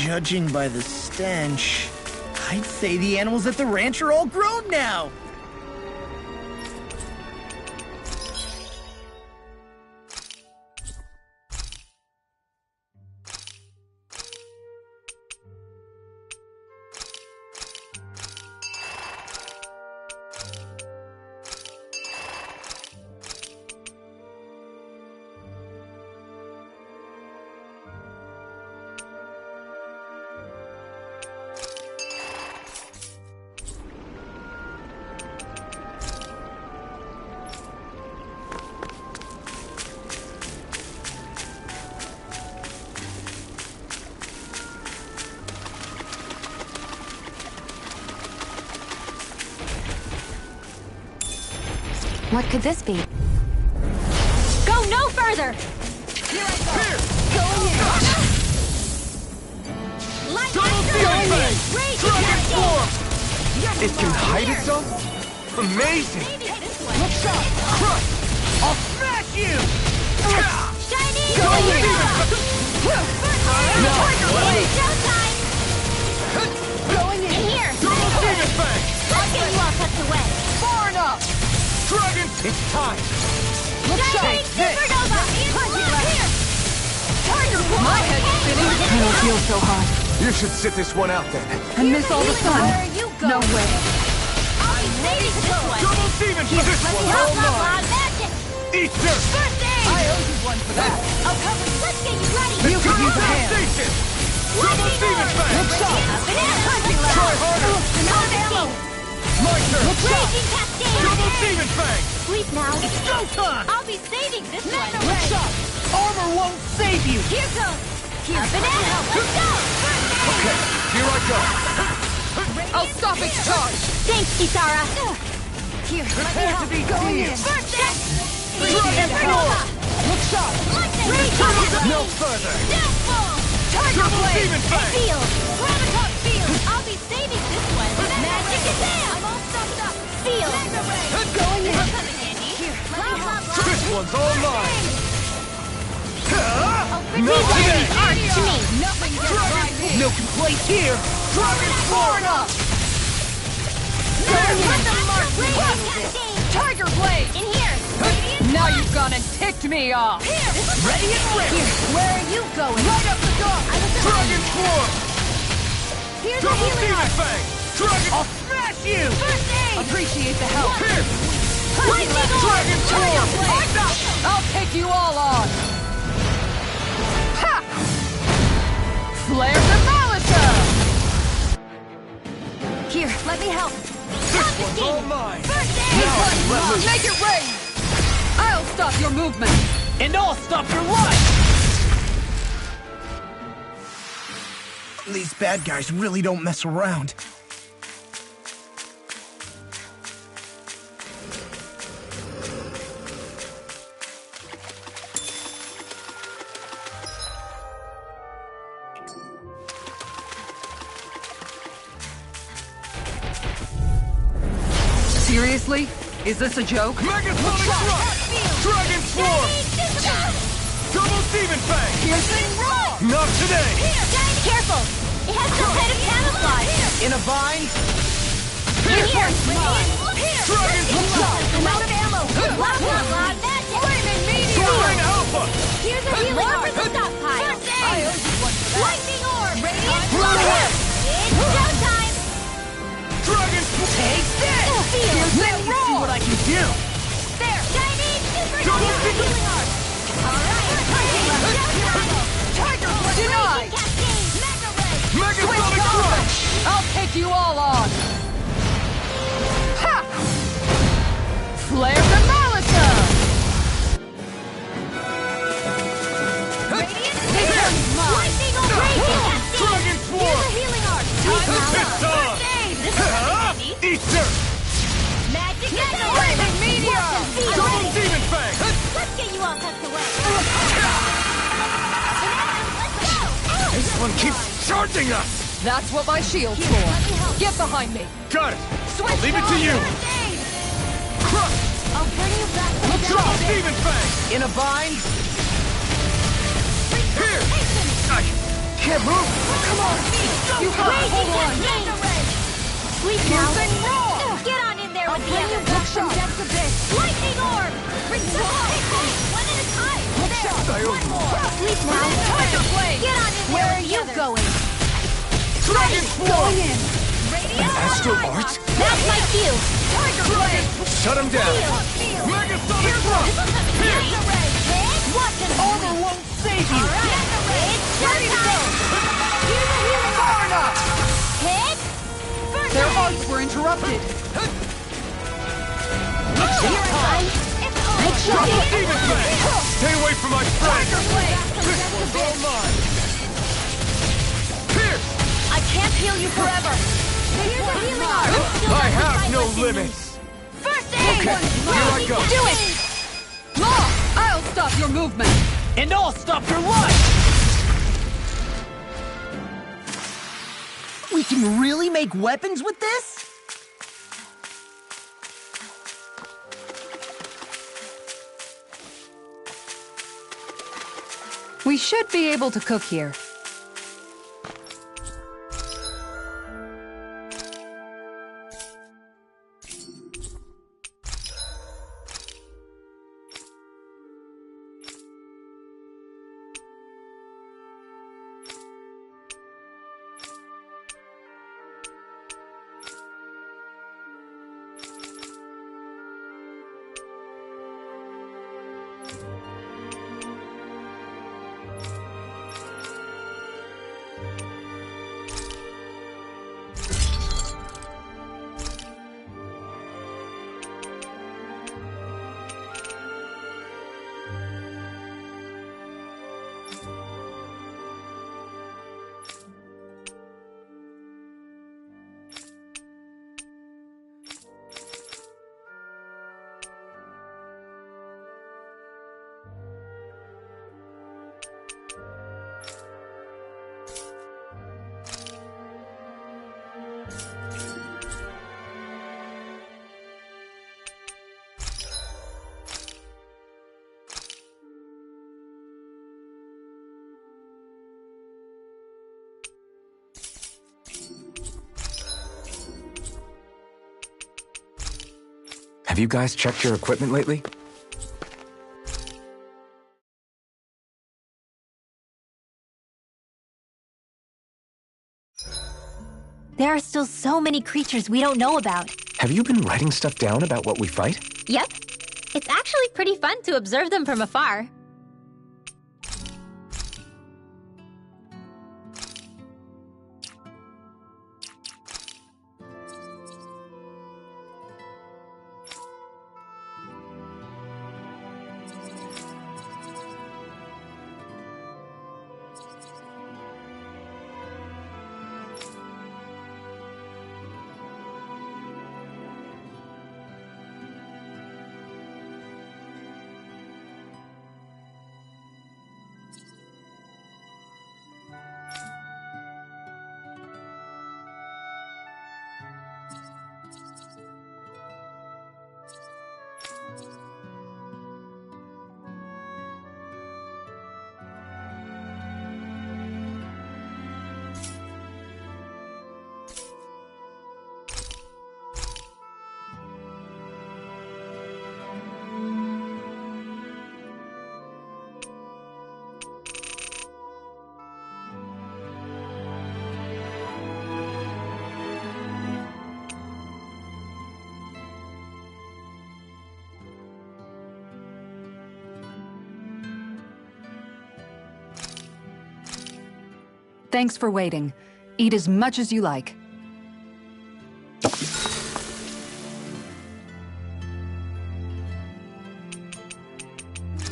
Judging by the stench, I'd say the animals at the ranch are all grown now. What could this be? Go no further! Here I go! Here! Going in! Light Dragon form! It can hide itself? Amazing! Look sharp! Crush! I'll smash you! Shiny! Going in! No! Showtime! Going in! Here! Double demon fang! Let's get you all tucked away! Far enough! Dragon! It's time! Look sharp! Shiny Supernova! Here! Tiger Claw! My head's spinning! I don't feel so hot. You should sit this one out then. And miss all the sun! Where are you No going? way! I'll be ready to this one! Double demon fang! This Let me one's help all out, mine! Lon Magic! Eat dirt! First aid! I owe you one for that! Oh, cover! Let's get you ready! You could use a hand! Station! Double Lightning demon orb! fang! Look sharp! Banana! Try harder! Another ammo! My turn! Raging Cascade! Double demon fang! Sleep now! It's showtime! I'll be saving this one! Look sharp! Armor won't save you! Here goes! A banana! Let's go! Okay, here I go. I'll stop its charge! Thanks, Isara! Here, Prepare to be Going in! seized! First aid! Dragon form! Look sharp! No further! Tiger Double Blade! demon fang! Field! Graviton Field! I'll be saving this one! Magic is down! I'm all stuffed up! Field! Going in! Coming handy! Here, let me help! This one's all mine! Oh, Not today! art to me! Nothing gets by me! No complaints here! Dragon Far form! enough! Going in! Let them mark me! Tiger Blade! In here! Now you've gone and ticked me off! Ready and ready! Where are you going? Right up the dog! Dragon form! Here's a Double healing demon art! fang! Dragon! I'll smash you! First aid! Appreciate the help! Here! Lightning orb! Dragon form! I'll take you all on! Ha! Flare the Malika! Here, let me help! This one's all mine! First aid! Make it rain! I'll stop your movement! And I'll stop your life! These bad guys really don't mess around. Seriously? Is this a joke? Megasonic Thrust! Dragon Swarm! Double Demon Fang! Piercing raw! Not today! Careful! It has some kind of camouflage! In a vine? Here! Dragon Swarm! I'm out of ammo! Blah, blah, blah, magic! Flaming meteor! Soaring Alpha! Here's a healing orb for the stockpile! First I aid! owe you one for that! Lightning orb! Radiant Blow fire! it! It's showtime! Dragon Swarm! Take this! Let me see what I can do! There! Shiny super Double healing orb! Alright! Tiger Blade! Denied! Cascade! Mega ray! Megasonic Thrust! I'll take you all on! Ha! Flare the Malika! Lightning orb! Radiant Cascade! Dragon Here's Swarm! a healing orb! It's on! This is handy! Eat dirt! Magic Flaming meteor! Double Demon Fang! Let's get you all tucked away! Let's This one keeps charging us! That's what my shield's Let me for. help! Get behind me. Got it! I'll leave it to you! Crush! I'll bring you back to the Double double. Demon Fang! In a vine? Here! I can't move! Come on! You got hold on! Sleep now. Using roar! Get on in there with the Bring you other back from depth abyss! Lightning orb! Bring some hey, one at a time. There, one more. Sleep now. Tiger blade! Get on in there. Where are with the you others. going? Dragon Going in! Radio Astral Eye. Art? That's my cue. Tiger blade! Shut him down! Feel. Mega Sonic Thrust! Here! Watch and Armor won't save you! It's Ready to go! Far enough! Hit. Their arts were interrupted! Drop the Demon Blade! Stay away from my friend! This one's all mine! Pierce! I can't heal you forever. Here's a healing arm. I have no limits! First aid. Okay, here I go! Do it! Law! I'll stop your movement! And I'll stop your life! We can really make weapons with this? We should be able to cook here. Have you guys checked your equipment lately? There are still so many creatures we don't know about. Have you been writing stuff down about what we fight? Yep. It's actually pretty fun to observe them from afar. Thanks for waiting. Eat as much as you like.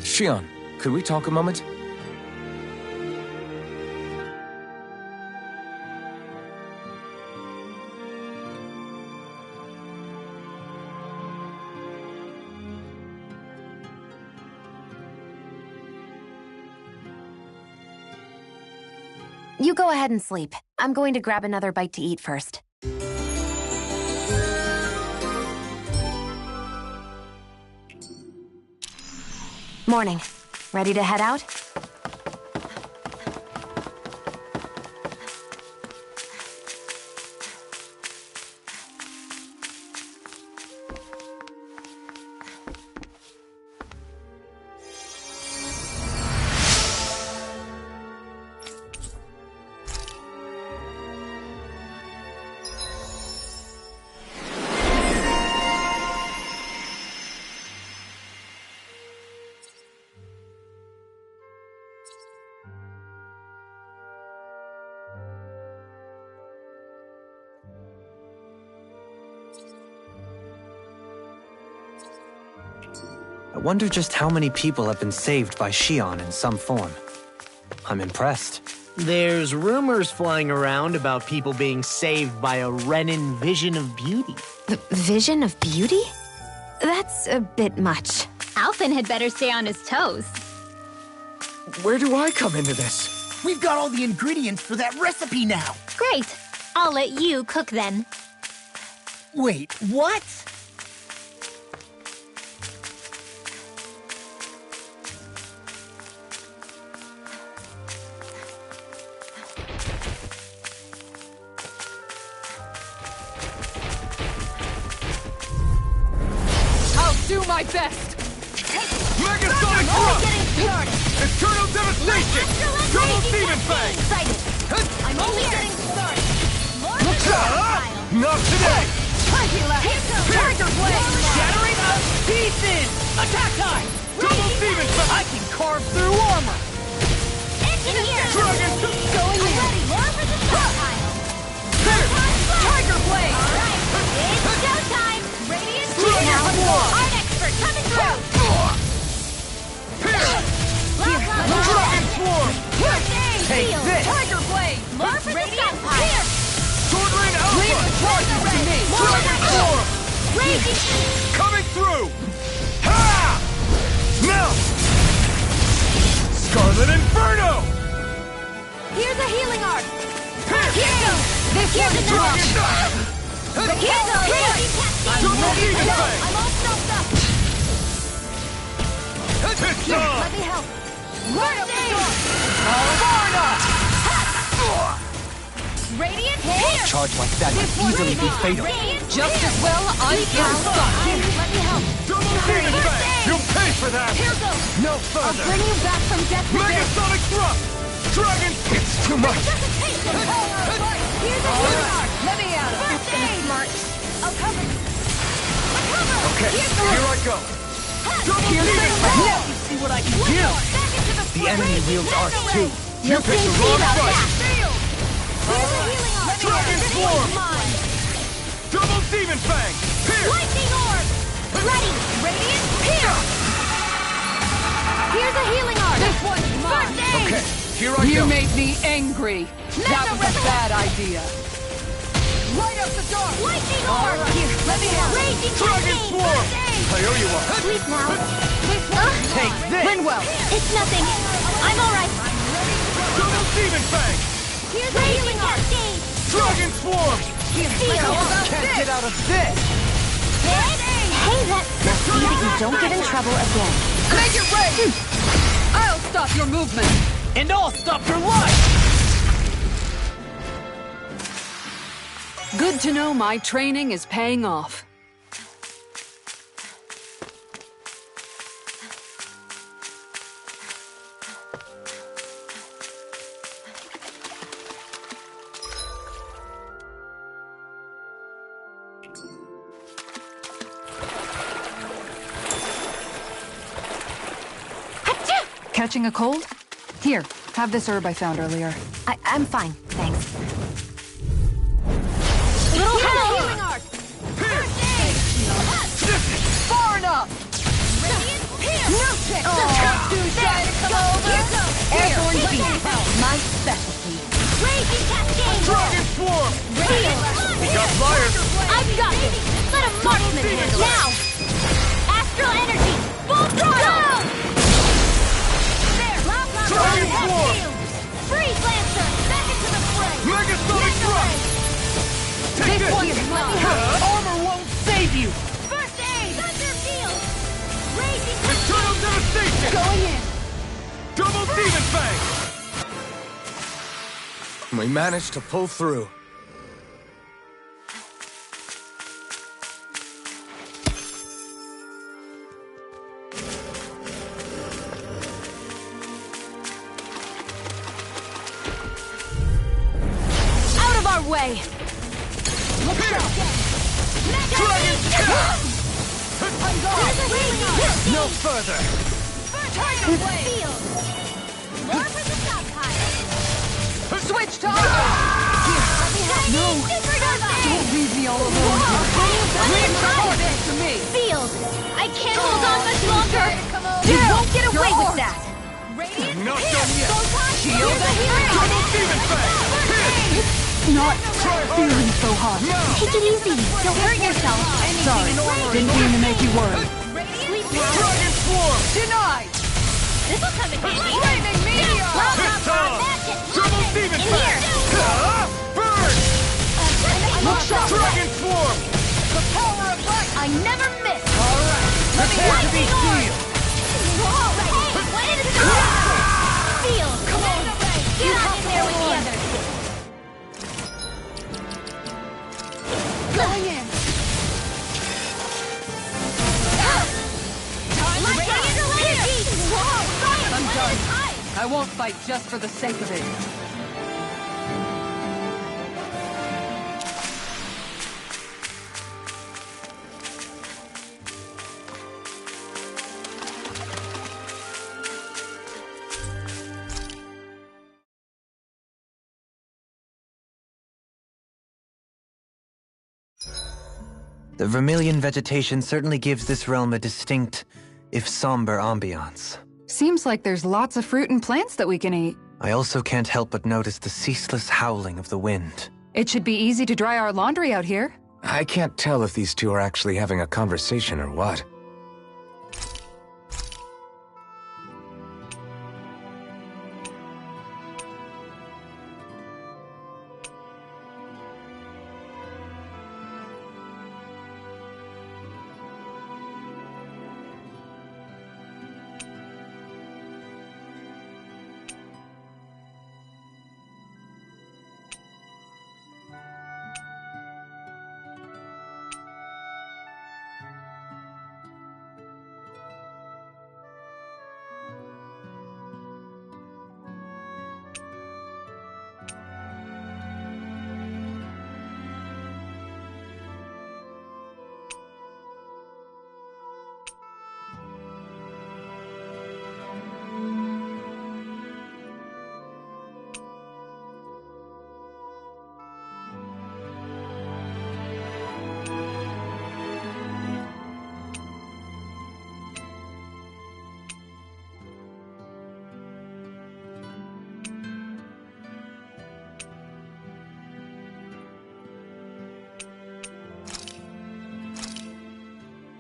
Shion, could we talk a moment? You go ahead and sleep. I'm going to grab another bite to eat first. Morning. Ready to head out? I wonder just how many people have been saved by Shion in some form. I'm impressed. There's rumors flying around about people being saved by a Renin vision of beauty. The vision of beauty? That's a bit much. Alphen had better stay on his toes. Where do I come into this? We've got all the ingredients for that recipe now. Great. I'll let you cook then. Wait, what? I'll do my best! Megasonic Thrust! Eternal Devastation! Double Demon Fang! I'm only getting started. Not today! Tiger Blade! Shattering of pieces! Attack time! Double Demon Fang! I can carve through armor! Dragon! Going in. More for the stockpile. Tiger Blade! Alright, it's showtime! Radiant Dragon Form! Art expert coming through! Dragon Form! Take this! Tiger Blade! More for the stockpile! Sword Rain Alpha! To me! Dragon Form! Raging! Coming through! Ha! Now! Scarlet Inferno! Here's a healing art! Hit! Here's another! Dragon! Here's a crazy cascade! Double Demon Fang! I'm all stuffed up! Let me help! Right up the door! Radiant here! Charge like that could easily be fatal. Just as well I'm unstoppable. Let me help! Double Demon Fang! You'll pay for that! Here goes! No I'll further! bring you back from death to death! Megasonic Thrust! Dragon! It's too much! Just a taste of power! Here's a healing art! Let me out of it! Smart! I'll cover you! Okay, here I go! Double Demon Fang! Now you see what I can do! Back into the The enemy wields art too. You picked the wrong fight! Here's a healing art! Dragon This Form! one's mine! Double Demon Fang! Here! Lightning orb! Ready! Radiant here! Here's a healing art! This one's mine! First aid! Okay, here I You go! made me angry. That was a bad idea. Right up the door! Lightning orb! Here, let me help! Raging Dragon cascade! Swarm! First aid! I owe you one! Sleep now. Take this! Rinwell, It's nothing. I'm all right. Double Demon Fang! Here's a healing cascade. Dragon Swarm! Can't get out of this! Hey, that must be that you don't get in trouble again. make it rain! I'll stop your movement. And I'll stop your life! Good to know my training is paying off. Catching a cold? Here, have this herb I found earlier. I'm fine, thanks. Little healing art. Far enough! Radiant here. No trick. Airborne beam, my specialty. Raging cascade. Dragon Swarm! Radiant. Got flyers! I've got this. Let a marksman handle it. Now. Astral energy. Full throttle. There. Dragon Swarm! Freeze Lancer. Back into the fray. Megasonic Thrust! Take this! Armor won't save you! First aid. Thunder field. Raging Eternal Devastation! going in. Double Demon Fang! We managed to pull through. Out of our way. Look out. Dragon No further! Tiger Blade. More for the stockpile. Switch to auto! No. Don't leave me all alone. Leave the horses to me! Field. I can't hold on much longer. not done yet! Shield Double demon fang! Not feeling so hot. Take it easy. Don't hurt yourself. Sorry, didn't mean to make you worry. Dragon swarm! Denied! This'll come in handy. Flaming meteor! Hit time! Double demon In fang! here! Burn! Look sharp! Dragon swarm! The power of light! I never miss. Alright, prepare to be sealed! Hey, when is it Feel. Come on. Get on in there with the others. Going in! I'm done. I won't fight just for the sake of it. The vermilion vegetation certainly gives this realm a distinct, if somber, ambiance. Seems like there's lots of fruit and plants that we can eat. I also can't help but notice the ceaseless howling of the wind. It should be easy to dry our laundry out here. I can't tell if these two are actually having a conversation or what.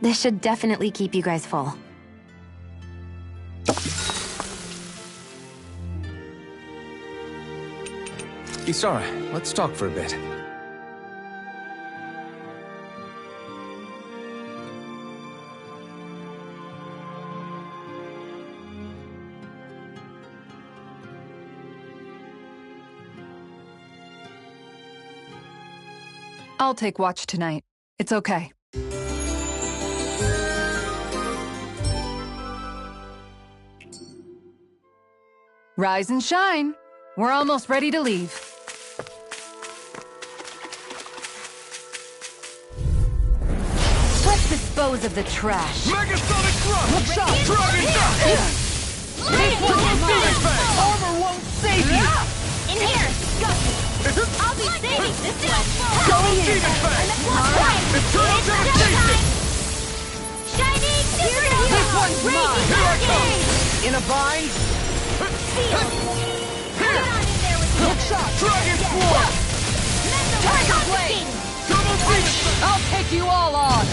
This should definitely keep you guys full. Saar, let's talk for a bit. I'll take watch tonight. It's okay. Rise and shine. We're almost ready to leave. Let's dispose of the trash. Megasonic thrust! Look sharp! Dragon dust! Demon fang! Armor won't save you! In here. I'll be saving this one. Going in! Demon fang! Right. Eternal It's devastation! showtime. Shining superhero. This one's mine. Here I come! In a bind? Get on in there with Look sharp! Dragon swarm! Tiger blade! Double demon fang! I'll take you all on!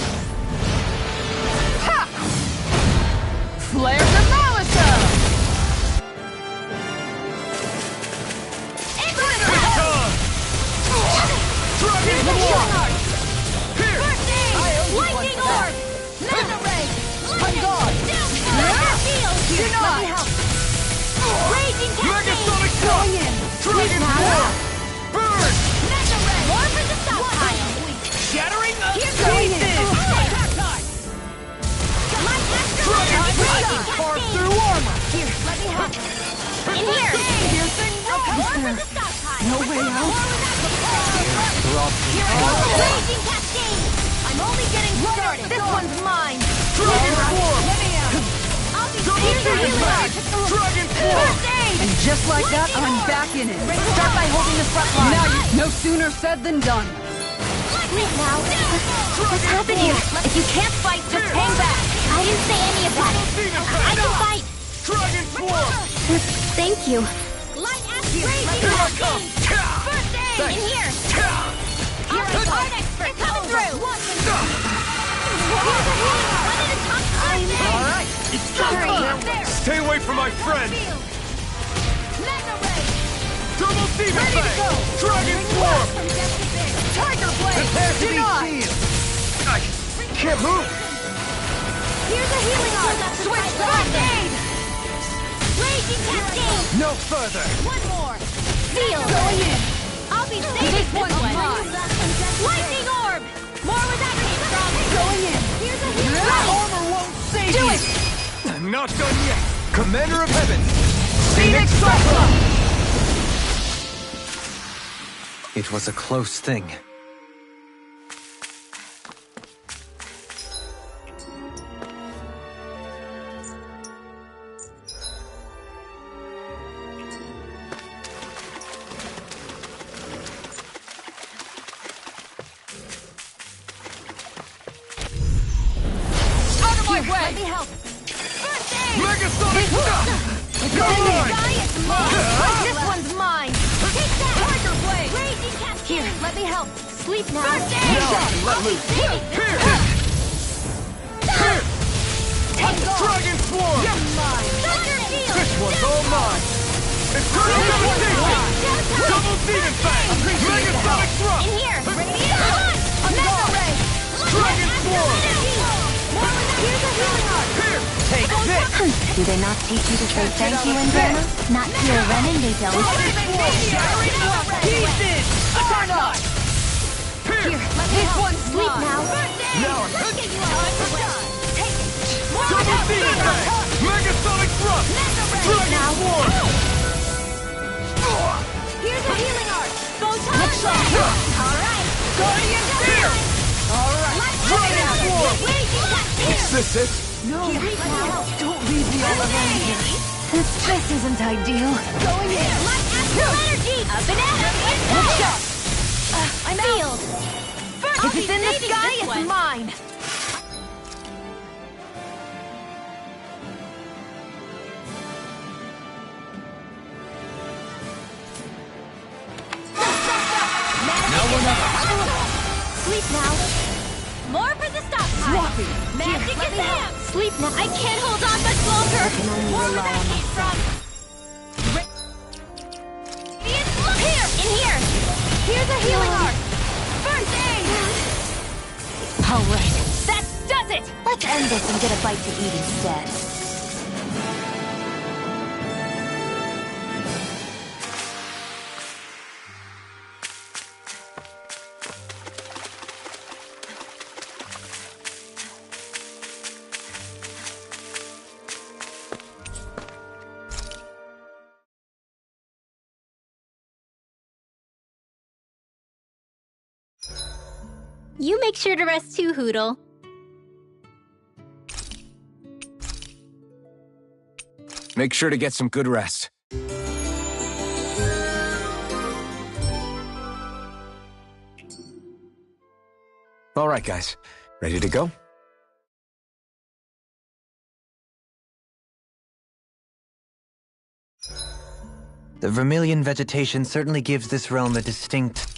Ha! Flare the Malisa! Hit time! Dragon swarm! Here! Lightning orb. Mega ray. I'm gone! Denied. Raging Megasonic thrust! Dragon swarm! Burn! Mega ray. More for the stockpile. Shattering of Here pieces! My astral Dragon energy. Carve through armor! Here, let me help. In here. Piercing More for the stockpile. no way out? Raging cascade. I'm only getting started. This one's mine. Dragon swarm! I'll be Double saving demon you. fang! Dragon swarm! First aid. And just like that, I'm back in it. Start by holding the front line. Now you no sooner said than done. Wait now. What's happened here? If you can't fight, just hang back. I didn't say any of that. Demon I fang! can fight. Dragon Swarm! Thank you. Light aspiration! Here I come! First aid! In here! Art expert coming through! Alright, it's go time! Stay away from my friend! Mega Ray! Double Demon Fang! Dragon Swarm! Tiger Blade! Prepare to be sealed! I can't move! Here's a healing art! Switch first aid! Raging Cascade! No further! One more! Seal! Going in! I'll be saving this one! Lightning Orb! More with that strong! Going in! Here's a healing That art! armor won't save Do you! it! I'm not done yet! Commander of Heaven! Phoenix Cyclone! It was a close thing. Out of my way! Let me help! First aid! Megasonic! It's mine! This one's mine! Take that! Tiger Blade! Raging Cascade! Here, let me help! Sleep now! First aid! Now I can let loose. Here! Dragon Swarm! Thunder Shield! This one's all mine! Eternal Devastation! Double Demon Fang! Megasonic Thrust! In here! Radiant Punch! Mega Ray! Dragon Swarm! Here's a healing art! Here! Take this! Do they not teach you to say thank you in Burma? Not here, Renin, they don't. Pieces! Turn up! Here! This one's Sleep now. Now I'm Look at you all! Take it! Double Demon Fang! Megasonic Thrust! Dragon Swarm! Here's a healing art! Go time! Alright! Guardian Spear! Alright, Dragon Swarm! Is this it? No, don't leave me all alone here. This isn't ideal. going in! Light astral energy! A banana inside! I'm sealed! If it's in the sky, it's mine. Sleep now! More for the stockpile! Swapping. Magic is out! Sleep now. I can't hold on much longer! can only More where rely that on came from! Here! In here! Here's a healing art! First aid! All right. That does it! Let's end this and get a bite to eat instead. You make sure to rest too, Hoodle. Make sure to get some good rest. All right, guys. Ready to go? The vermilion vegetation certainly gives this realm a distinct...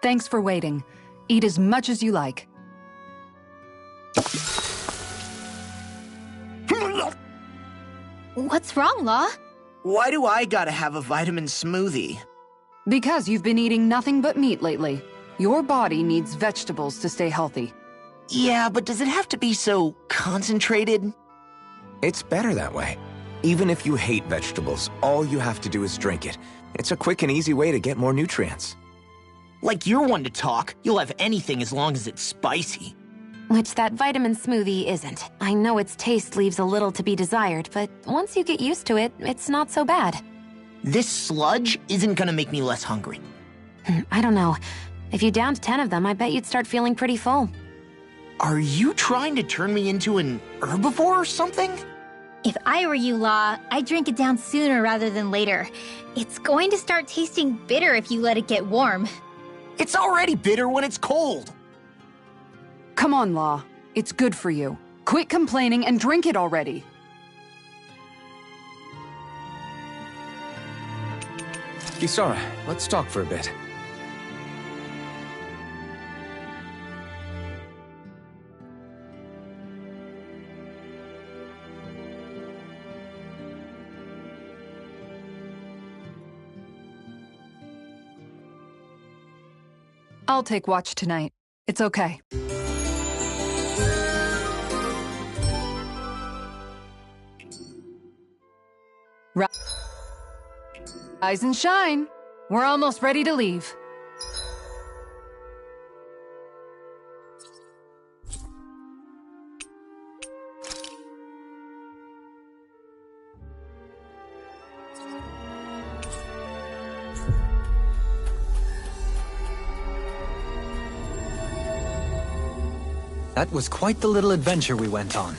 Thanks for waiting. Eat as much as you like. What's wrong, Law? Why do I gotta have a vitamin smoothie? Because you've been eating nothing but meat lately. Your body needs vegetables to stay healthy. Yeah, but does it have to be so concentrated? It's better that way. Even if you hate vegetables, all you have to do is drink it. It's a quick and easy way to get more nutrients. Like you're one to talk. You'll have anything as long as it's spicy. Which that vitamin smoothie isn't. I know its taste leaves a little to be desired, but once you get used to it, it's not so bad. This sludge isn't gonna make me less hungry. I don't know. If you downed 10 of them, I bet you'd start feeling pretty full. Are you trying to turn me into an herbivore or something? If I were you, Law, I'd drink it down sooner rather than later. It's going to start tasting bitter if you let it get warm. It's already bitter when it's cold. Come on, Law. It's good for you. Quit complaining and drink it already. Kisara, let's talk for a bit. I'll take watch tonight. It's okay. Rise and shine. We're almost ready to leave. That was quite the little adventure we went on.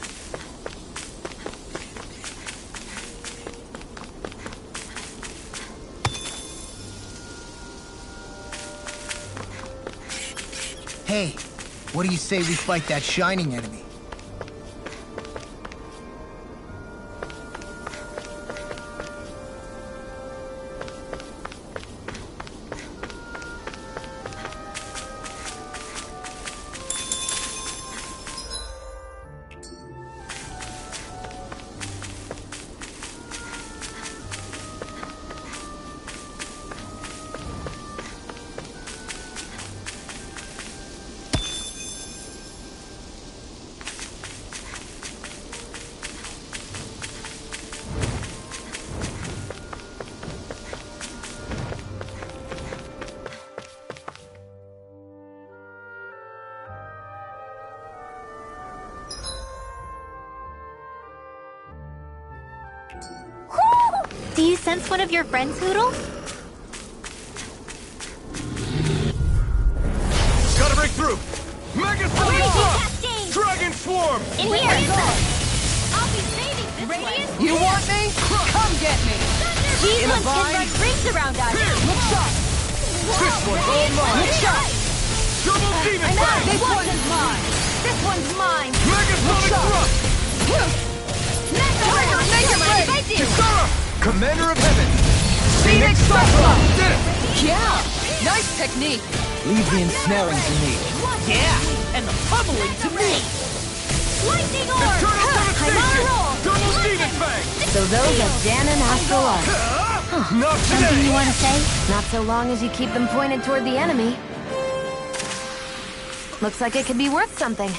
Hey, what do you say we fight that shining enemy? Do you sense one of your friends, Hoodle? Gotta break through! Mega Raging Sonic! Cascade! Dragon Swarm! In here! I'll be saving this one! You want me? Come get me! These ones can run rings around us! Look sharp! This one's all mine! Look sharp! Double Demon Fang! This one's mine! This one's mine! Mega Sonic sharp. Thrust! Make it ready! Kisara! Commander of Heaven! Phoenix Cyclone! Did it! Yeah! Nice technique! Leave the ensnaring to me. Yeah, and the pummeling to me. Lightning Orb! Eternal I'm on a Devastation! roll! Double Demon Fang! So those are Dan and Astral Arc. Not Something you today! want to say? Not so long as you keep them pointed toward the enemy. Looks like it could be worth something.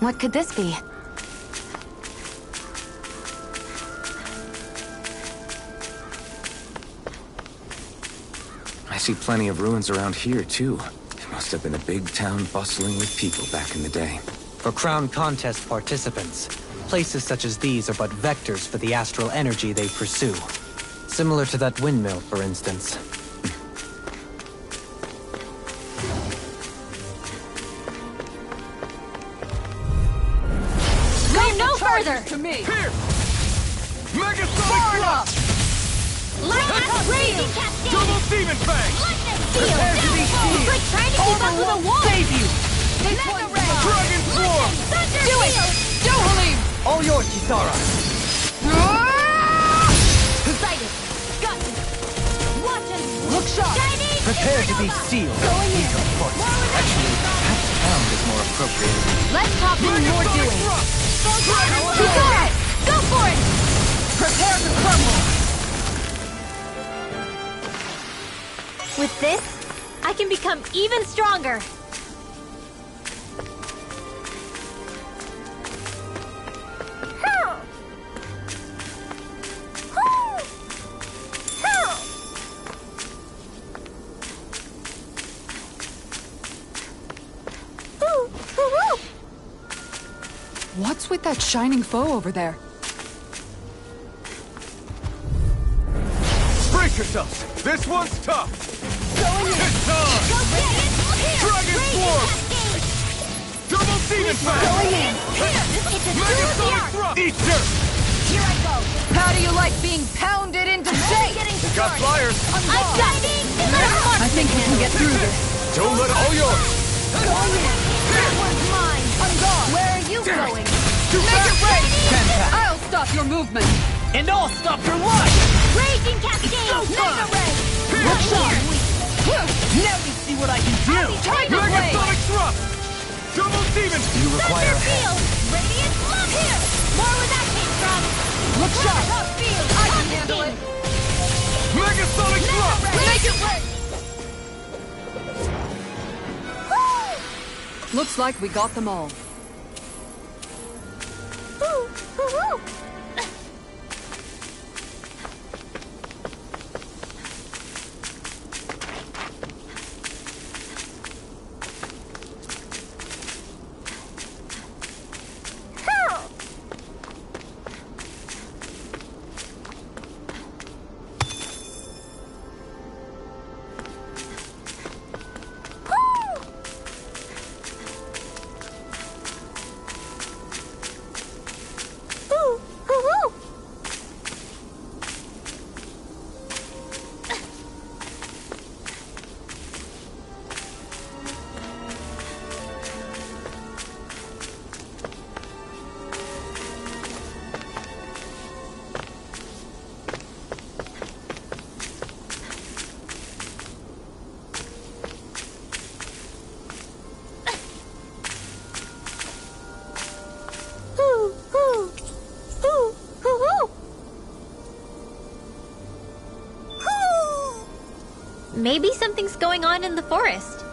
What could this be? I see plenty of ruins around here, too. It must have been a big town bustling with people back in the day. For Crown Contest participants, places such as these are but vectors for the astral energy they pursue. Similar to that windmill, for instance. Go no further! To me! Here! Mega Sonic Thrust! Lightning Raging Cascade! Double Demon Fang! Lightning Steel! Prepare to be Downfall! sealed. Quit trying to keep up with a wall! Save you! Mega Ray! Dragon Swarm! Thunder Do it! Field! Do Halim! All yours, Kisara. Poseidon! Got me! Watch us! Look sharp! Shining! Prepare to be sealed. Going in! Actually, perhaps pound is more appropriate. Let's talk in Mega more Sonic doing! Thrust! Kisara! Go for it! Prepare to crumble! With this, I can become even stronger! What's with that shining foe over there? Brace yourselves! This one's tough! Going in. It's time! Go get it! Here! Dragon Raging Swarm! Cascade! Double demon fang! Going in! Here! It's a Mega duel sonic beyond! thrust! Eat dirt! Here I go! How do you like being pounded into shape? Getting Got started! flyers! I'm diving! I think we can get through this. Don't let all yours! Going in! That one's mine! I'm gone! Where are you going? Make it rain! I'll stop your movement. And I'll stop your life! Raging Cascade! Go Mega time! Ray! What's Not up? here! Now you see what I can do! Tiger Mega blade! sonic thrust! Double demon! You require Thunder a hand. Field! Radiant Love here! More where that came from! Look sharp. Love Field! I can handle it. Mega sonic thrust! Make it rain! Looks like we got them all. Maybe something's going on in the forest.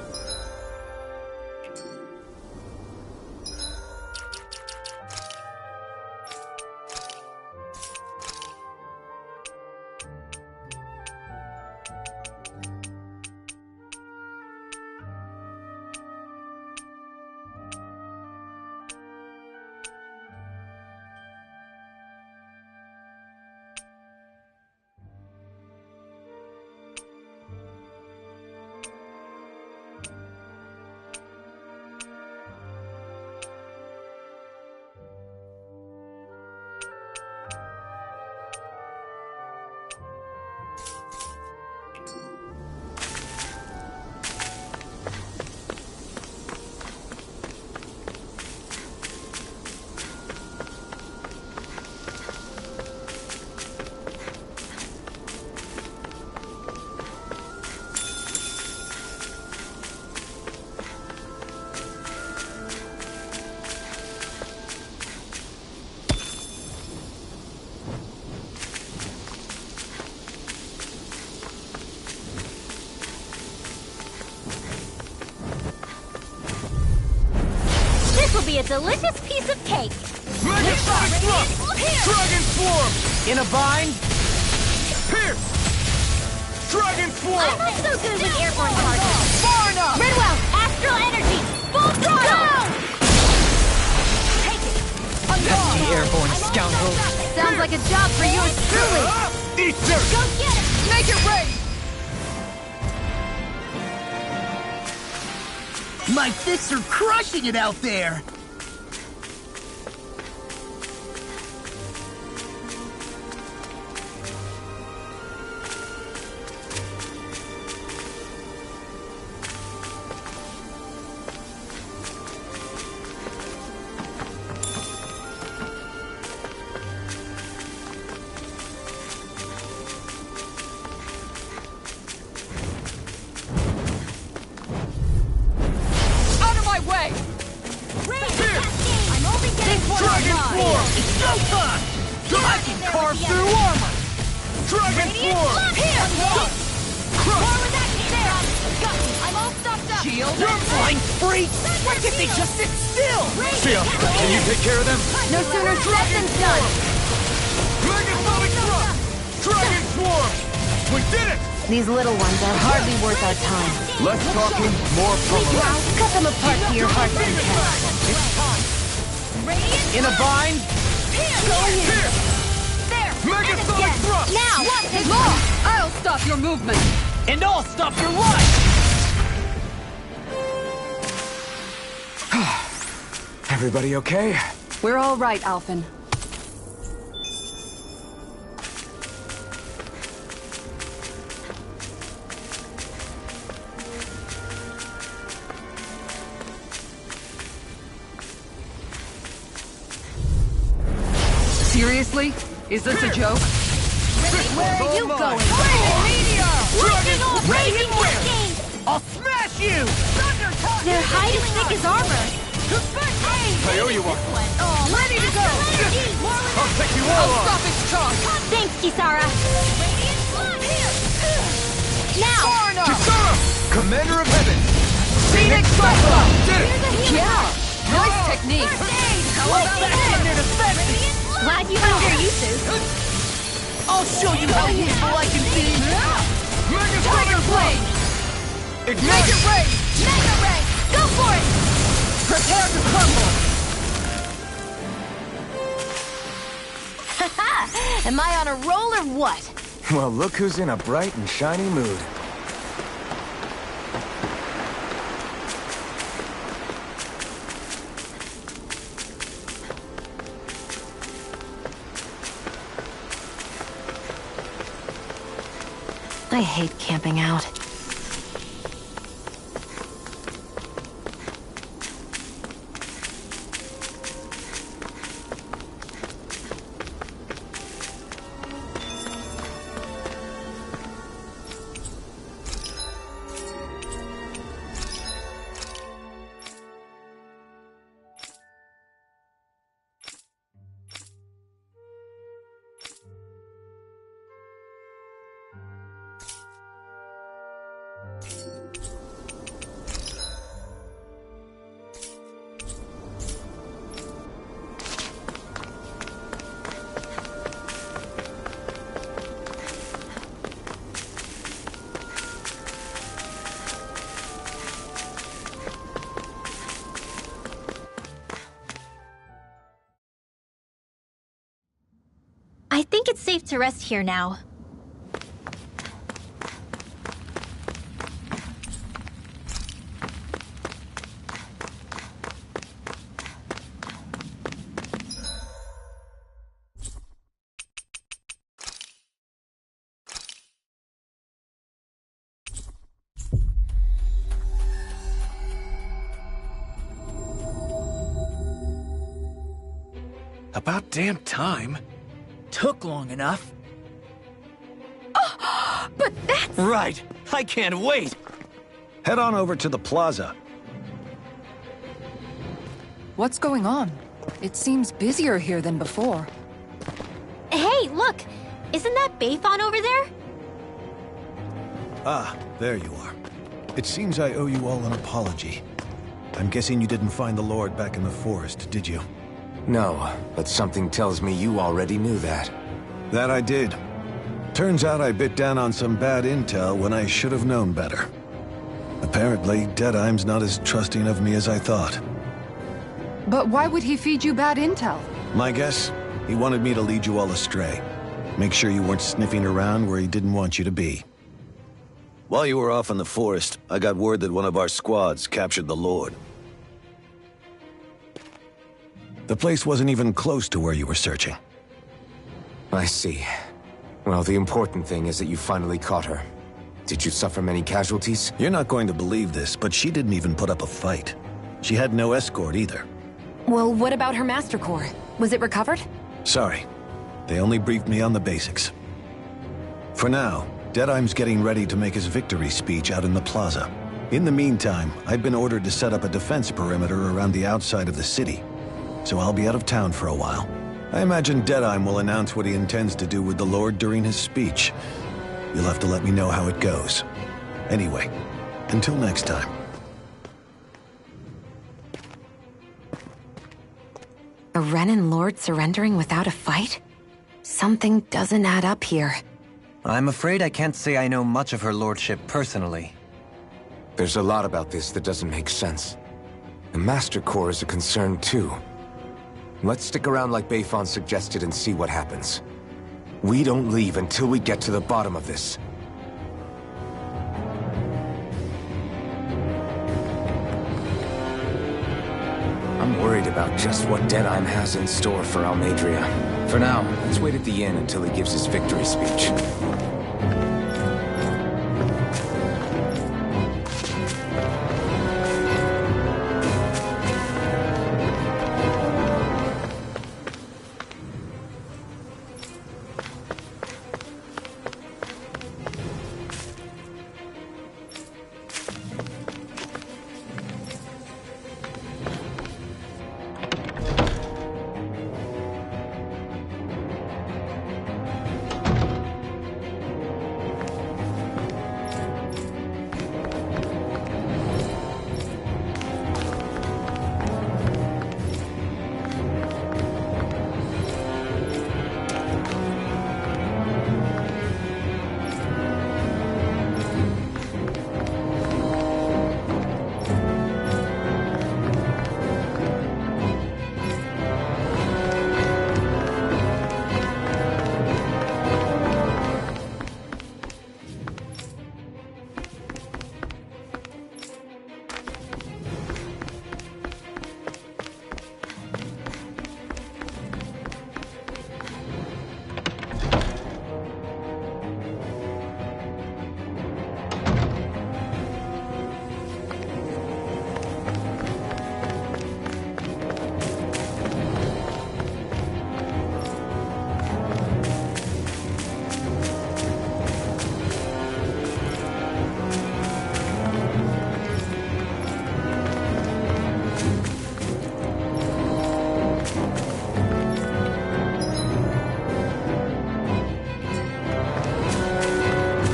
This will be a delicious piece of cake. Mega sonic thrust! Dragon Swarm! In a bind? Pierce! Dragon I'm Swarm! not so good with airborne targets. Far enough! Redwell, Astral Energy, full throttle! Take it. The airborne scoundrel. Sounds like a job for yours truly. Eat dirt! Go get it. Make it rain! My fists are crushing it out there! Out of my way! I'm only getting one on Dragon mine. Swarm! It's showtime! I can carve through armor! Dragon Swarm! Here. More where that came from. Got me. I'm all stopped up. Shield! You're flying freak! Why can't they just sit still? Sia, can you take care of them? No sooner said than done. Mega sonic thrust! Dragon Swarm! We did it! These little ones are hardly worth our time. Less talking, more pummeling. Cut them apart to your heart's content. It's time! In a bind? Going in. There. Mega And Sonic again. Thrust! Now. Law! I'll stop your movement! And I'll stop your life! Everybody okay? We're all right, Alphen. Seriously? Is this a joke? Where are you going? Lightning off! Raging cascade! I'll smash you! Their hide as thick as armor. I owe you one. Ready to go! I'll take you all on! Stop its charge! Thanks, Kisara. Now! Kisara! Commander of Heaven! Phoenix Cyclone! Did it! Yeah! Nice technique! How about that in their defense? Glad you found your uses. I'll show you how useful I can be! Mega Tiger Sonic Blade! Thrust! Make Ignite! it rain! Mega Ray! Go for it! Prepare to crumble! Haha! Am I on a roll or what? Well, look who's in a bright and shiny mood. I hate camping out. I think it's safe to rest here now. About damn time. Took long enough. But that's... Right. I can't wait. Head on over to the plaza. What's going on? It seems busier here than before. Hey, look! Isn't that Baython over there? Ah, there you are. It seems I owe you all an apology. I'm guessing you didn't find the Lord back in the forest, did you? No, but something tells me you already knew that. That I did. Turns out I bit down on some bad intel when I should have known better. Apparently, Deadeye's not as trusting of me as I thought. But why would he feed you bad intel? My guess? He wanted me to lead you all astray. Make sure you weren't sniffing around where he didn't want you to be. While you were off in the forest, I got word that one of our squads captured the Lord. The place wasn't even close to where you were searching. I see. Well, the important thing is that you finally caught her. Did you suffer many casualties? You're not going to believe this, but she didn't even put up a fight. She had no escort either. Well, what about her Master Core? Was it recovered? Sorry. They only briefed me on the basics. For now, Deadeye's getting ready to make his victory speech out in the plaza. In the meantime, I've been ordered to set up a defense perimeter around the outside of the city, so I'll be out of town for a while. I imagine Deadeye will announce what he intends to do with the Lord during his speech. You'll have to let me know how it goes. Anyway, until next time. A Renan Lord surrendering without a fight? Something doesn't add up here. I'm afraid I can't say I know much of her lordship personally. There's a lot about this that doesn't make sense. The Master Core is a concern too. Let's stick around like Bayfon suggested and see what happens. We don't leave until we get to the bottom of this. I'm worried about just what Deadheim has in store for Almadria. For now, let's wait at the inn until he gives his victory speech.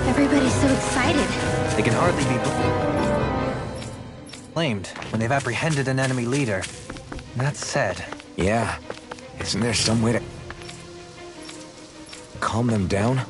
Everybody's so excited. They can hardly be blamed when they've apprehended an enemy leader. That said... Yeah. Isn't there some way to... calm them down?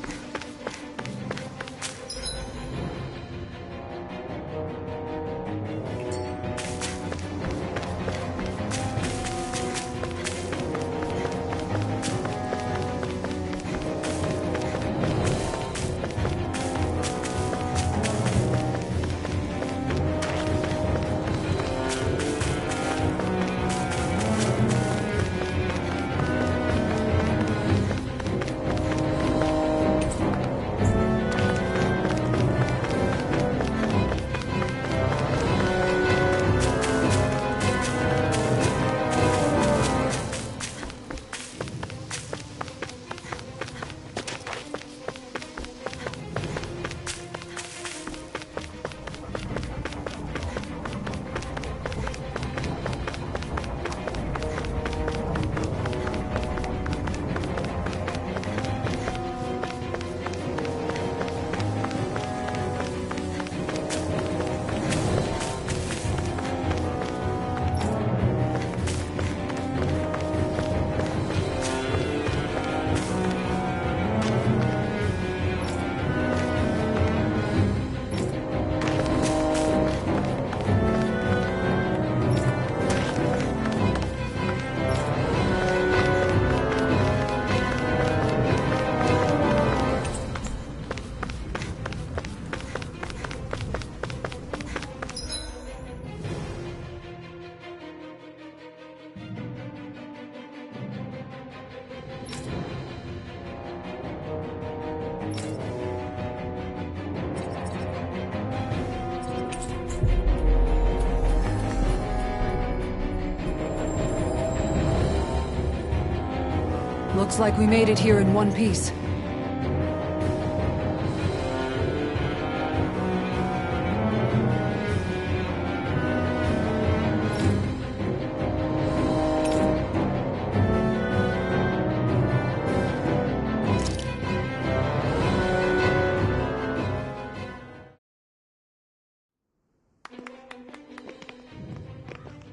Looks like we made it here in one piece.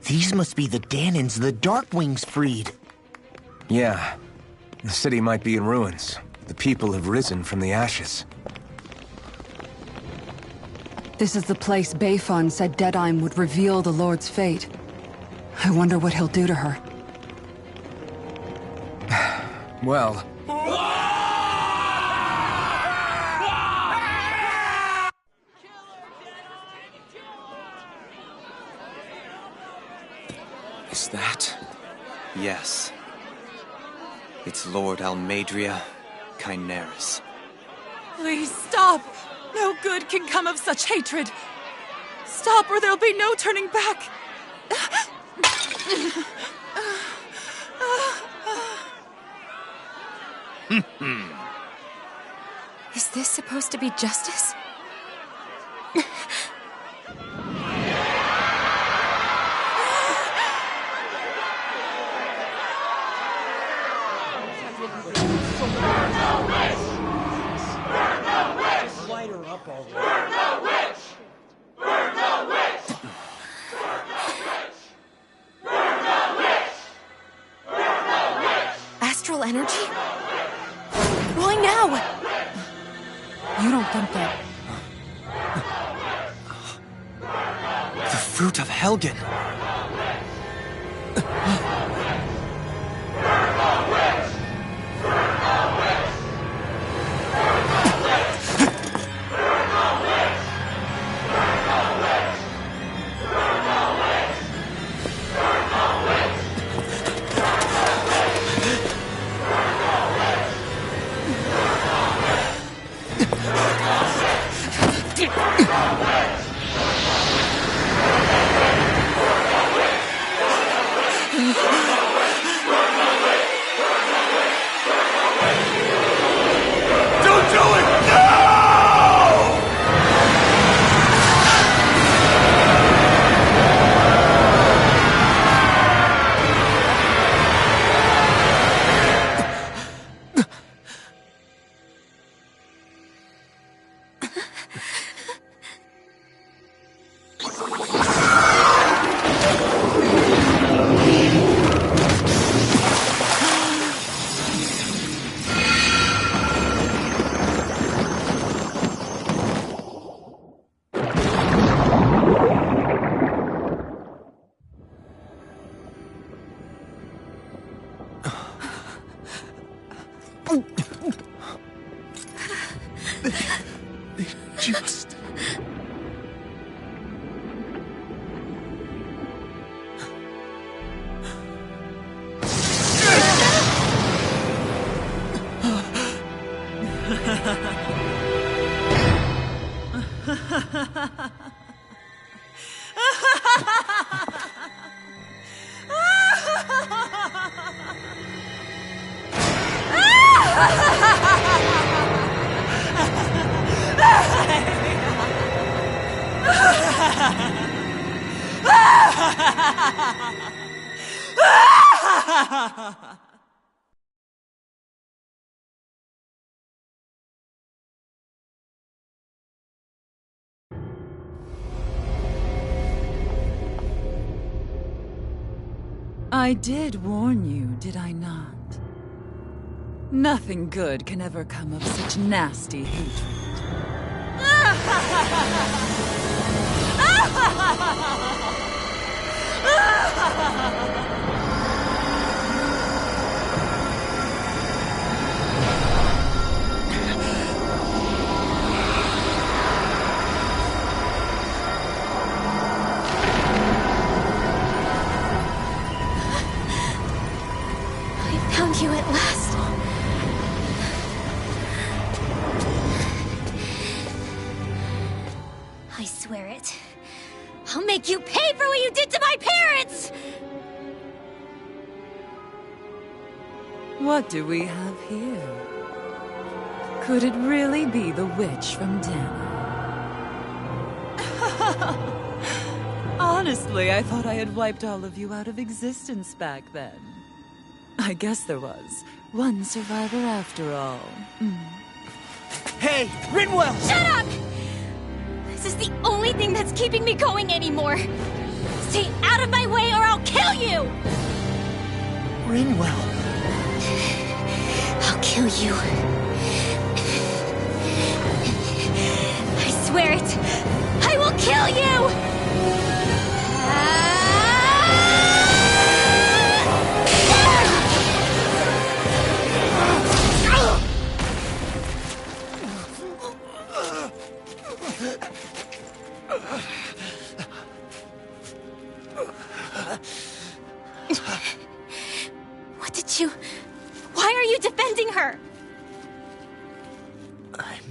These must be the Danons the Darkwings freed. Yeah. The city might be in ruins. The people have risen from the ashes. This is the place Bayfon said Deadheim would reveal the Lord's fate. I wonder what he'll do to her. Well... Is that... Yes. It's Lord Almadria Kynaris. Please stop! No good can come of such hatred. Stop or there'll be no turning back. Is this supposed to be justice? Astral energy? Why now? You don't think that... The fruit of Helgen! Just... I did warn you, did I not? Nothing good can ever come of such nasty hatred. Found you at last. I swear it. I'll make you pay for what you did to my parents! What do we have here? Could it really be the witch from Dana? Honestly, I thought I had wiped all of you out of existence back then. I guess there was one survivor after all. Hey, Rinwell! Shut up! This is the only thing that's keeping me going anymore. Stay out of my way or I'll kill you! Rinwell. I'll kill you. I swear it. I will kill you! Why are you defending her? I'm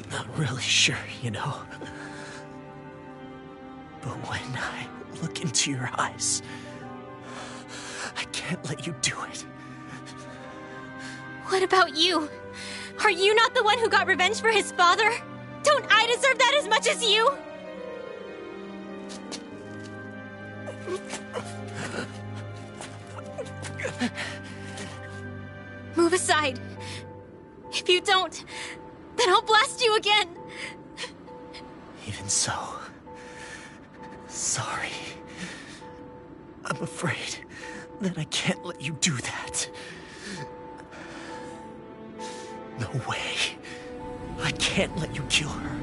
not really sure, you know. But when I look into your eyes, I can't let you do it. What about you? Are you not the one who got revenge for his father? Don't I deserve that as much as you? Move aside. If you don't, then I'll blast you again. Even so, sorry. I'm afraid that I can't let you do that. No way. I can't let you kill her.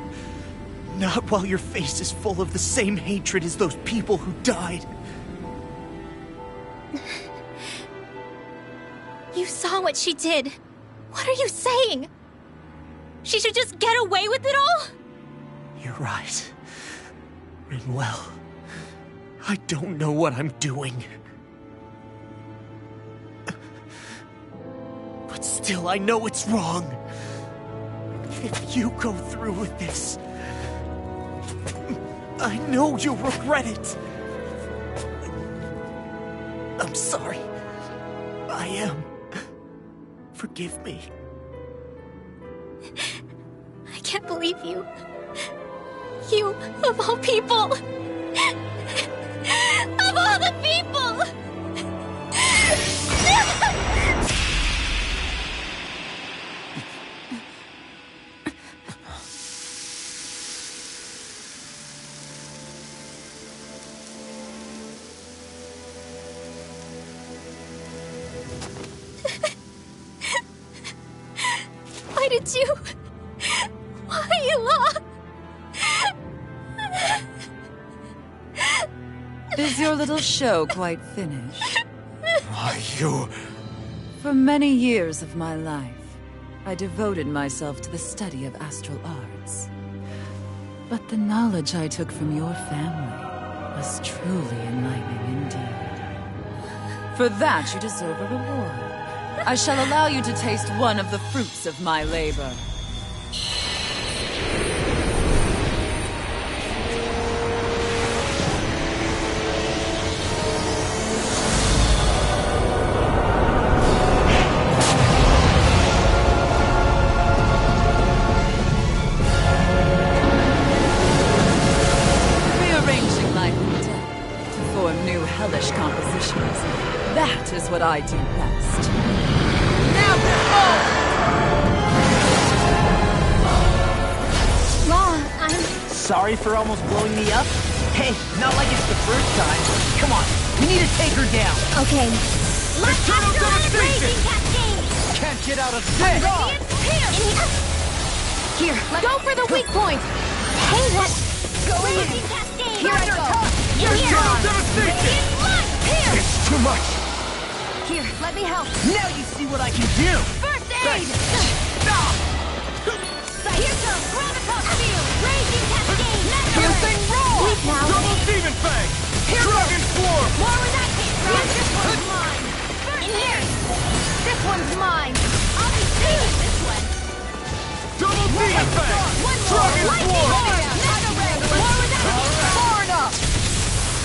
Not while your face is full of the same hatred as those people who died. You saw what she did. What are you saying? She should just get away with it all? You're right. Rinwell, I don't know what I'm doing. But still, I know it's wrong. If you go through with this, I know you'll regret it. I'm sorry. I am. Forgive me. I can't believe you. You, of all people. Of all the people! Why did you... Why, Law? Is your little show quite finished? Are you... For many years of my life, I devoted myself to the study of astral arts. But the knowledge I took from your family was truly enlightening indeed. For that, you deserve a reward. I shall allow you to taste one of the fruits of my labor. Rearranging life and death to form new hellish compositions. That is what I do best. Law, I'm... Sorry for almost blowing me up? Hey, not like it's the first time. Come on, we need to take her down. Okay. Let's Eternal after devastation! Raging Cascade! Can't get out of this! Here, go for the weak point! Hey, what? Raging Cascade! Here I go. Eternal devastation! Here! It's too much! Here, let me help. Now you see what I can do! First aid! Here goes Gravitas Field! Raging Cascade! Something wrong! Weak now! Double Demon Fang! Dragon Swarm! More where that came from! This one's mine! In here! This one's mine! I'll be saving this one! Double Demon Fang! One more! Dragon Lightning Swarm! Orb! Mega Ray! More where that came from! Far enough.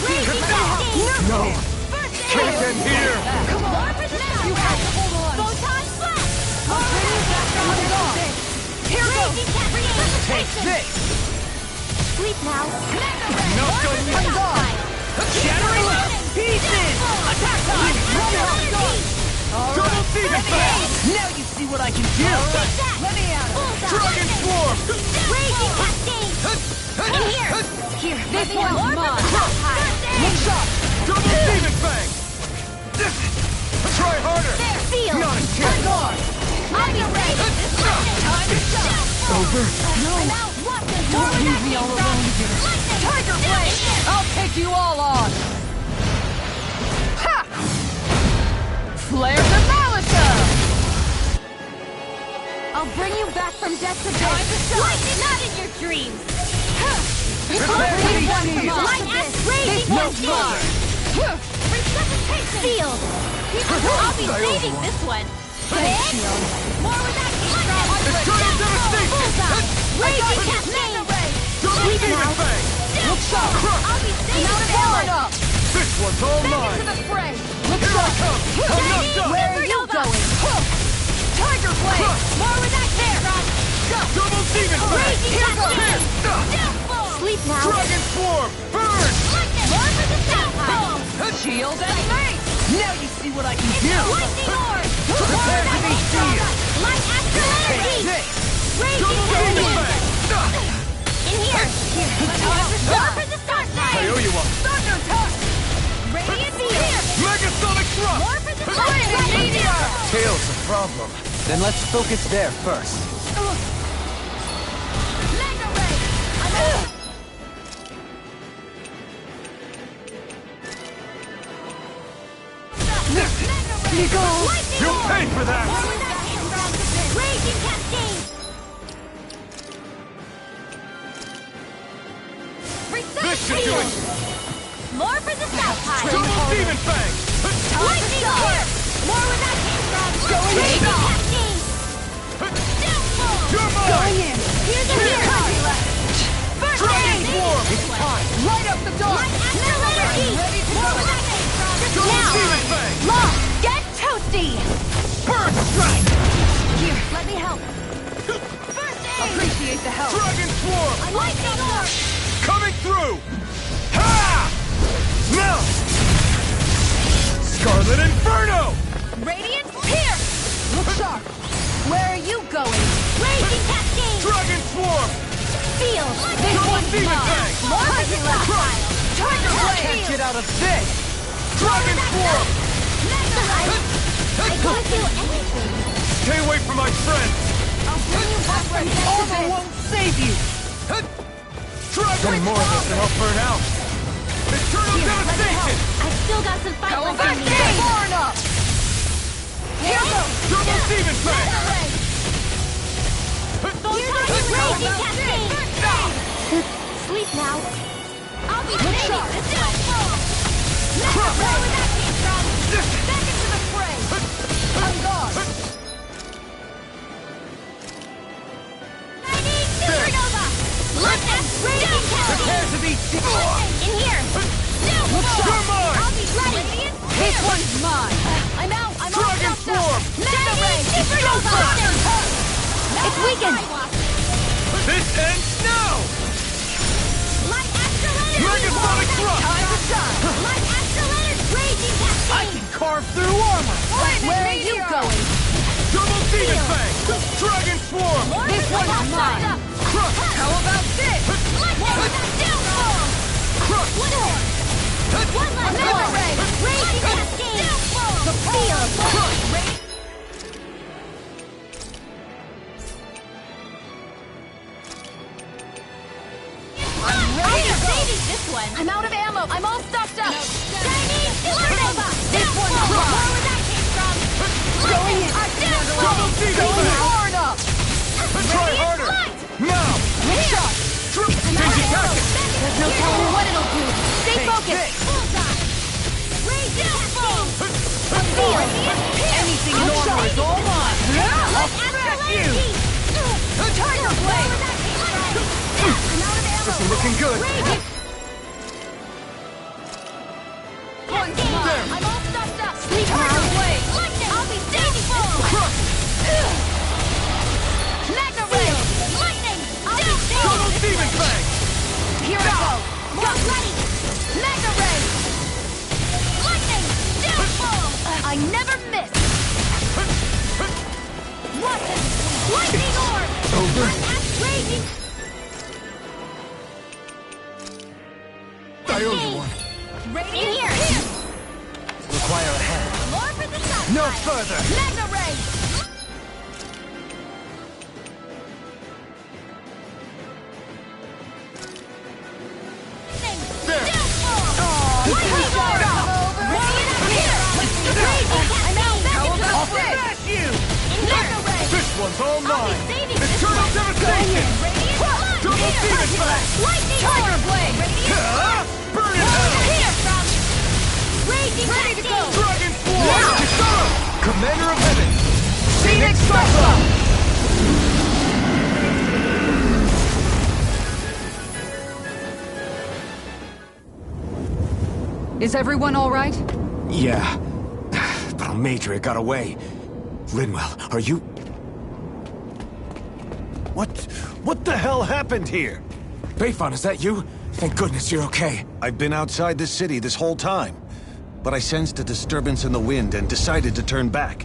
Raging Cascade! No! First aid! Can't end here! Come on. More for the You have to hold on. Photon Blast! I'll bring you back to hold on. Here goes. Raging Cascade! Take this! Sleep now! Mega Ray! Not More done for yet. the outside! Shattering pieces! Attack time! Double Demon Fang! Now you see what I can do! Let me out! Dragon Swarm! Raging Cascade! In here! Here, this one's mine. One shot! Double Demon Fang! Try harder! There! Feel! Not a chance! I'll be ready! Time to shut! Over? No! Don't leave me all alone here. Tiger Blade! I'll take you all on. Ha! Flare the Malika! I'll bring you back from death to death. Lightning not in your dreams! I'll bring you back from Light death. as raging This one's cascade! mine. Resuscitation! Sealed! I'll be saving this one! More with that Eternal devastation! Raging cascade! Double demon fang! I'll be saving this one! This one's all mine! Into the fray! Here I come! I'm not done! Where are you going? Tiger blade! More with that strong! Double demon fang! Raging cascade! Sleep now! Dragon swarm! Burn! More for the south! Shield and mace! Now you see what I can do! Lightning orb! Prepare to be sealed! Light astral energy! Raging Double demon cascade! fang! In here! More for the start I line! owe you one! Thunder touch! Radiant field! Megasonic thrust! More for the start meteor! Tail's the problem. Then let's focus there first. Mega ray! I'm out! You go! You'll pay for that! More with that raging cascade! This should do it! More for the south side! Double demon fang! Lightning orb! More with that raging cascade! You're mine! Going in! Here's a hero! First Dragon aid! swarm! Light up the dark! Light astral energy! More with that Double demon fang! Law, get toasty! Burn strike! Here, let me help. First aid! Appreciate the help! Dragon swarm! Lightning orb! Coming through! Ha! Now! Scarlet Inferno! Radiant pierce! Look sharp! Where are you going? Raging cascade! Dragon swarm! Feel! This Double one's demon mine! fang! More for the left pile! Tiger blade! Can't get out of this! Dragon swarm! I can't do anything! Stay away from my friend! I'll bring you back from Over won't save you! Dragon More of this and I'll burn out! Eternal devastation! I've still got some fight left in me. Far enough! Here goes! Double demon fang! Raging cascade! Sleep now. I'll be saving this one! Never roll with that came from! Back into the fray! I'm gone! I need supernova! Let that raging Prepare cascade! to be In here! You're mine! I'll be ready! This one's mine! I'm out! I'm all Dragon stuffed up! swarm! Mega ray! Supernova! It's weakened! This ends now! Light astral energy! Megasonic thrust! Time to shine! Light astral energy! Raging cascade! Carve through armor! Where are you going? Double demon fang! Dragon swarm! This one's mine! How about this? Crush! One last Mega ray! Raging cascade! The field! This one. I'm out of ammo. I'm all stuffed up. Chinese supernova. This one. Where was that came from? Going in! Double demon Going fang! far enough! Try harder! Now! Changing tactics! There's no telling what it'll do. Stay focused. Raging cascade. Anything in armor is all mine! I'll smash you. Tiger blade! I'm out of ammo. This is looking good! I'm all stuffed up. Sleep now. I'll be saving this one. Mega ray. Lightning. I'll be Double saving this demon one. fang! Here we go. Get ready. Mega ray. Lightning. I never miss. Watch it. Lightning orb. Over. Raging. I owe you one. In here. Require a hand. More for the south No side. further! Mega ray. There! Lightning orb. I'm out. Back into the fray. Smash you! Mega ray. This one's all I'll be mine! saving this Eternal one. devastation! Radiant blood. Double Here. demon fang! Lightning Tiger orb. blade! Radiant Ah! Burn in hell! Here from. Raging Ready to go. cascade. Commander of Heaven! Phoenix Cyclone! Is everyone all right? Yeah. But Almadria got away. Linwell, are you... What the hell happened here? Bayfon, is that you? Thank goodness you're okay. I've been outside the city this whole time, but I sensed a disturbance in the wind and decided to turn back.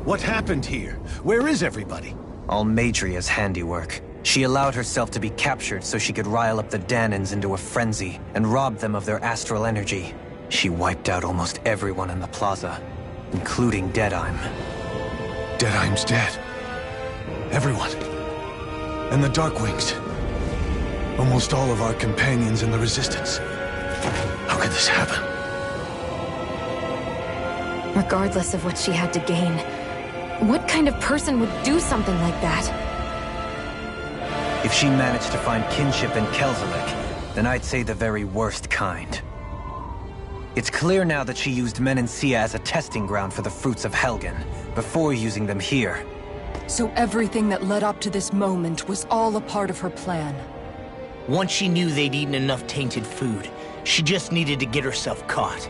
What happened here? Where is everybody? Almadria's handiwork. She allowed herself to be captured so she could rile up the Danans into a frenzy and rob them of their astral energy. She wiped out almost everyone in the plaza, including Deadheim. Deadheim's dead. Everyone. And the Darkwings. Almost all of our companions in the Resistance. How could this happen? Regardless of what she had to gain, what kind of person would do something like that? If she managed to find kinship in Kelzelik, then I'd say the very worst kind. It's clear now that she used Menancia as a testing ground for the fruits of Helgen, before using them here. So everything that led up to this moment was all a part of her plan. Once she knew they'd eaten enough tainted food, she just needed to get herself caught.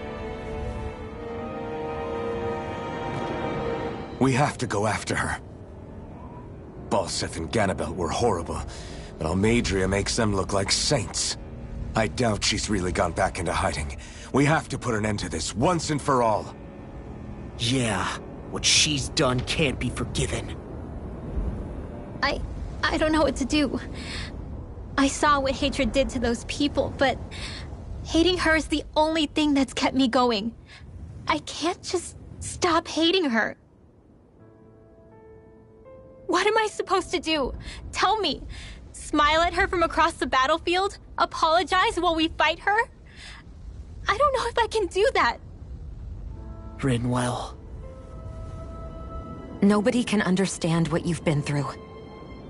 We have to go after her. Balseth and Ganabelt were horrible, but Almadria makes them look like saints. I doubt she's really gone back into hiding. We have to put an end to this, once and for all. Yeah, what she's done can't be forgiven. I don't know what to do. I saw what hatred did to those people, but hating her is the only thing that's kept me going. I can't just stop hating her. What am I supposed to do? Tell me. Smile at her from across the battlefield? Apologize while we fight her? I don't know if I can do that. Rinwell. Nobody can understand what you've been through.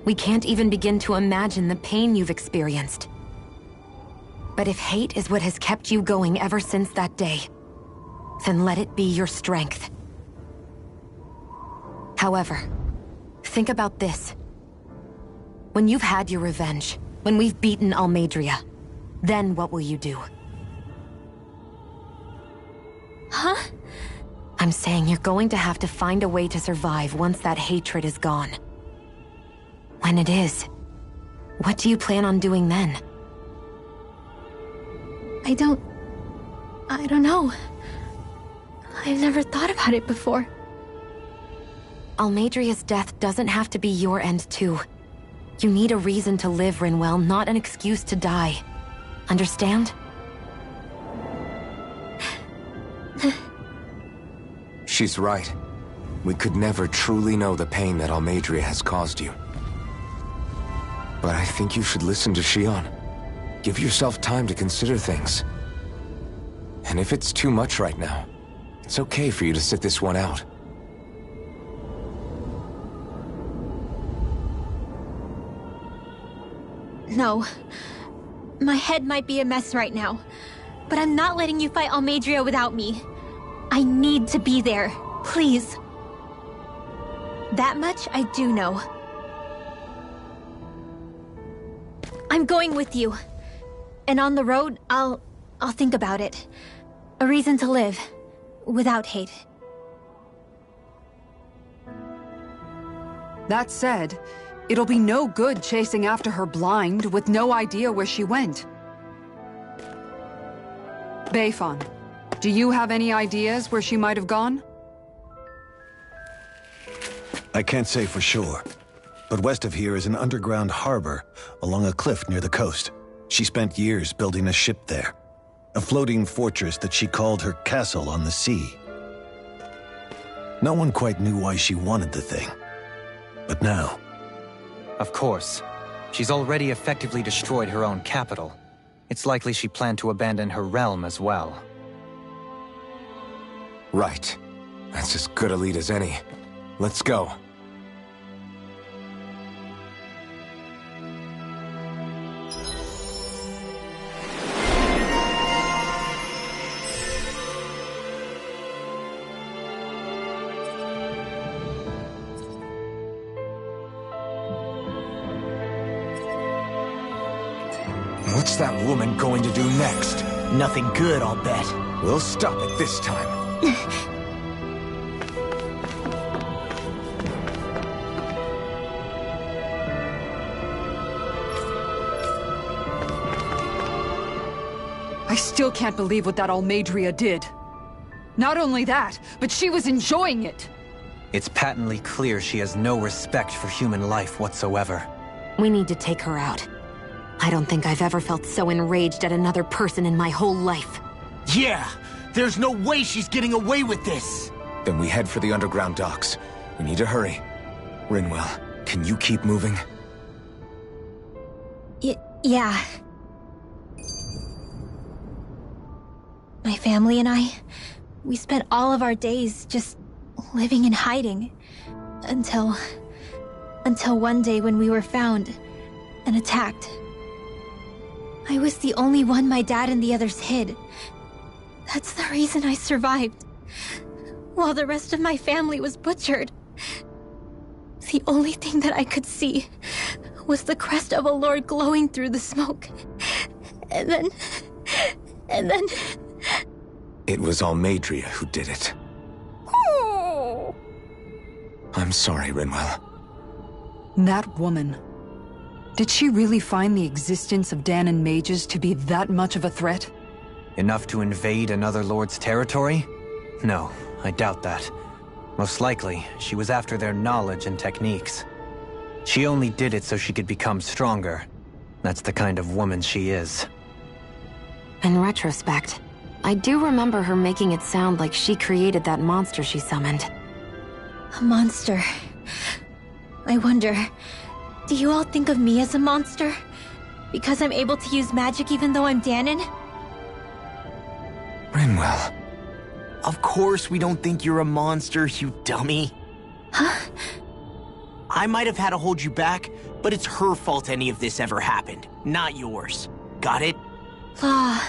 We can't even begin to imagine the pain you've experienced. But if hate is what has kept you going ever since that day, then let it be your strength. However, think about this. When you've had your revenge, when we've beaten Almadria, then what will you do? Huh? I'm saying you're going to have to find a way to survive once that hatred is gone. When it is, what do you plan on doing then? I don't know. I've never thought about it before. Almadria's death doesn't have to be your end too. You need a reason to live, Rinwell, not an excuse to die. Understand? She's right. We could never truly know the pain that Almadria has caused you. But I think you should listen to Shion. Give yourself time to consider things. And if it's too much right now, it's okay for you to sit this one out. No. My head might be a mess right now, but I'm not letting you fight Almadria without me. I need to be there. Please. That much I do know. I'm going with you. And on the road, I'll think about it. A reason to live. Without hate. That said, it'll be no good chasing after her blind with no idea where she went. Bayfon, do you have any ideas where she might have gone? I can't say for sure, but west of here is an underground harbor along a cliff near the coast. She spent years building a ship there, a floating fortress that she called her castle on the sea. No one quite knew why she wanted the thing, but now... Of course. She's already effectively destroyed her own capital. It's likely she planned to abandon her realm as well. Right. That's as good a lead as any. Let's go. What's that woman going to do next? Nothing good, I'll bet. We'll stop it this time. I still can't believe what that Almadria did. Not only that, but she was enjoying it. It's patently clear she has no respect for human life whatsoever. We need to take her out. I don't think I've ever felt so enraged at another person in my whole life. Yeah! There's no way she's getting away with this! Then we head for the underground docks. We need to hurry. Rinwell, can you keep moving? Yeah. My family and I, we spent all of our days just living in hiding. Until one day when we were found and attacked. I was the only one my dad and the others hid. That's the reason I survived. While the rest of my family was butchered. The only thing that I could see was the crest of a lord glowing through the smoke. And then... It was Almadria who did it. Oh. I'm sorry, Rinwell. That woman. Did she really find the existence of Dahnan mages to be that much of a threat? Enough to invade another lord's territory? No, I doubt that. Most likely, she was after their knowledge and techniques. She only did it so she could become stronger. That's the kind of woman she is. In retrospect, I do remember her making it sound like she created that monster she summoned. A monster. I wonder, do you all think of me as a monster? Because I'm able to use magic even though I'm Dahnan? Rinwell. Of course we don't think you're a monster, you dummy. Huh? I might have had to hold you back, but it's her fault any of this ever happened, not yours. Got it? Law.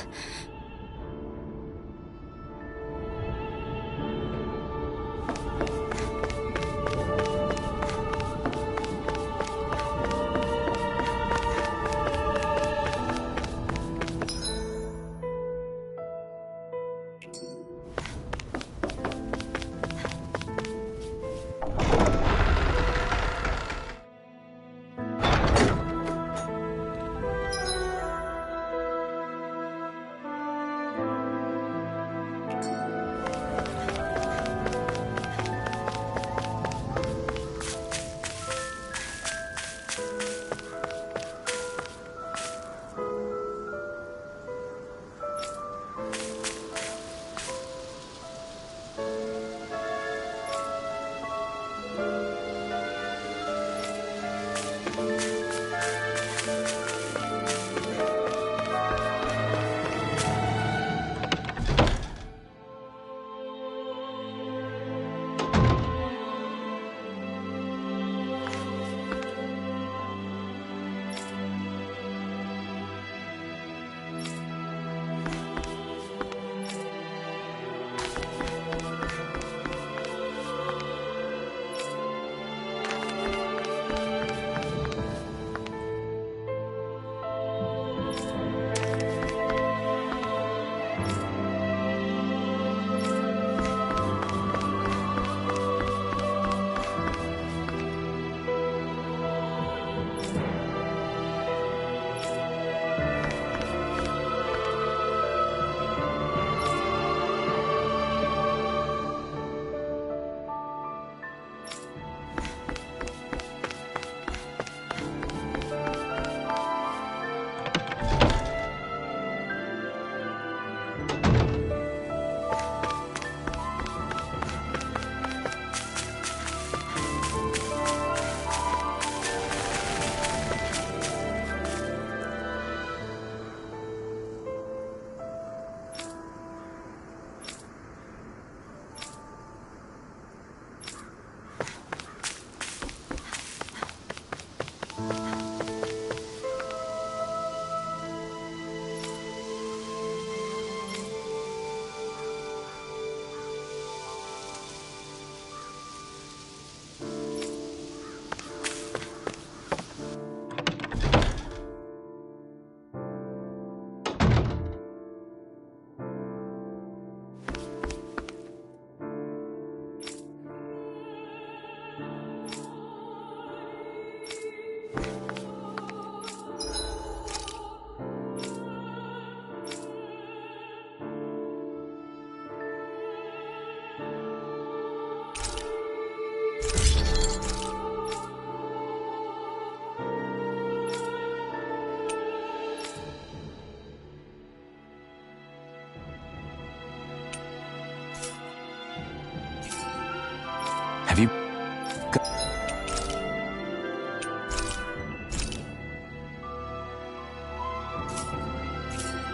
Have you...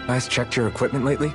guys checked your equipment lately?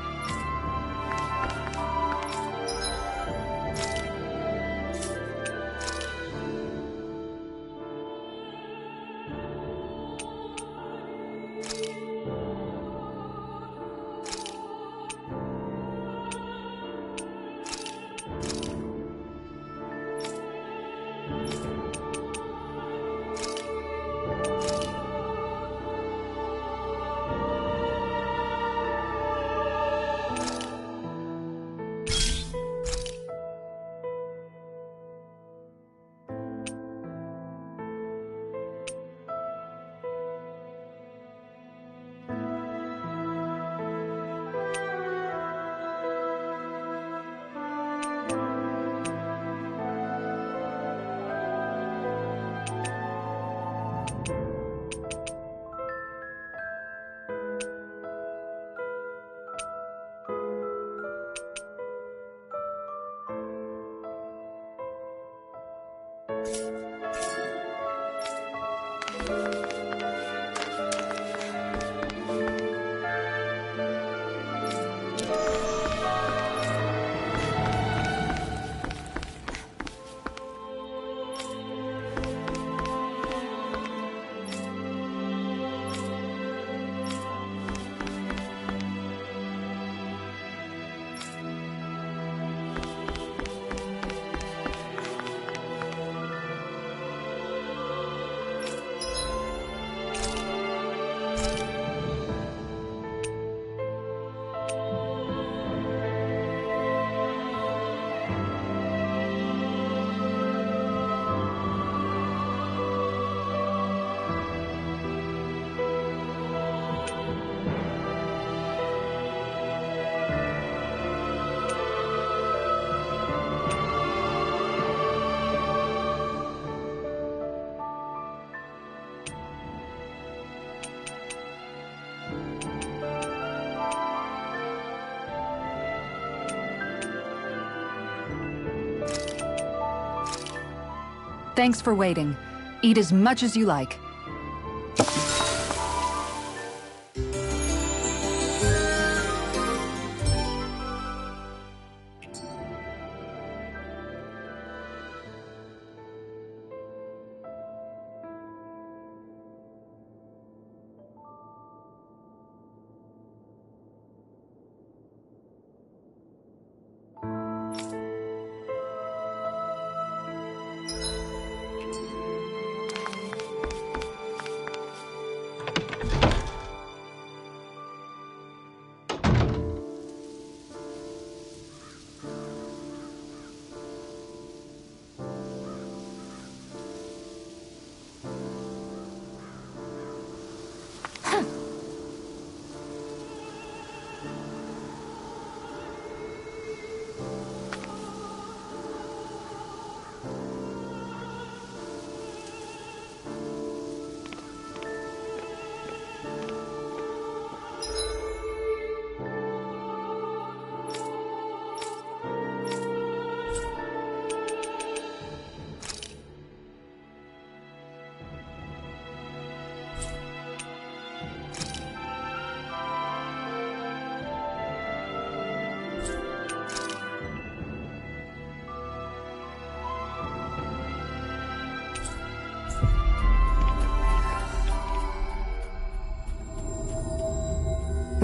Thanks for waiting. Eat as much as you like.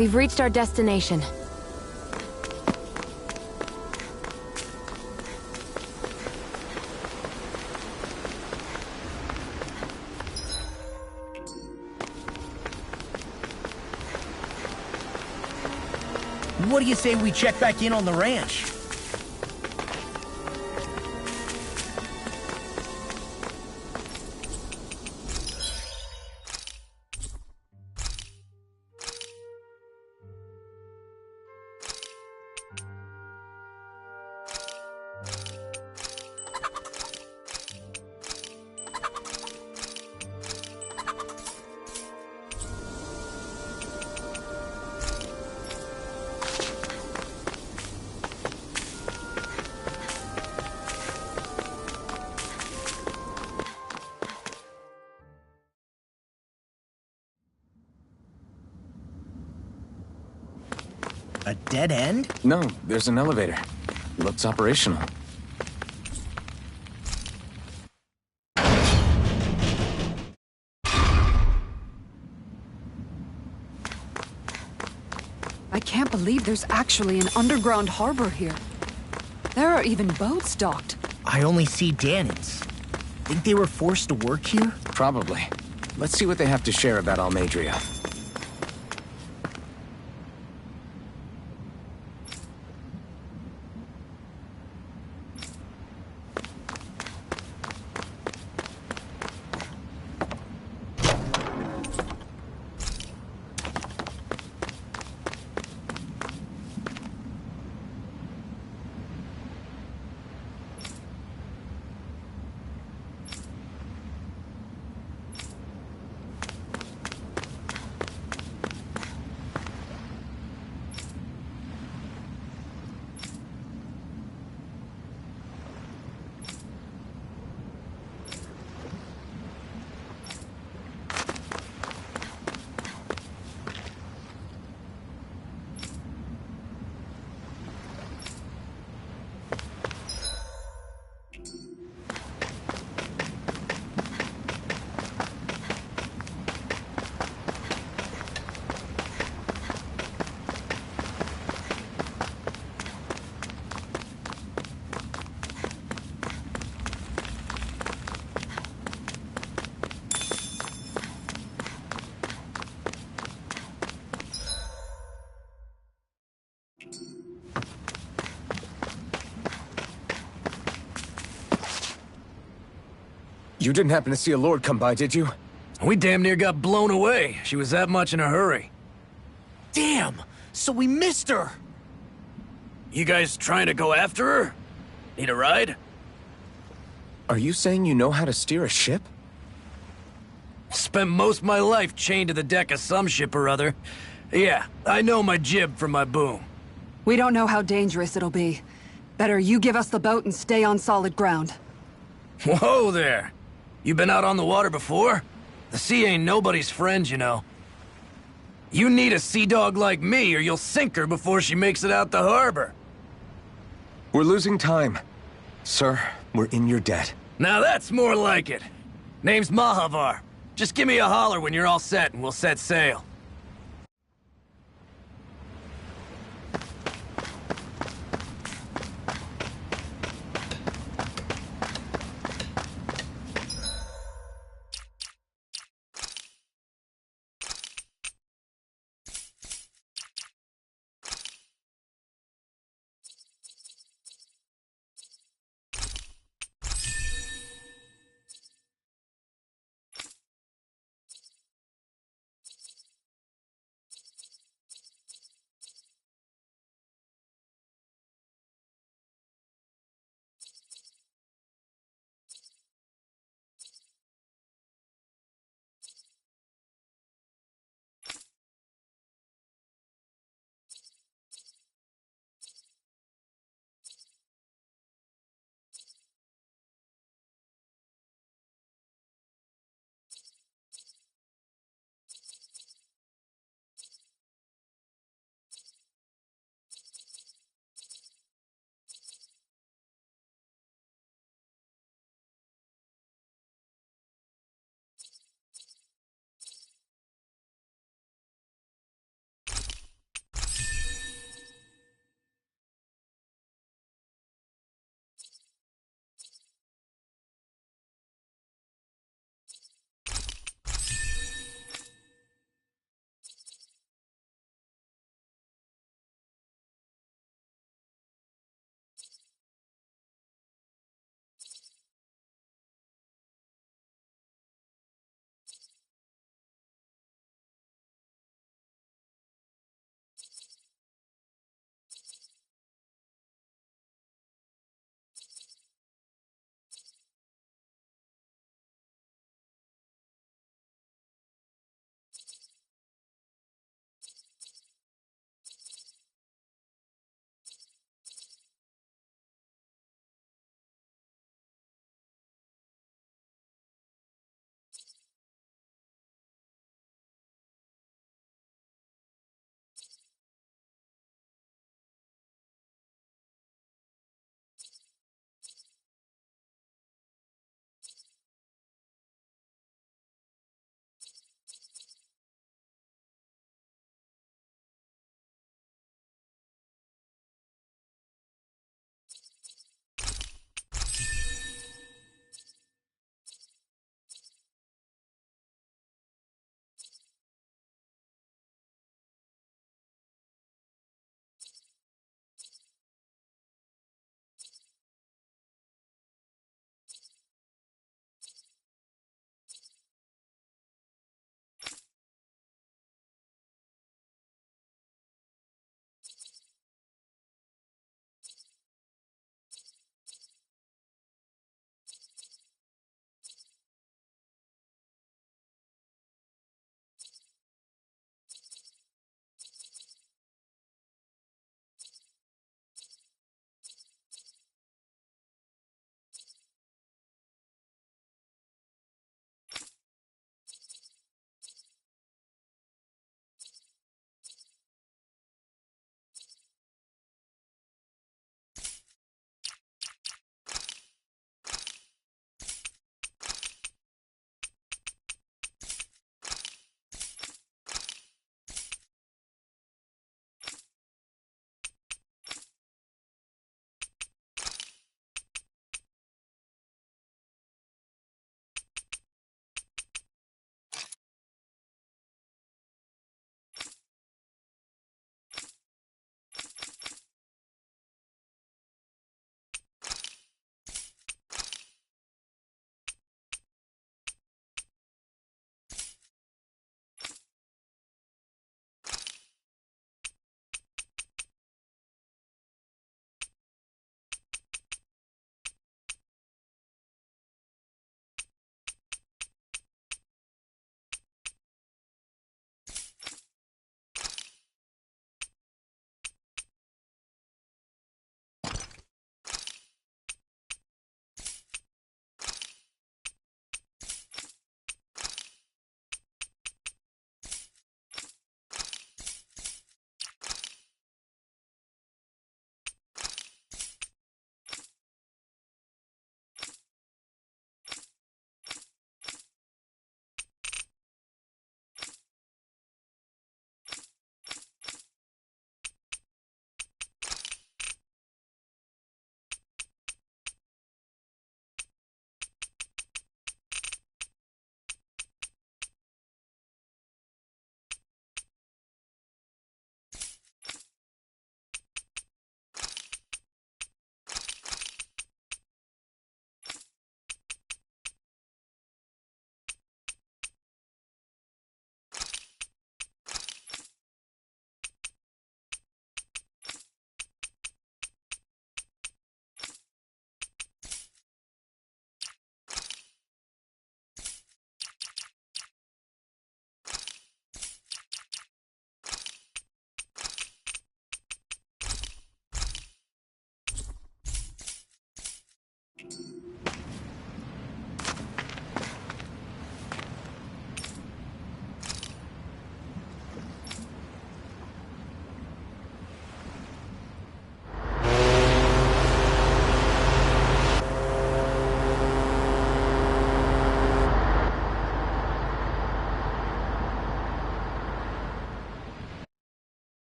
We've reached our destination. What do you say we check back in on the ranch? A dead end? No, there's an elevator. Looks operational. I can't believe there's actually an underground harbor here. There are even boats docked. I only see Danans. Think they were forced to work here? Probably. Let's see what they have to share about Almadria. You didn't happen to see a lord come by, did you? We damn near got blown away. She was that much in a hurry. Damn! So we missed her! You guys trying to go after her? Need a ride? Are you saying you know how to steer a ship? Spent most of my life chained to the deck of some ship or other. Yeah, I know my jib from my boom. We don't know how dangerous it'll be. Better you give us the boat and stay on solid ground. Whoa there! You been out on the water before? The sea ain't nobody's friend, you know. You need a sea dog like me, or you'll sink her before she makes it out the harbor. We're losing time. Sir, we're in your debt. Now that's more like it. Name's Mahavar. Just give me a holler when you're all set and we'll set sail.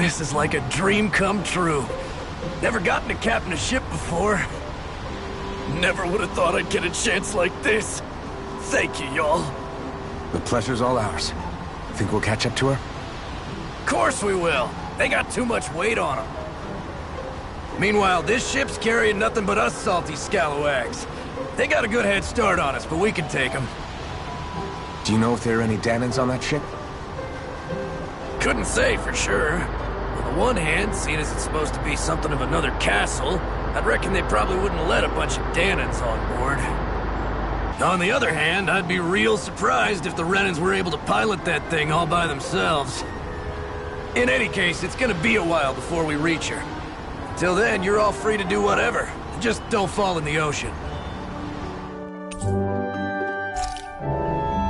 This is like a dream come true. Never gotten to captain a ship before. Never would have thought I'd get a chance like this. Thank you, y'all. The pleasure's all ours. Think we'll catch up to her? Of course we will. They got too much weight on them. Meanwhile, this ship's carrying nothing but us salty scalawags. They got a good head start on us, but we can take them. Do you know if there are any Danans on that ship? Couldn't say for sure. On the one hand, seeing as it's supposed to be something of another castle, I'd reckon they probably wouldn't let a bunch of Danans on board. On the other hand, I'd be real surprised if the Renans were able to pilot that thing all by themselves. In any case, it's gonna be a while before we reach her. Till then, you're all free to do whatever. Just don't fall in the ocean.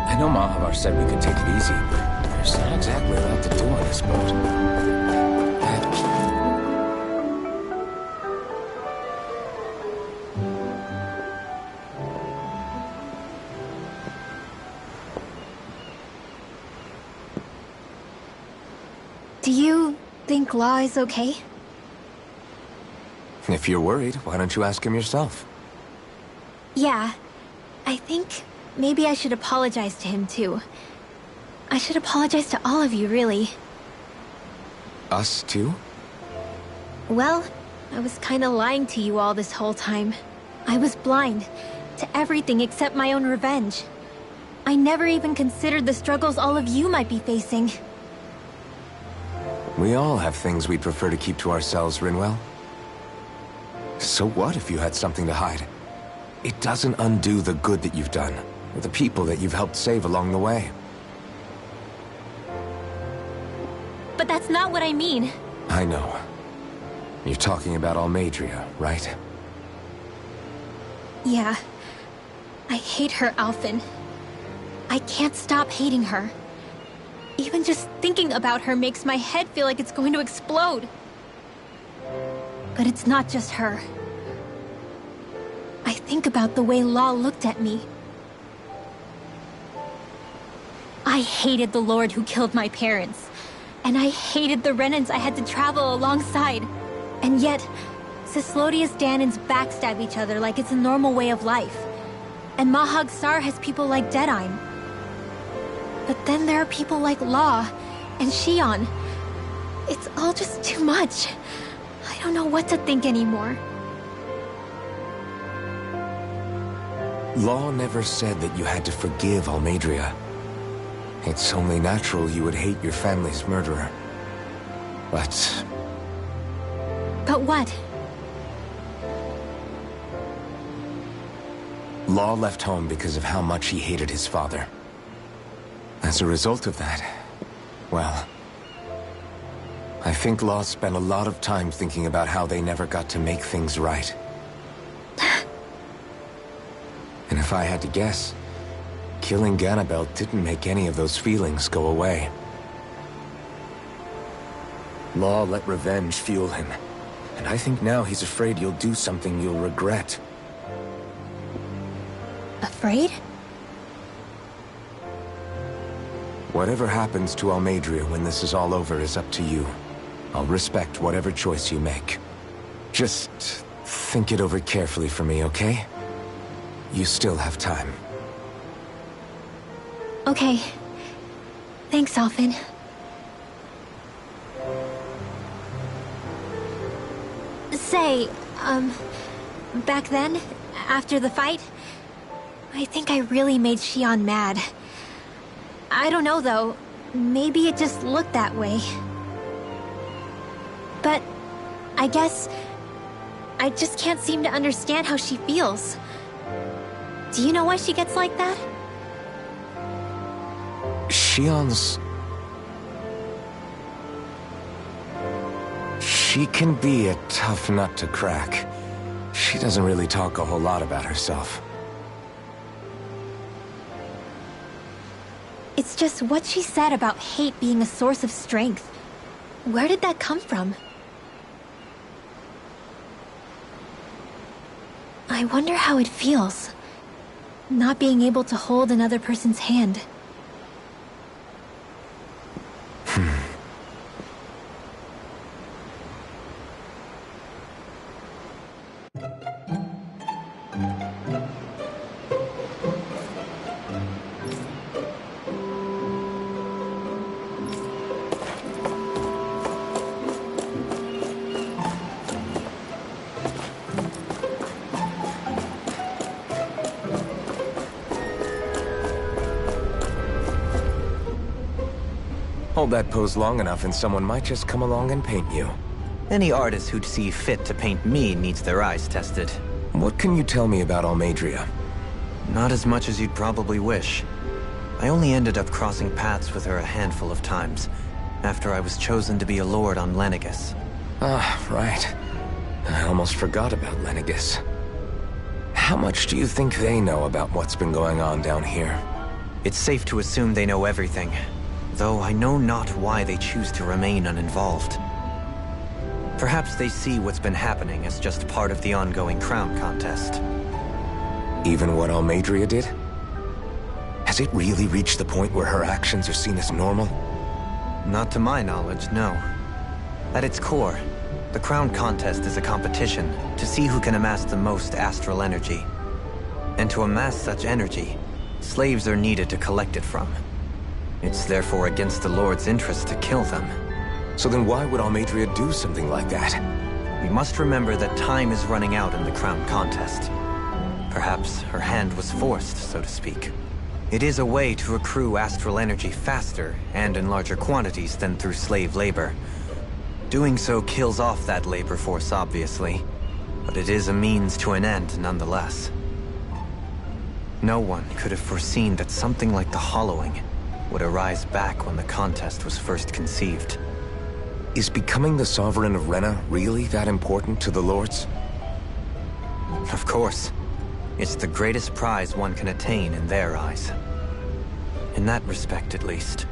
I know Mahag said we could take it easy, but there's not exactly a lot to do on this boat. Do you think Law is okay? If you're worried, why don't you ask him yourself? Yeah. I think maybe I should apologize to him too. I should apologize to all of you, really. Us too? Well, I was kinda lying to you all this whole time. I was blind to everything except my own revenge. I never even considered the struggles all of you might be facing. We all have things we'd prefer to keep to ourselves, Rinwell. So what if you had something to hide? It doesn't undo the good that you've done, or the people that you've helped save along the way. But that's not what I mean. I know. You're talking about Almadria, right? Yeah. I hate her, Alphen. I can't stop hating her. Even just thinking about her makes my head feel like it's going to explode. But it's not just her. I think about the way Law looked at me. I hated the Lord who killed my parents. And I hated the Renans I had to travel alongside. And yet, Cislodius Danans backstab each other like it's a normal way of life. And Mahag Saar has people like Deadeye. But then there are people like Law and Shion. It's all just too much. I don't know what to think anymore. Law never said that you had to forgive Almadria. It's only natural you would hate your family's murderer. But what? Law left home because of how much he hated his father. As a result of that, well, I think Law spent a lot of time thinking about how they never got to make things right. And if I had to guess, killing Ganabel didn't make any of those feelings go away. Law let revenge fuel him, and I think now he's afraid you'll do something you'll regret. Afraid? Whatever happens to Almadria when this is all over is up to you. I'll respect whatever choice you make. Just think it over carefully for me, okay? You still have time. Okay. Thanks, Alphen. Say, back then, after the fight, I think I really made Shion mad. I don't know, though. Maybe it just looked that way. But I guess I just can't seem to understand how she feels. Do you know why she gets like that? Shion's... She can be a tough nut to crack. She doesn't really talk a whole lot about herself. It's just what she said about hate being a source of strength. Where did that come from? I wonder how it feels, not being able to hold another person's hand. Hold that pose long enough and someone might just come along and paint you. Any artist who'd see fit to paint me needs their eyes tested. What can you tell me about Almadria? Not as much as you'd probably wish. I only ended up crossing paths with her a handful of times, after I was chosen to be a lord on Lenegus. Ah, right. I almost forgot about Lenegus. How much do you think they know about what's been going on down here? It's safe to assume they know everything, though I know not why they choose to remain uninvolved. Perhaps they see what's been happening as just part of the ongoing crown contest. Even what Almadria did? Has it really reached the point where her actions are seen as normal? Not to my knowledge, no. At its core, the crown contest is a competition to see who can amass the most astral energy. And to amass such energy, slaves are needed to collect it from. It's therefore against the Lord's interest to kill them. So then why would Almadria do something like that? We must remember that time is running out in the crown contest. Perhaps her hand was forced, so to speak. It is a way to accrue astral energy faster and in larger quantities than through slave labor. Doing so kills off that labor force, obviously, but it is a means to an end nonetheless. No one could have foreseen that something like the Hollowing would arise back when the contest was first conceived. Is becoming the Sovereign of Rena really that important to the Lords? Of course. It's the greatest prize one can attain in their eyes. In that respect, at least,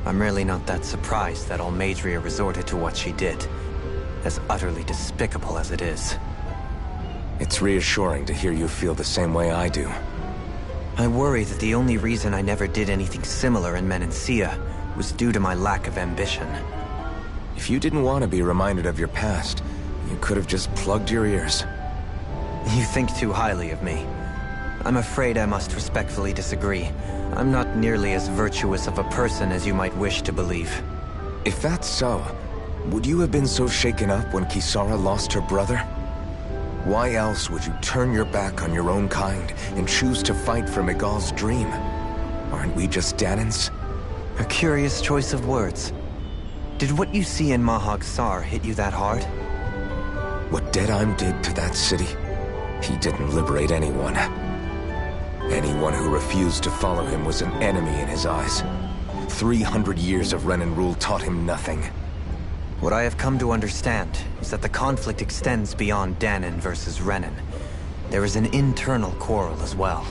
I'm really not that surprised that Almadria resorted to what she did, as utterly despicable as it is. It's reassuring to hear you feel the same way I do. I worry that the only reason I never did anything similar in Menancia was due to my lack of ambition. If you didn't want to be reminded of your past, you could have just plugged your ears. You think too highly of me. I'm afraid I must respectfully disagree. I'm not nearly as virtuous of a person as you might wish to believe. If that's so, would you have been so shaken up when Kisara lost her brother? Why else would you turn your back on your own kind and choose to fight for Miguel's dream? Aren't we just Danans? A curious choice of words. Did what you see in Mahag Saar hit you that hard? What Deadheim did to that city, he didn't liberate anyone. Anyone who refused to follow him was an enemy in his eyes. 300 years of Renan rule taught him nothing. What I have come to understand is that the conflict extends beyond Danan versus Renan. There is an internal quarrel as well.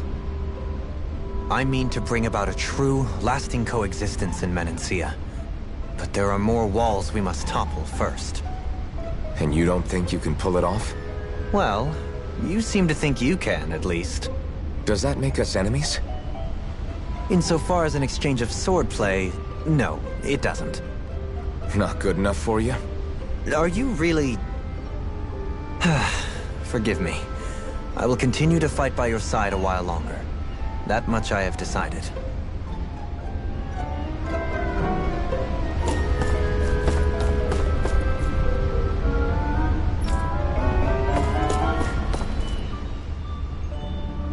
I mean to bring about a true, lasting coexistence in Menancia. But there are more walls we must topple first. And you don't think you can pull it off? Well, you seem to think you can, at least. Does that make us enemies? Insofar as an exchange of swordplay, no, it doesn't. Not good enough for you? Are you really... Forgive me. I will continue to fight by your side a while longer. That much I have decided.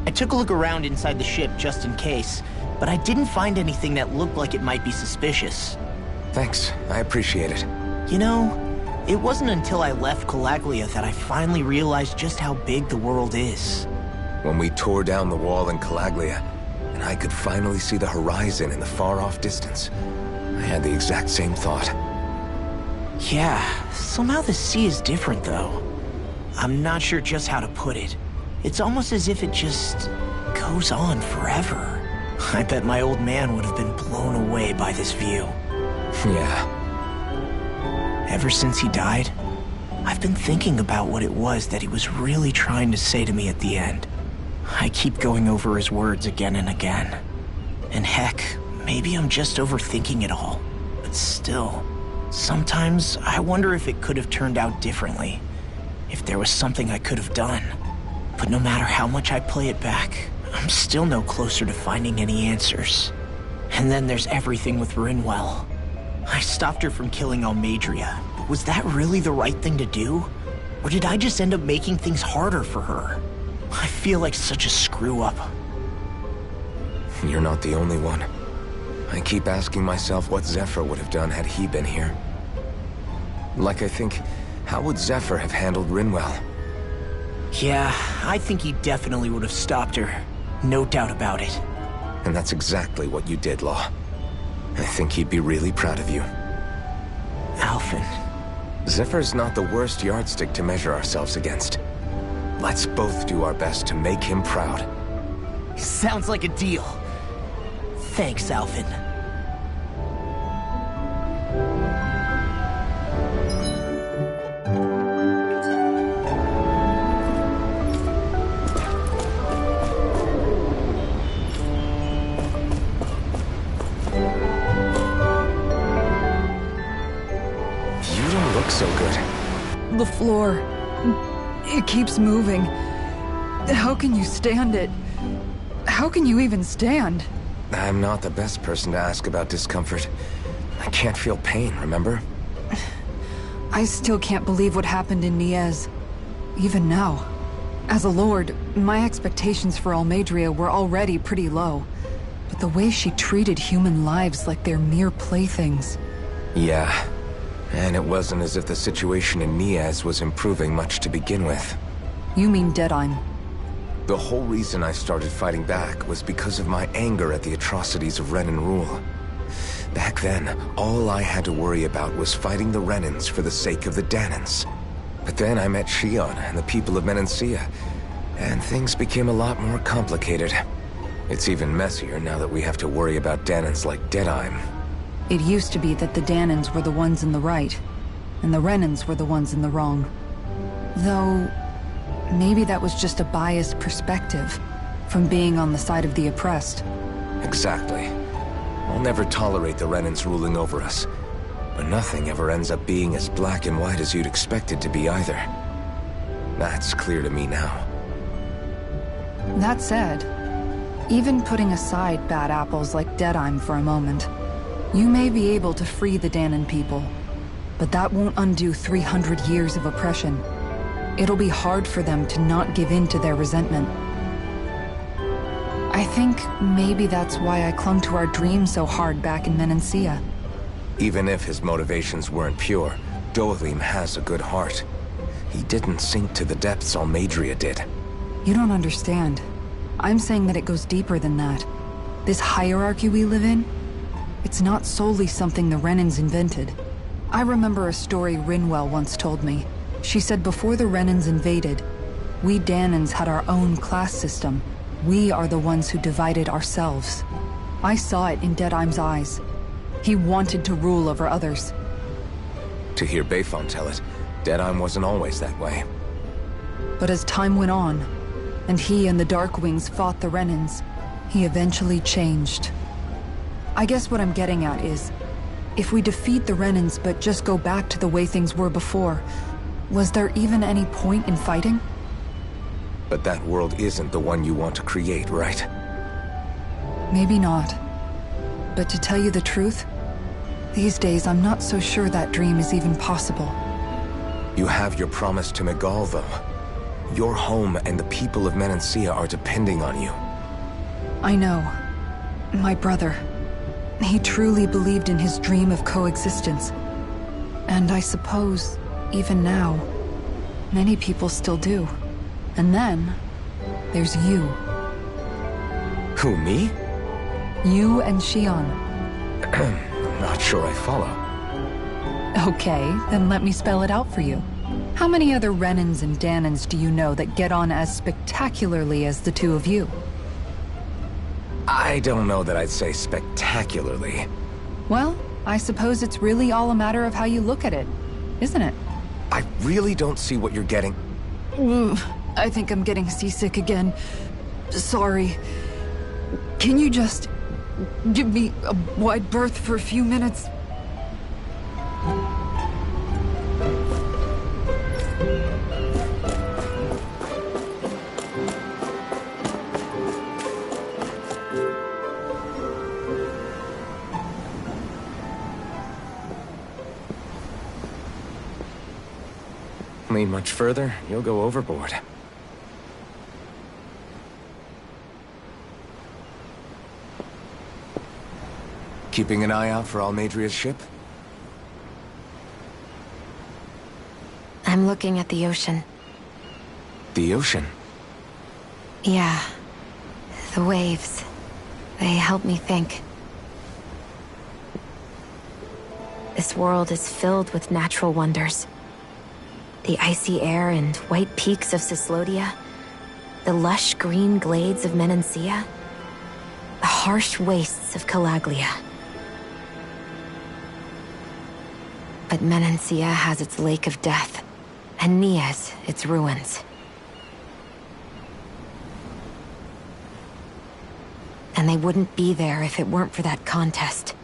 I took a look around inside the ship just in case, but I didn't find anything that looked like it might be suspicious. Thanks, I appreciate it. You know, it wasn't until I left Calaglia that I finally realized just how big the world is. When we tore down the wall in Calaglia, and I could finally see the horizon in the far-off distance, I had the exact same thought. Yeah, somehow the sea is different though. I'm not sure just how to put it. It's almost as if it just goes on forever. I bet my old man would have been blown away by this view. Yeah. Ever since he died, I've been thinking about what it was that he was really trying to say to me at the end. I keep going over his words again and again. And heck, maybe I'm just overthinking it all. But still, sometimes I wonder if it could have turned out differently. if there was something I could have done. But no matter how much I play it back, I'm still no closer to finding any answers. And then there's everything with Rinwell. I stopped her from killing Almadria, but was that really the right thing to do? Or did I just end up making things harder for her? I feel like such a screw-up. You're not the only one. I keep asking myself what Zephyr would have done had he been here. Like I think, how would Zephyr have handled Rinwell? Yeah, I think he definitely would have stopped her. No doubt about it. And that's exactly what you did, Law. I think he'd be really proud of you. Alphen. Zephyr's not the worst yardstick to measure ourselves against. Let's both do our best to make him proud. Sounds like a deal. Thanks, Alphen. You don't look so good. The floor. It keeps moving. How can you stand it? How can you even stand? I'm not the best person to ask about discomfort. I can't feel pain, remember? I still can't believe what happened in Niez. Even now. As a lord, my expectations for Almadria were already pretty low. But the way she treated human lives like they're mere playthings. Yeah. And it wasn't as if the situation in Niez was improving much to begin with. You mean Deadheim? The whole reason I started fighting back was because of my anger at the atrocities of Renan rule. Back then, all I had to worry about was fighting the Renans for the sake of the Danans. But then I met Shion and the people of Menancia, and things became a lot more complicated. It's even messier now that we have to worry about Danans like Deadheim. It used to be that the Danans were the ones in the right, and the Renans were the ones in the wrong. Though, maybe that was just a biased perspective from being on the side of the oppressed. Exactly. I'll never tolerate the Renans ruling over us. But nothing ever ends up being as black and white as you'd expect it to be either. That's clear to me now. That said, even putting aside bad apples like Deadheim for a moment, you may be able to free the Danan people, but that won't undo 300 years of oppression. It'll be hard for them to not give in to their resentment. I think maybe that's why I clung to our dream so hard back in Menancia. Even if his motivations weren't pure, Dohalim has a good heart. He didn't sink to the depths Almadria did. You don't understand. I'm saying that it goes deeper than that. This hierarchy we live in, it's not solely something the Renans invented. I remember a story Rinwell once told me. She said before the Renans invaded, we Danans had our own class system. We are the ones who divided ourselves. I saw it in Deadheim's eyes. He wanted to rule over others. To hear Bayfon tell it, Deadheim wasn't always that way. But as time went on, and he and the Darkwings fought the Renans, he eventually changed. I guess what I'm getting at is, if we defeat the Renans but just go back to the way things were before, was there even any point in fighting? But that world isn't the one you want to create, right? Maybe not. But to tell you the truth, these days I'm not so sure that dream is even possible. You have your promise to Megal, though. Your home and the people of Menancia are depending on you. I know. My brother. He truly believed in his dream of coexistence. And I suppose, even now, many people still do. And then, there's you. Who, me? You and Shion. I'm not sure I follow. Okay, then let me spell it out for you. How many other Renans and Danans do you know that get on as spectacularly as the two of you? I don't know that I'd say spectacularly. Well, I suppose it's really all a matter of how you look at it, isn't it? I really don't see what you're getting. I think I'm getting seasick again. Sorry. Can you just give me a wide berth for a few minutes? any much further, you'll go overboard. Keeping an eye out for Almadria's ship? I'm looking at the ocean. The ocean? Yeah. The waves. They help me think. This world is filled with natural wonders. The icy air and white peaks of Cislodia. The lush green glades of Menancia. The harsh wastes of Calaglia. But Menancia has its Lake of Death, and Nias its ruins. And they wouldn't be there if it weren't for that contest.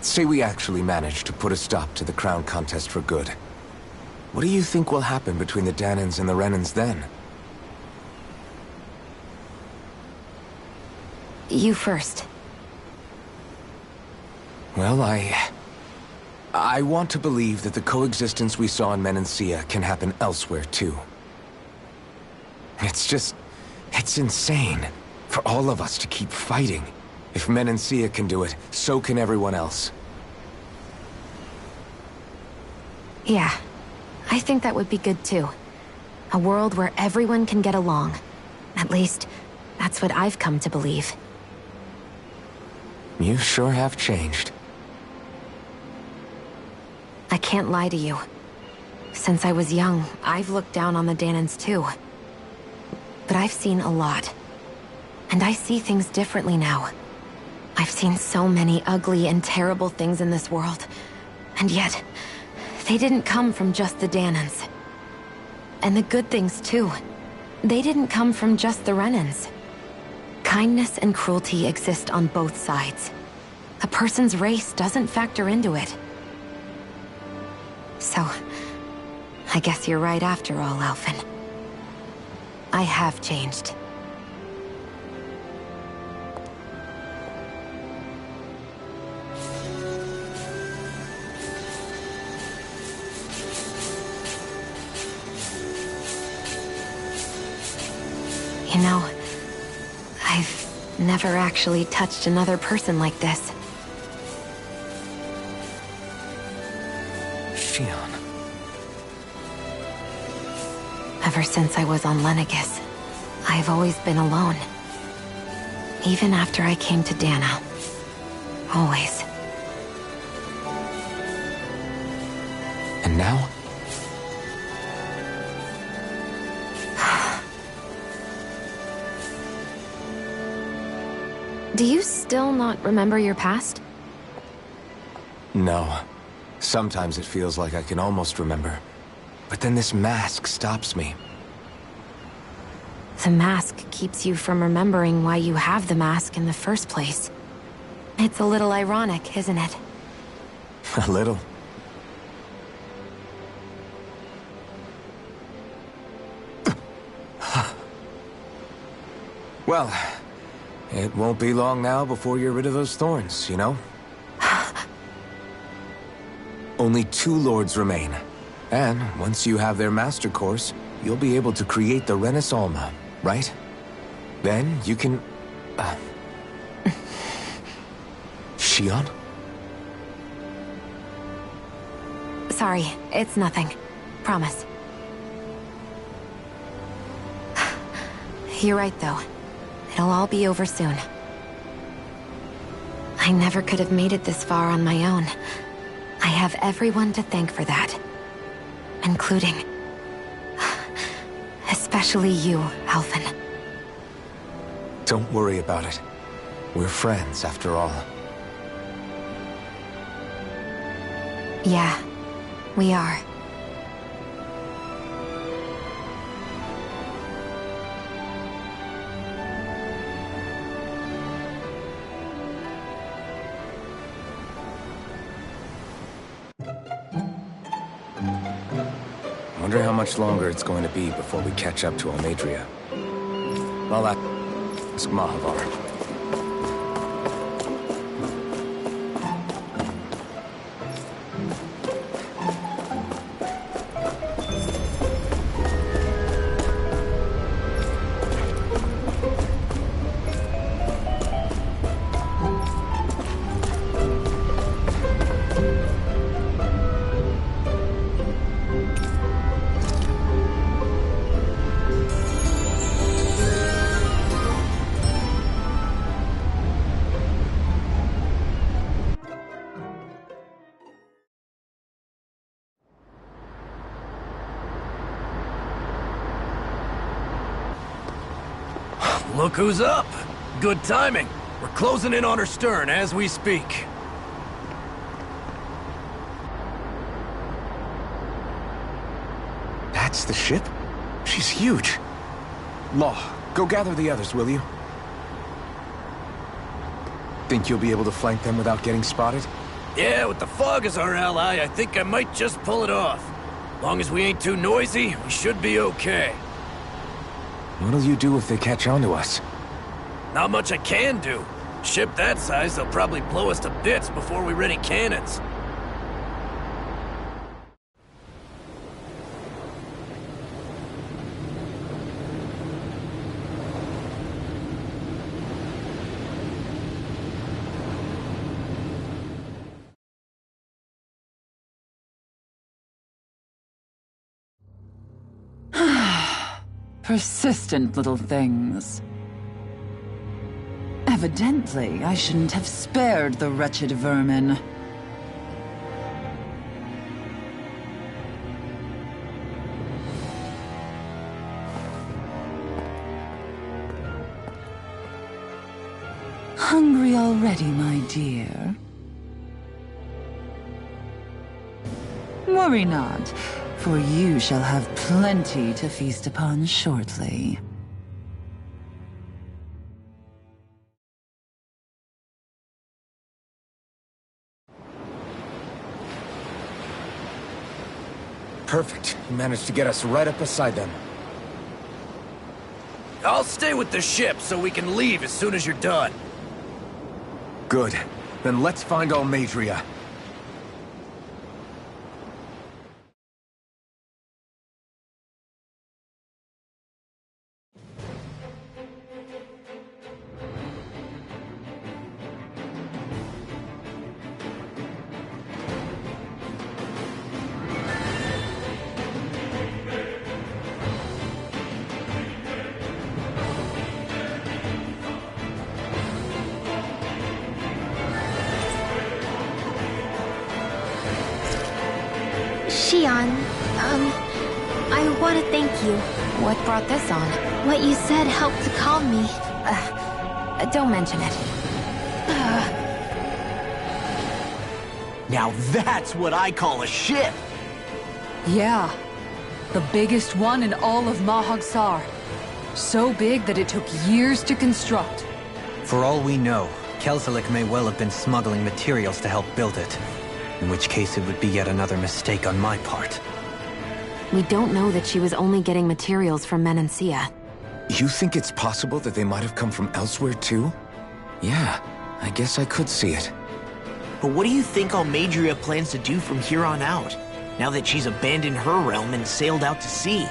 Say we actually manage to put a stop to the crown contest for good. What do you think will happen between the Danans and the Renans then? You first. Well, I want to believe that the coexistence we saw in Menancia can happen elsewhere, too. It's insane for all of us to keep fighting. If Menancia can do it, so can everyone else. Yeah, I think that would be good too. A world where everyone can get along. At least, that's what I've come to believe. You sure have changed. I can't lie to you. Since I was young, I've looked down on the Danans too. But I've seen a lot. And I see things differently now. I've seen so many ugly and terrible things in this world. And yet, they didn't come from just the Danans. And the good things too. They didn't come from just the Renans. Kindness and cruelty exist on both sides. A person's race doesn't factor into it. So, I guess you're right after all, Alphen. I have changed. You know, I've never actually touched another person like this. Shion. Ever since I was on Lenegis, I've always been alone. Even after I came to Dana. Always. And now? Do you still not remember your past? No. Sometimes it feels like I can almost remember. But then this mask stops me. The mask keeps you from remembering why you have the mask in the first place. It's a little ironic, isn't it? A little. Well, it won't be long now before you're rid of those thorns, you know? Only 2 lords remain. And once you have their master course, you'll be able to create the Renis Alma, right? Then you can... Shion? Sorry, it's nothing. Promise. You're right, though. It'll all be over soon. I never could have made it this far on my own. I have everyone to thank for that. Including... especially you, Alphen. Don't worry about it. We're friends, after all. Yeah, we are. Wonder how much longer it's going to be before we catch up to Almadria. I'll ask Mahavar. Look who's up! Good timing. We're closing in on her stern as we speak. That's the ship? She's huge. Law, go gather the others, will you? Think you'll be able to flank them without getting spotted? Yeah, with the fog as our ally, I think I might just pull it off. Long as we ain't too noisy, we should be okay. What'll you do if they catch on to us? Not much I can do. Ship that size, they'll probably blow us to bits before we ready cannons. Persistent little things. Evidently, I shouldn't have spared the wretched vermin. Hungry already, my dear? Worry not, for you shall have plenty to feast upon shortly. Perfect. You managed to get us right up beside them. I'll stay with the ship so we can leave as soon as you're done. Good. Then let's find Almadria. Shion, I want to thank you. What brought this on? What you said helped to calm me. Don't mention it. Now that's what I call a ship! Yeah. The biggest one in all of Mahag Saar. So big that it took years to construct. For all we know, Kelzelik may well have been smuggling materials to help build it. In which case it would be yet another mistake on my part. We don't know that she was only getting materials from Menancia. You think it's possible that they might have come from elsewhere too? Yeah, I guess I could see it. But what do you think Almadria plans to do from here on out, now that she's abandoned her realm and sailed out to sea?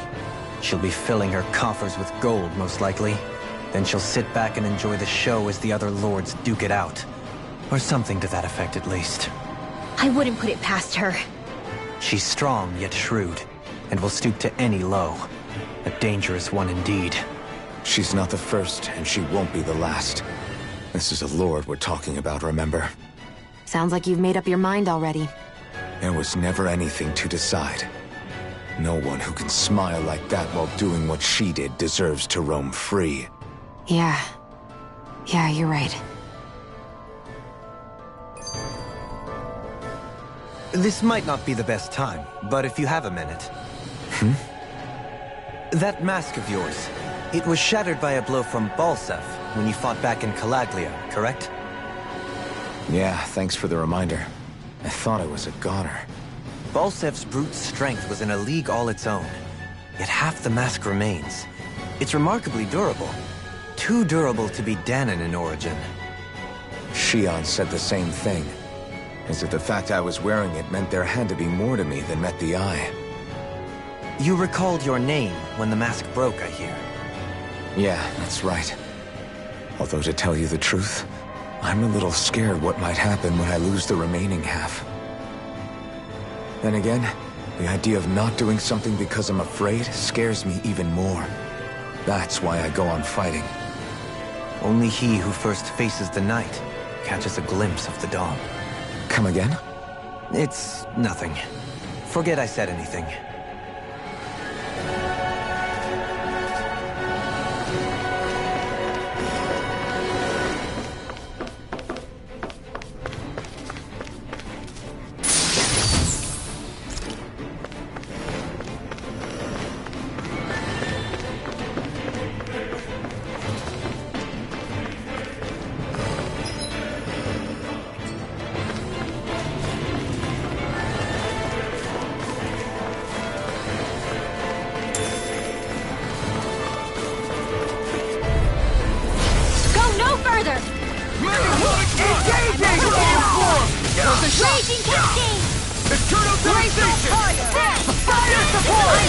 She'll be filling her coffers with gold, most likely. Then she'll sit back and enjoy the show as the other lords duke it out. Or something to that effect, at least. I wouldn't put it past her. She's strong, yet shrewd, and will stoop to any low. A dangerous one indeed. She's not the first, and she won't be the last. This is a lord we're talking about, remember? Sounds like you've made up your mind already. There was never anything to decide. No one who can smile like that while doing what she did deserves to roam free. Yeah, you're right. This might not be the best time, but if you have a minute... That mask of yours, it was shattered by a blow from Balsef when you fought back in Calaglia, correct? Yeah, thanks for the reminder. I thought it was a goner. Balsef's brute strength was in a league all its own, yet half the mask remains. It's remarkably durable. Too durable to be Danon in origin. Shion said the same thing. As if the fact I was wearing it meant there had to be more to me than met the eye. You recalled your name when the mask broke, I hear. Yeah, that's right. Although to tell you the truth, I'm a little scared what might happen when I lose the remaining half. Then again, the idea of not doing something because I'm afraid scares me even more. That's why I go on fighting. Only he who first faces the night catches a glimpse of the dawn. Come again? It's nothing. Forget I said anything.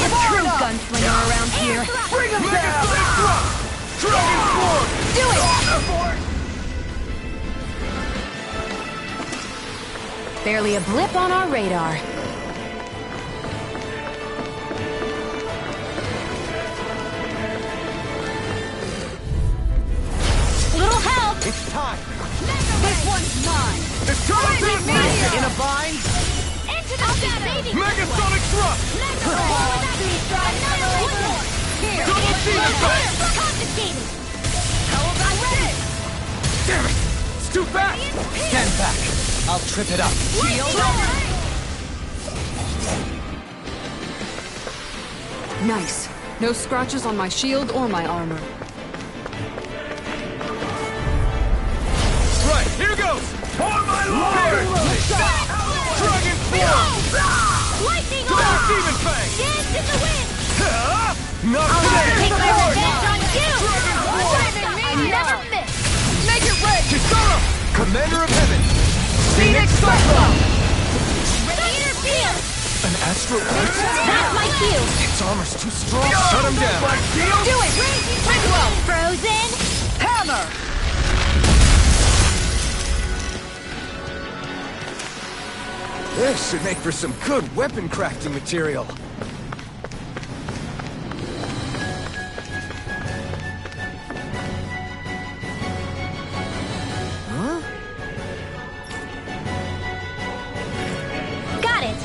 a true gunslinger around here. Bring him down! Dragon Form! Do it! Barely a blip on our radar. Little help! It's time! This one's mine! It's time to Meteor! in a bind! Into the shadows! Megasonic Thrust! Here! Double Demon Blade! Confiscated! How about this? Damn it! It's too fast! Stand back. I'll trip it up. Nice. No scratches on my shield or my armor. Right, here goes! For my lord! Dragon Form! Lightning Double orb! Demon Fang! Dance in the wind! Not I'll today! take my revenge on you! Dragon Form! I never miss! Make it red! Kisara! Commander of Heaven! Phoenix Cyclone! Radiator Field! An Astral Arts? That's my cue! Its armor's too strong! Shut him down! Do it! Cyclone! Frozen! Hammer! This should make for some good weapon crafting material. Got it!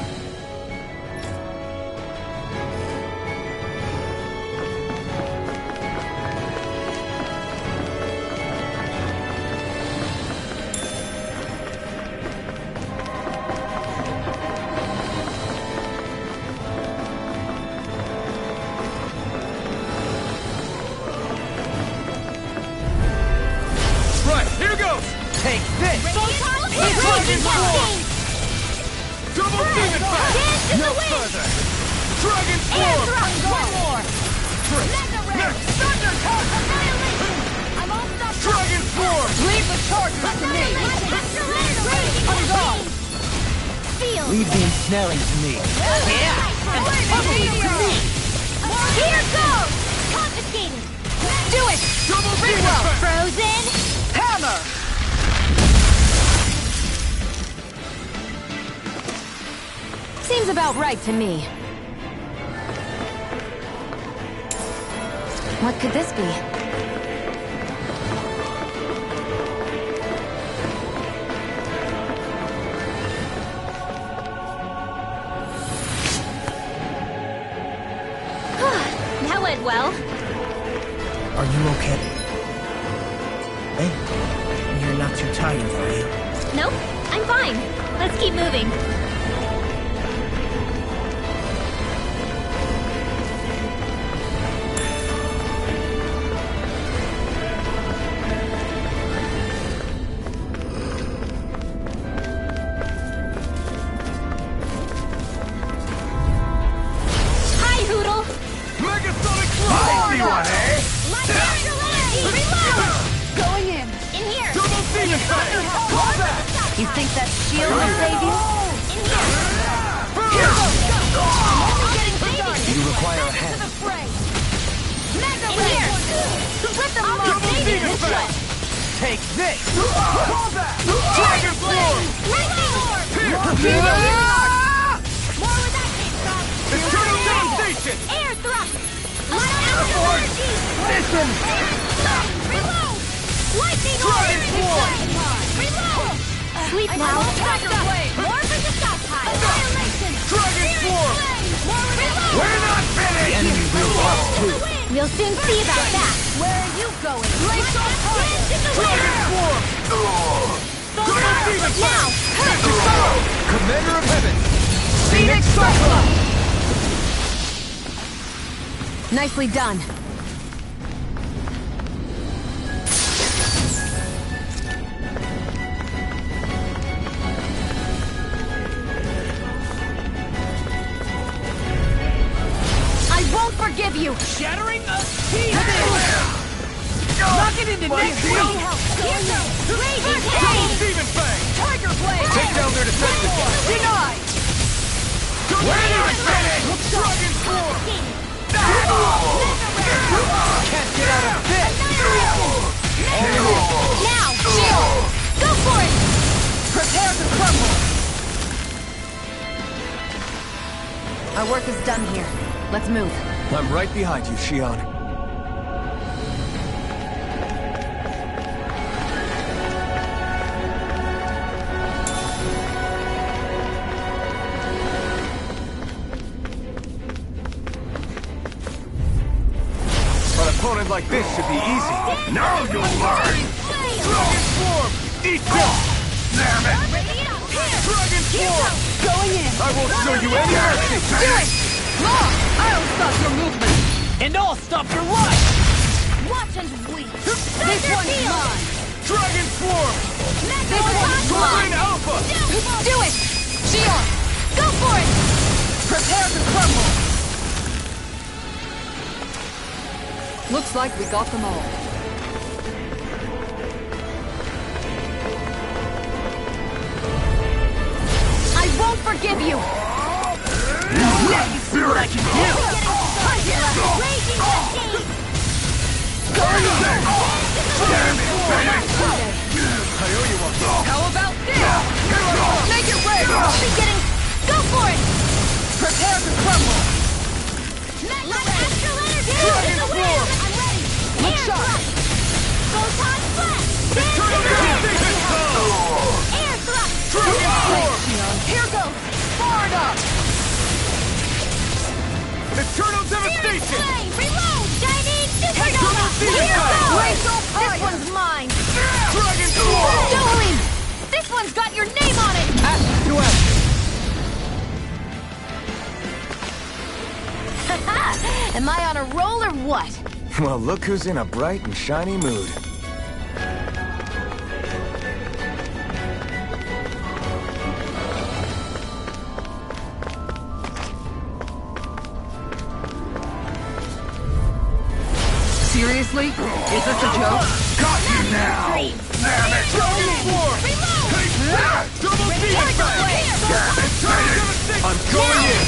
Right, here goes! Take this! Raging Cascade! Double Demon Fang! Dance in No the wind! further! Dragon Air Form! thrust! One more! Mega Ray! Next! Thunder Cone! Annihilation! I'm all stuck! Dragon Form! Leave the charges to me! I'm gone! Feel! Leave the ensnaring to me. Yeah! And totally to me! Here goes! Confiscated! Do it! Double Demon Fang! Frozen! Hammer! Seems about right to me. What could this be? That went well. Are you okay? Hey, you're not too tired, are you? Nope, I'm fine. Let's keep moving. Hi, Hoodle! Megasonic Thrust! Spicy one, eh? Reload! Going in. In here! Double Demon Fang! Call that! You think that shield will save you? In here! You require a hand. Mega in here! Let them all Double save Demon this Fang! way! Take this! Call that! Dragon Form! Lightning orb! More where that came from! Eternal Devastation! Air thrust! Lightning energy! Listen! Reload! Lightning Dragon Form! Reload! Sleep now. Tiger blade! More for the stockpile! Annihilation! Dragon Form! More reload! We're not The finished! enemy will fall too. You'll soon see about that. Where are you going? Blaze on fire! Dragon Form! Double Demon Fang! Now! Commander of Heaven! Phoenix Cyclone! Nicely done. I won't forgive you! Shattering the teeth! Knock it into next week! Here goes! Raging Double Cascade! Demon Fang! Tiger blade! Take down their defenses! Denied! We're not finished! Dragon Form! Prepare to crumble! Our work is done here. Let's move. I'm right behind you, Shion. An opponent like this should be easy. Now you'll learn! Dragon Swarm! Eat this! Damn it! Dragon Swarm! Going in! I won't show you any mercy! Do it! Law! I'll stop your movement! And I'll stop your life! Watch and weep. This one's mine! Dragon Swarm! This one's Turbine mine! Alpha! Do it! Shion! Go for it! Prepare to crumble! Looks like we got them all. I won't forgive you! Now you see what I can do! Raging machine. How about this? Make it rain! Beginning. Go for it. Prepare to crumble! Let astral energy in the wind. I'm ready. Look Air sharp. thrust. Photon flash. Dance in the wind. Air thrust. Here goes! Forward up! Eternal Devastation! Flame. Reload. Shining supernova. External Here Demon goes. Glacial This fire! one's mine. Dragon Swarm! Dueling. This one's got your name on it. To action! Am I on a roll or what? Well, look who's in a bright and shiny mood. Seriously? Is this a joke? Got you now! Damn it! Dragon Swarm! Take that! Double Demon Fang! Damn it! I'm going in!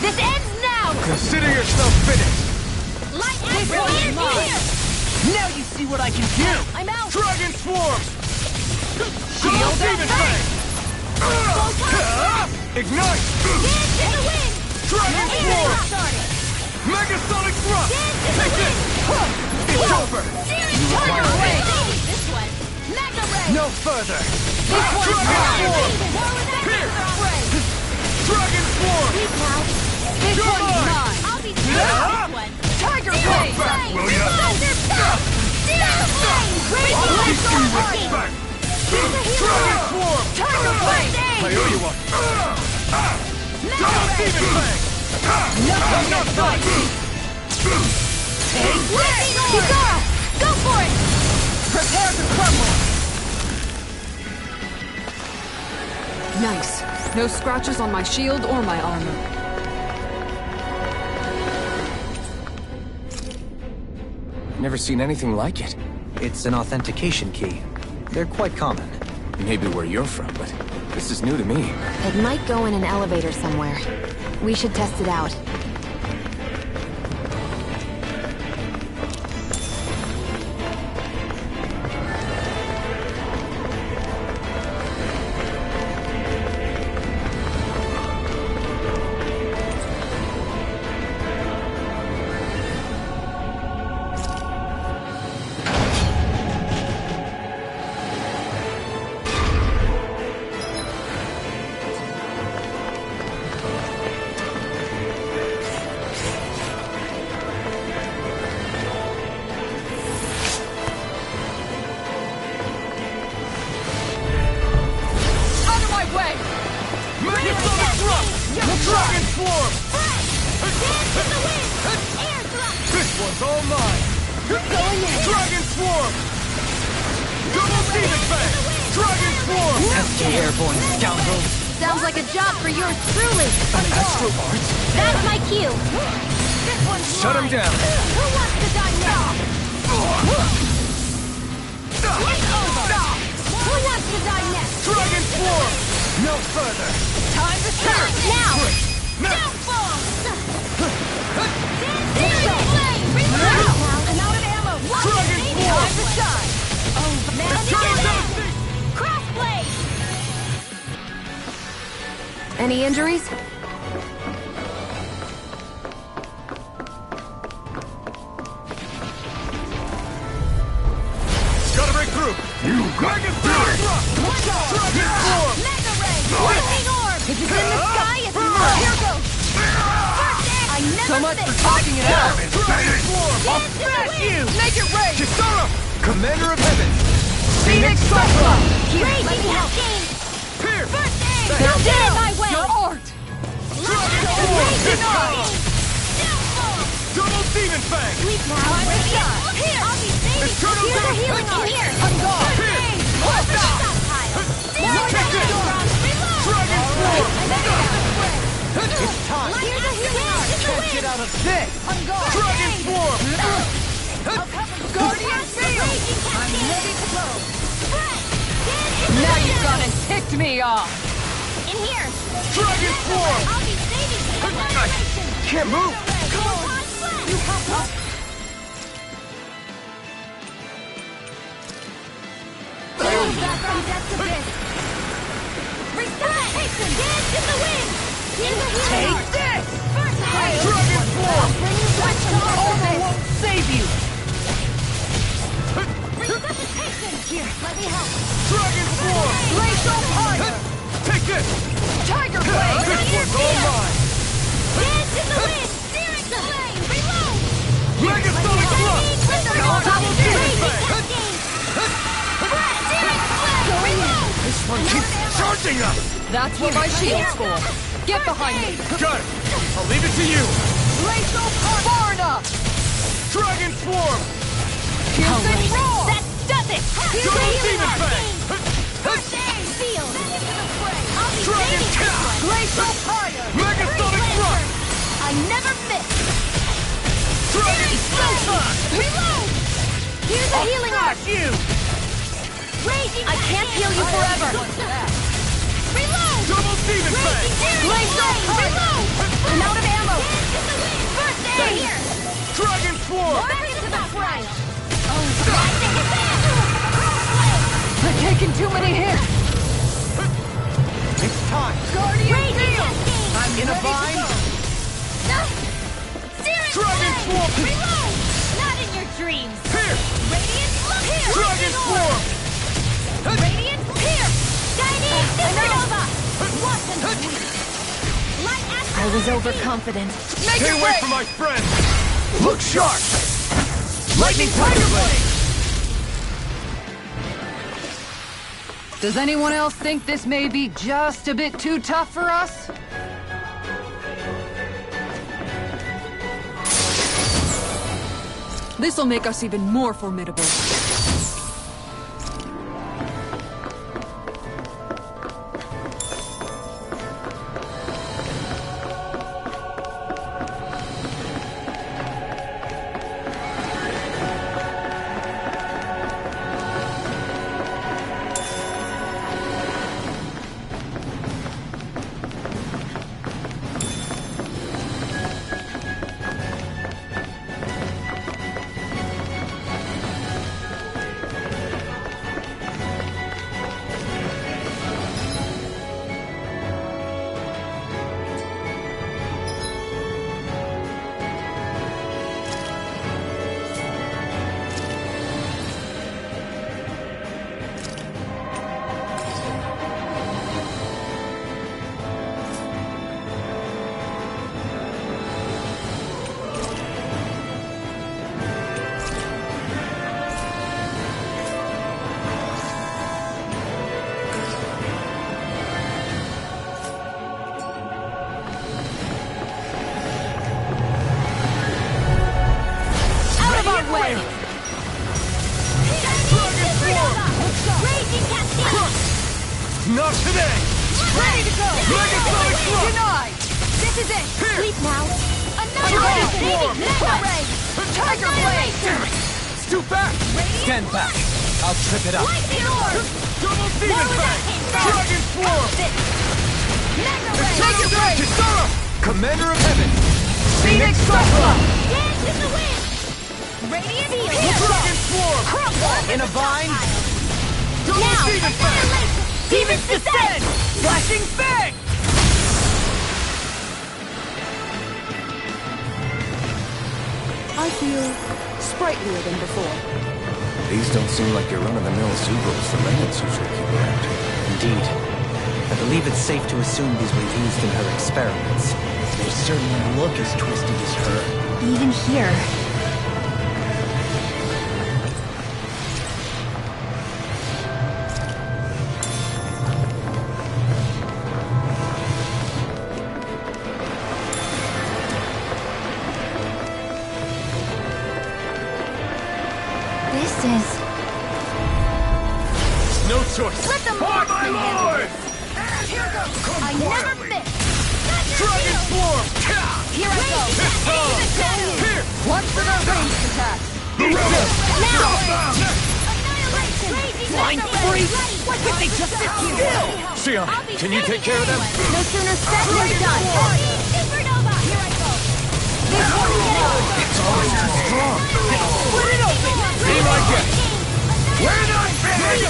This ends now! Consider yourself finished. Light astral energy here! Now you see what I can do! I'm out! Dragon Swarm! Shield Demon Fang! Ignite! Dance in the wind! Dragon Air Swarm! thrust started! Megasonic Thrust! Dance in the wind! It's over! Tiger Ray! This one! Mega Ray! No further. This one's Dragon mine! Swarm! War with Here! Ray! Dragon Swarm! Speak now! This You're one's mine! mine! I'll be this one! Tiger Zero Blade! Flame! will ya? Thunder Pack! Zero Flame! Raging Astral Hurricane! Back! There's a hero! Dragon Swarm! Tiger Blade! I owe you one! Double Demon Fang! Nothing can fight me! Kizara! Go for it! Prepare to crumble! Nice. No scratches on my shield or my armor. Never seen anything like it. It's an authentication key. They're quite common. Maybe where you're from, but this is new to me. It might go in an elevator somewhere. We should test it out. Dragon Swarm! Dance in the wind! Air thrust! This one's all mine! Going in! Dragon Swarm! Double Demon Fang! Dragon Swarm! SK Airborne scoundrel! Sounds like a job for yours truly! Astral Arts? That's my cue! This one's Shut him mine. down! Who wants to die now? It's over! Who wants to die next? Dragon Swarm! No further! Time to start! Now! Downfall! Zero flame! Reload! I'm out of ammo! Dragon Swarm! Time to shine! Oh, man! Eternal Devastation! Crossblade! Any injuries? Gotta break through! You got it! Mega Ray! Lightning Orb! If it's in the sky, it's mine! Here goes! First air! I never So much miss. for talking it out! I'll smash you! Make it rain! Kisara! Commander of Heaven! Phoenix Cyclone! Raging Cascade! Here! First air! You did it my way! Your art! Raging Orb! Double Demon Fang! Sleep now! Here! I'll be saving! It's Colonel Here's a Doom. healing on here! I'm gone. First Here. aid! Hold More down. stockpile! Take this. Dragon Swarm! It's time. Here's a healing on! Can't get out of this! I'm gone! Dragon Swarm! Guardian Field! I'm ready to go! Now you've gone and ticked me off! In here! Dragon Swarm! I'll be saving you! Annihilation! Can't move! You help us! Back from death to this! Resuscitation! Dance in the wind! Take this! First aid! Dragon Swarm! Bring you back to Over won't save you! Resuscitation! Here, let me help! Dragon Swarm! Glacial Fire! Take this! Tiger Blade! This one's all mine! Dance in the wind! Steering the flame! Reload! Megasonic Thrust! Double Demon Fang! This one keeps charging us! That's what my shield's for! Get behind me! Got it! I'll leave it to you! Glacial Fire! Far enough! Dragon Swarm! Piercing Roar! That does it! Double Demon Fang! First aid! Field! I'll be Dragon saving Kick! this one! Glacial Fire! Megasonic Thrust! I never miss! Dragon Swarm! Reload! Here's a healing arc! You! Raging I can't heal you forever! Reload! Double Demon Fang! Glacial Reload! I'm out of ammo! First aid! Here! Dragon Swarm! Back into the fray! I've taken too many hits! It's time! Guardian Field! I'm in a bind! Dragon Swarm! Reload! Not in your dreams! Here! Radiant here! Dragon Swarm! Radiant here! Chinese Supernova! Wasn't weak! Light I was overconfident. Stay away from my friend! Look sharp! Lightning Tiger Blade! Does anyone else think this may be just a bit too tough for us? This'll make us even more formidable. Not today! Ready to go! Megasonic Thrust! Denied! This is it! Here! Sleep now! Dragon Annihilation! Swarm! Mega Ray! Tiger Blade! Damn it! It's too fast! Stand back. I'll trip it up. Lightning Orb! Double Demon Fang! Dragon Swarm! Mega Ray! Take it back! Kisara! Commander of Heaven! Phoenix Cyclone! Dance in the wind! Radiant Field! Dragon Swarm! Crumble! In a bind? Double Now! Demon Fang! Annihilation! Demons descend! Flashing Fang! feel sprightlier than before. These don't seem like your run-of-the-mill Zugals the Reynolds usually keep around. Indeed. I believe it's safe to assume these were used in her experiments. They certainly look as twisted as her. Even here. This is... No choice. Let them For mark my me handle lord! this. Here goes. Come I quietly. never miss. Dragon Swarm! Here I go. Here! Watch for their ranged attacks. The rebels! Now! Annihilation! Flying free? Why couldn't they just sit here? Shion, can you take care of them? No sooner said than done. Supernova! Here I go. This one's getting over. It's always too strong. Split it open. Be my guest. We're not finished!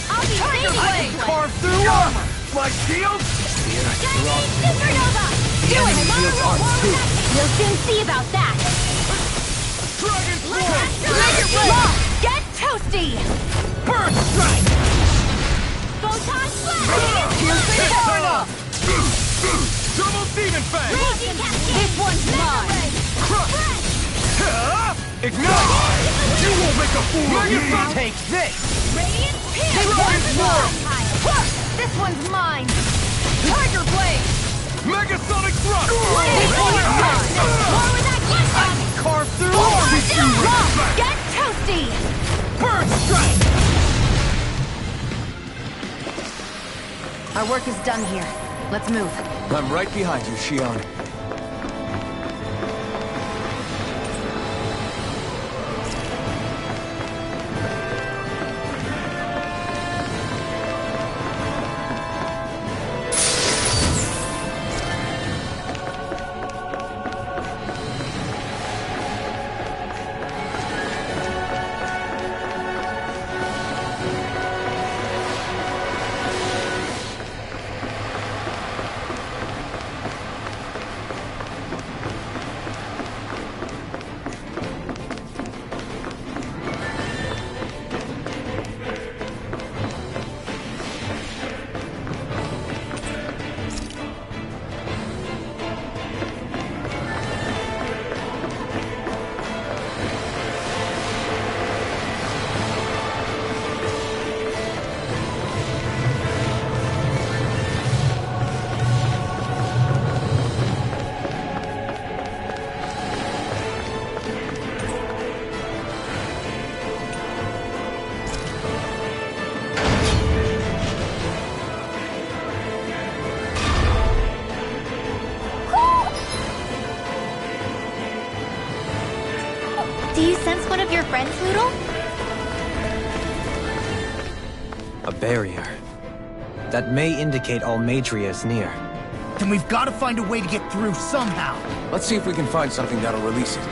I'll be Tiger blade! Carve through armor! My shield? Chinese Supernova! Do it! We'll soon see about that. Dragon Swarm! Make it rain! Get toasty! Burst strike! Photon flash! Double demon fang! Raging cascade! This one's mine! Crush! Ignite! You won't make a fool of me! Take this! Radiant pierce! This one's mine! This one's mine! Tiger blade! Megasonic thrust! This one's mine! More with that kick! Carve through armor! Get toasty! Burst strike! Our work is done here. Let's move. I'm right behind you, Shion. Do you sense one of your friends, Noodle? A barrier. That may indicate Almadria is near. Then we've got to find a way to get through somehow. Let's see if we can find something that'll release it.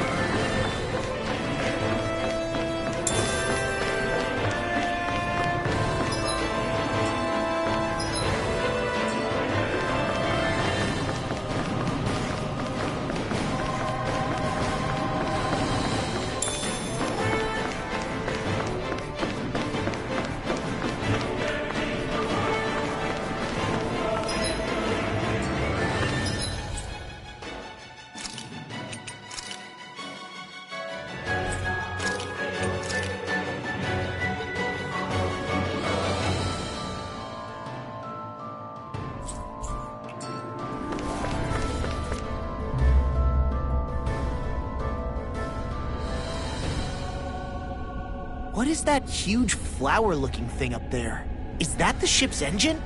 What is that huge flower-looking thing up there? Is that the ship's engine?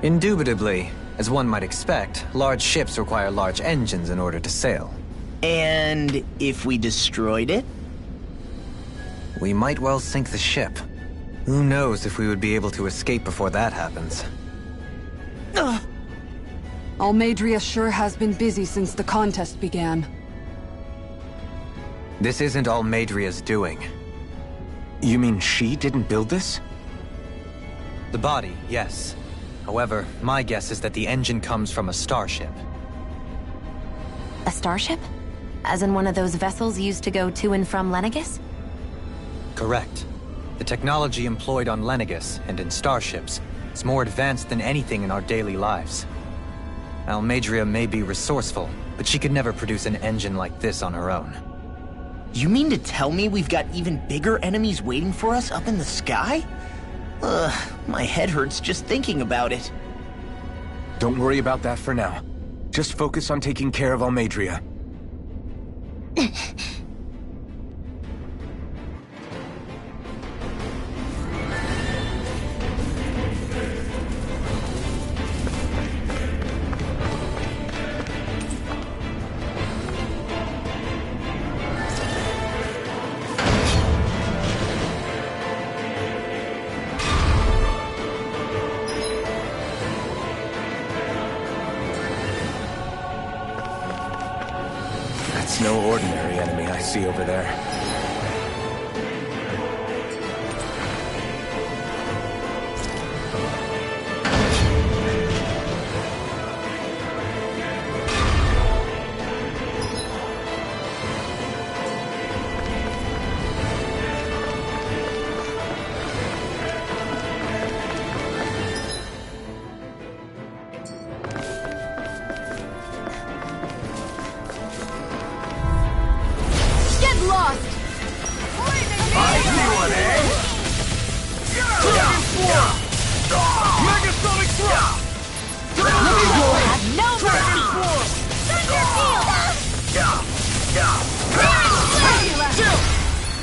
Indubitably. As one might expect, large ships require large engines in order to sail. And if we destroyed it? We might well sink the ship. Who knows if we would be able to escape before that happens. Almadria sure has been busy since the contest began. This isn't Almadria's doing. You mean she didn't build this? The body, yes. However, my guess is that the engine comes from a starship. A starship? As in one of those vessels used to go to and from Lenegis? Correct. The technology employed on Lenegis and in starships is more advanced than anything in our daily lives. Almadria may be resourceful, but she could never produce an engine like this on her own. You mean to tell me we've got even bigger enemies waiting for us up in the sky? Ugh, my head hurts just thinking about it. Don't worry about that for now. Just focus on taking care of Almadria. That's no ordinary enemy I see over there.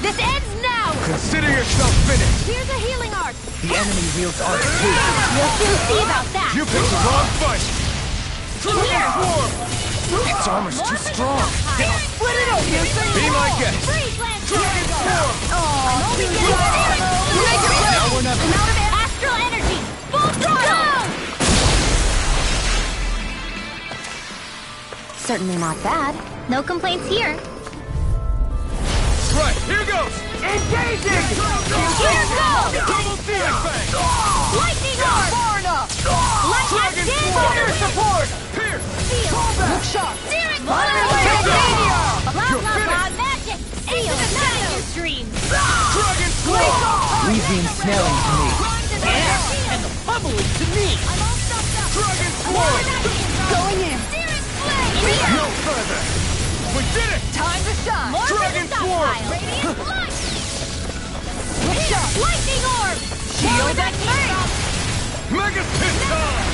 This ends now! Consider yourself finished! Here's a healing arc! The enemy wields art too. We'll soon see about that! You picked the wrong fight! Here! Its armor's too strong! Split it open! Be my guest! Freeze, Lance! Now or never! I'm out of astral energy! Full throttle! Certainly not bad. No complaints here. Right, here goes! Engaging! Here goes! Double flashbang! Lightning orb! Far enough! Let's Dragon get Slayer support! Pierce! Seal! Look sharp! Steering! Fire! Blah, blah, blah, magic! Seal! Nine streams! Dragon Slayer! Leave the ensnaring to me. And the bubbling to me! I'm all stuffed up! Dragon Slayer! Going in! Steering flame! No further! We did it! Time to shine! More Dragon Swarm! Radiant light! Lightning orb! Shield at me! Mega Pit time!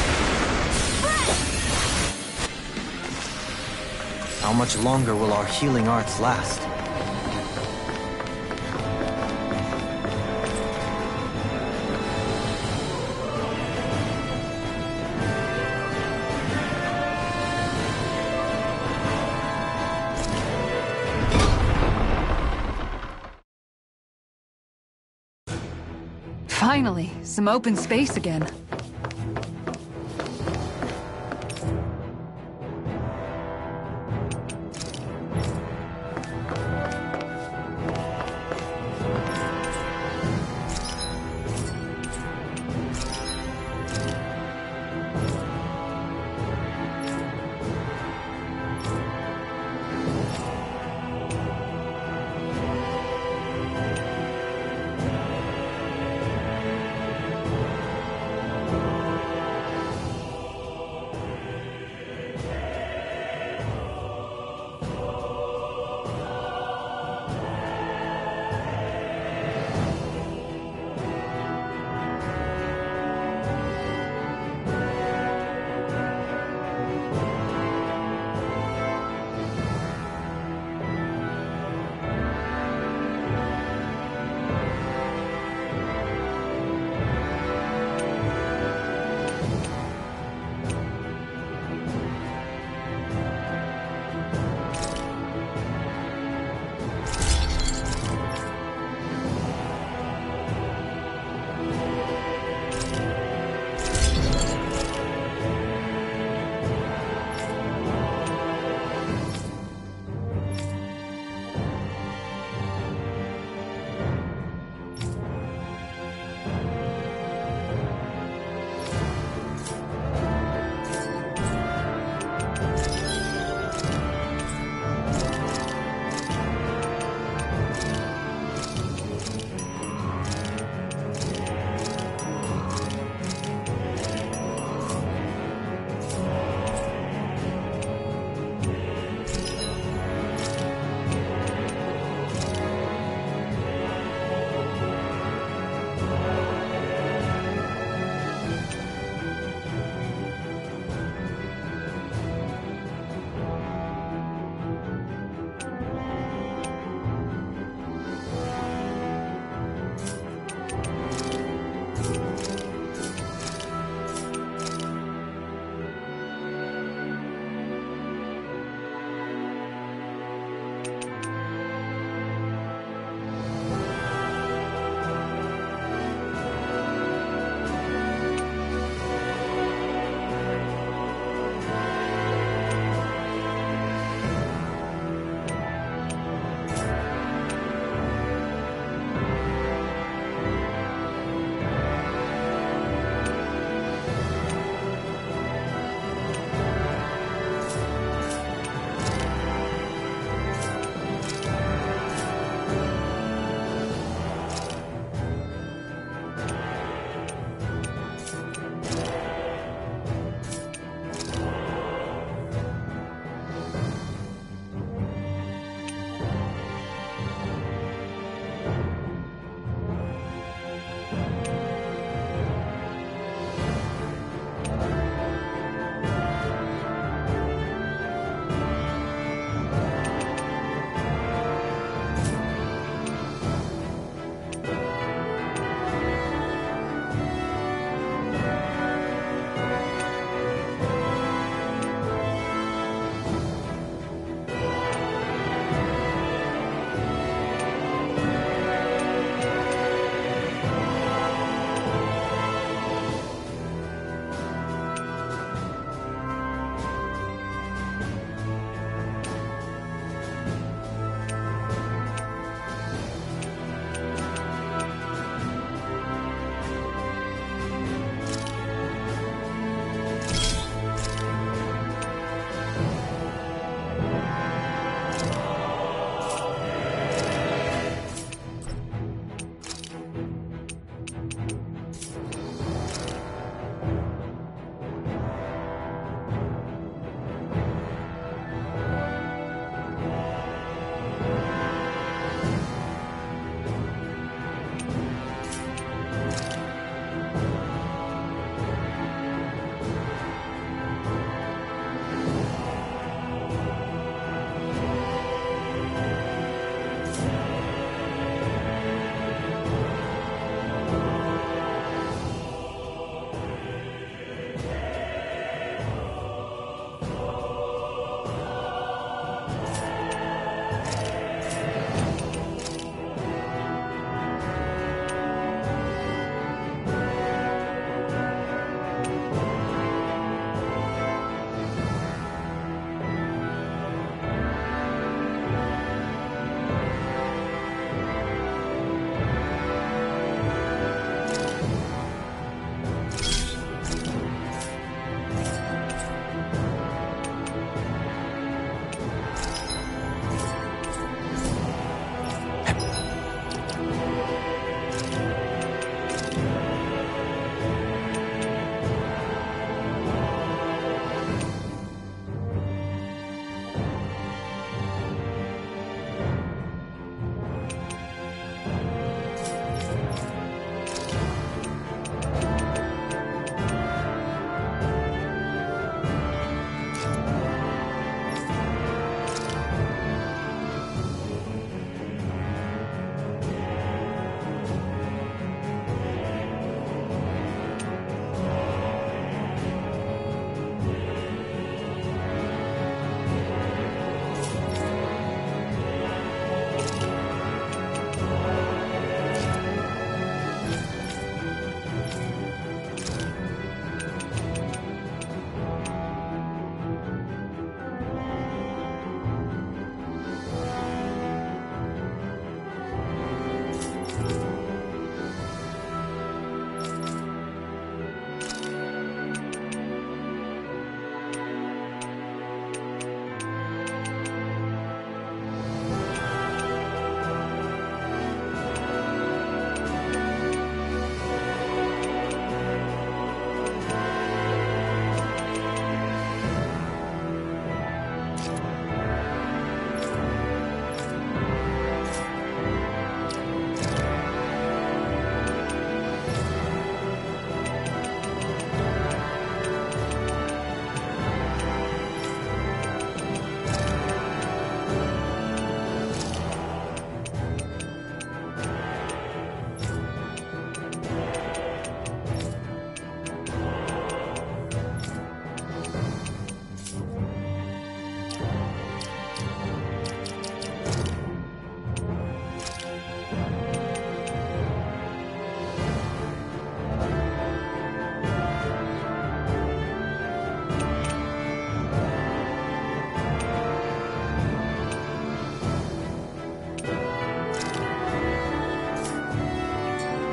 How much longer will our healing arts last? Finally, some open space again.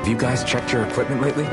Have you guys checked your equipment lately?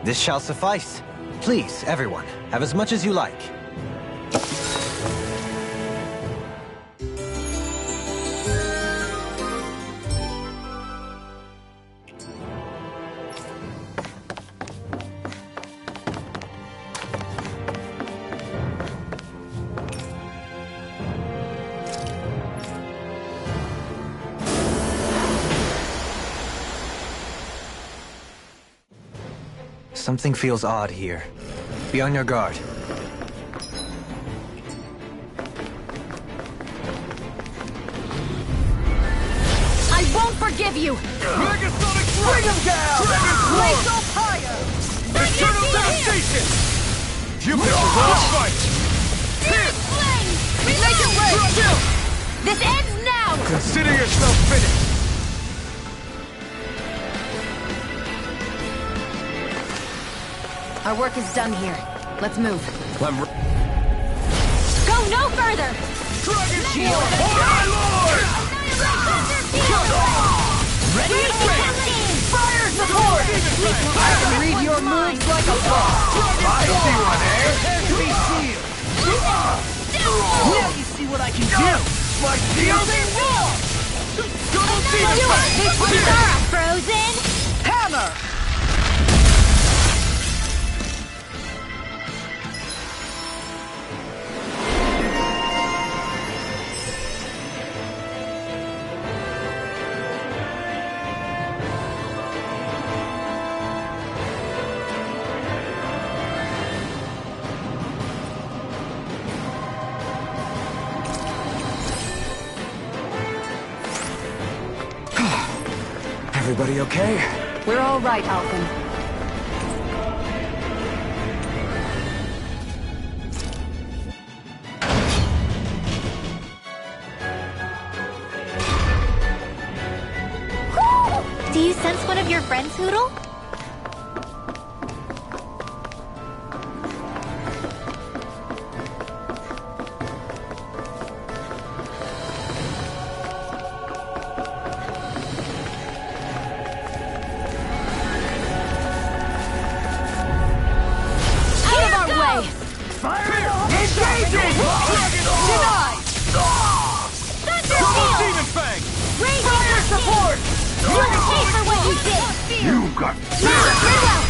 This shall suffice. Please, everyone, have as much as you like. Something feels odd here. Be on your guard. I won't forgive you! Megasonic Bring him down! Blaze up higher! Eternal devastation! Jupiter's on fight! Fierce flame! Make it rain! This ends now! Consider yourself finished! Our work is done here. Let's move. Go no further! Dragon Shield! My lord! Ready and ready! Fire support! I can read your moves like a boss! I see one, eh? Prepare to be sealed! Now you see what I can do! My shield! Double demon blast! This one's our frozen hammer! Everybody okay? We're all right, Alphen. Do you sense one of your friends, Hoodle?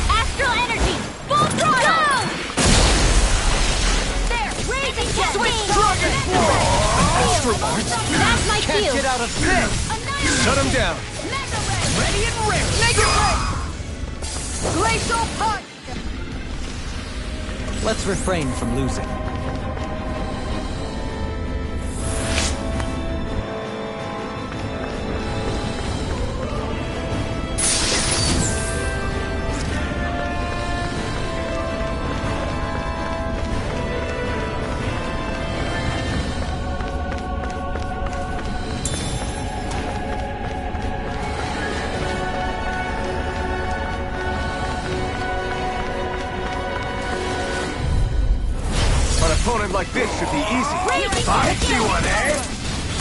Astral energy! Full throttle! There! Raising That's my cue! Get out of this! Shut him down! Ready and ready! Make it rain! Glacial punch! Let's refrain from losing. opponent like this should be easy. I see one, eh?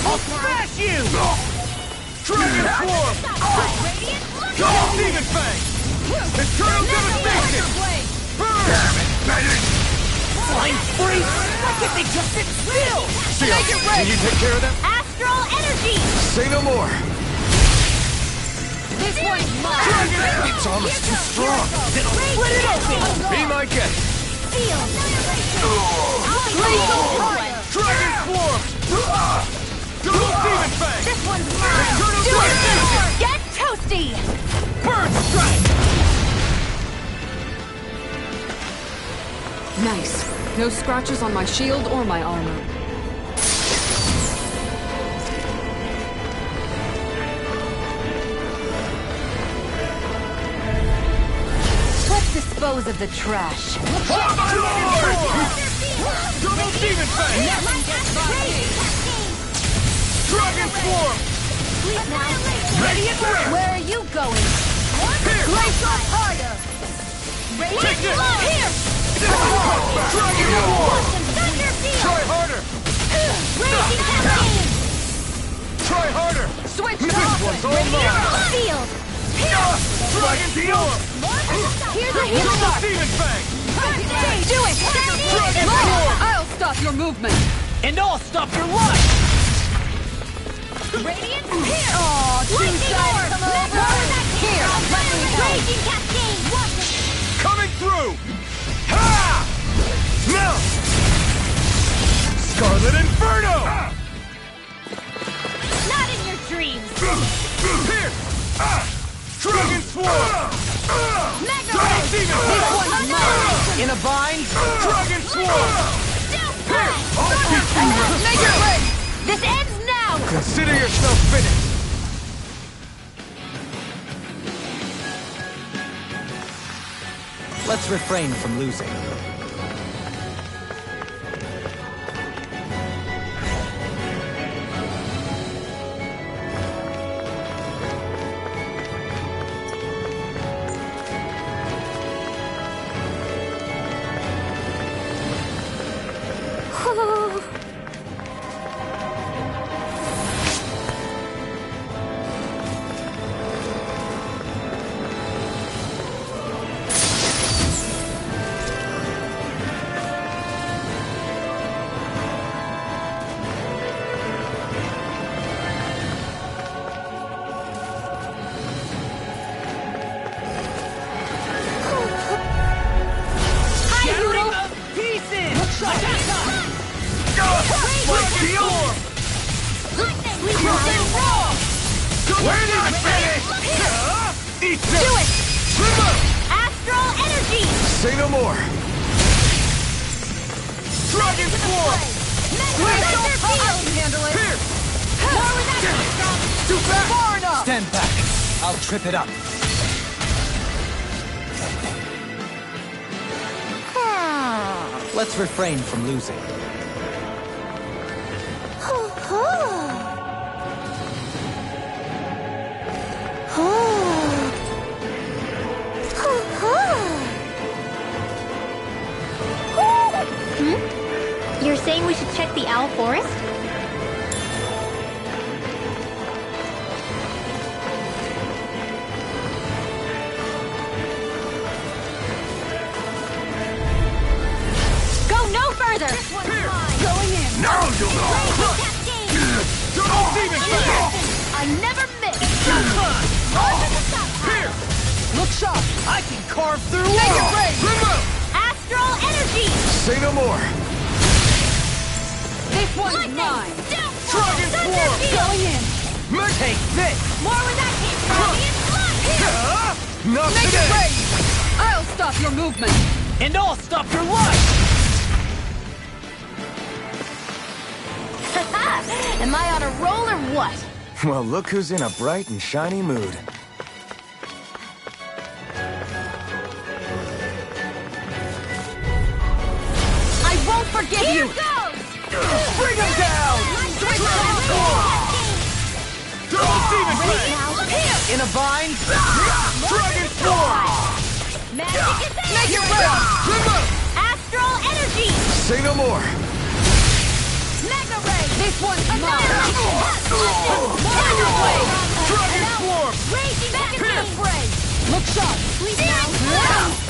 I'll smash you! Dragon Swarm! Double Demon Fang! Eternal Devastation! Burn! Damn it, Bennett! Flying free! Why can't they just sit still? Seal, can you take care of them? Astral energy! Say no more! This one's mine! Dragon! It's almost too strong! Then I'll split it open! Be my guest! Seal! Dragon Swarm! Double Demon Fang! This one's mine! Eternal Do it! Devastation! Get toasty! Bird strike! Nice. No scratches on my shield or my armor. Let's dispose of the trash. Double Demon Fang! Dragon Swarm! Ready and ready! Where are you going? Here! Place up harder! Take this! Here! Dragon Swarm! Thunder field! Try harder! Raging campaign! Try harder! Switch This off! one's all mine! Field! Dragon Swarm! Here's a Double hit! Demon Fang! Do it! Dragon Swarm! I'll stop your movement! And I'll stop your life! Radiant here! Oh, two sides come over! Here, let me help! Raging cascade! Coming through! Ha! Now! Scarlet Inferno! Not in your dreams! Here! Dragon Swarm! Mega Double Ray! Demon This Fang! one's mine! In a bind? Dragon Swarm! Here! Make it ring! This ends now! Consider yourself finished! Let's refrain from losing. We're not finished! Eat this! Do it! Astral energy! Say no more! Dragon Swarm! Thunder field! Handle it! Here! More with that Too fast! Far enough! Stand back. I'll trip it up. Let's refrain from losing. You're saying we should check the Owl Forest? Go no further! Going in! Now you'll know! Double Demon Fang! I never miss! Here! Look sharp! I can carve through Make it walls! rain! Remove! Astral energy! Say no more! This one's mine! Dragon Swarm! Going in! Take this! More with that hit! Radiant blood! Not Make today! it rain! I'll stop your movement! And I'll stop your life! Am I on a roll or what? Well, look who's in a bright and shiny mood. I won't forgive you! Here goes! Bring him down! Double Demon Fang! In a bind? Dragon Swarm! Magic is there! Make it rain! Remove! Astral energy! Say no more! Mega Ray! This one's mine! Mega Ray! Dragon Swarm! Raging back into the fray! Look sharp! Sleep now!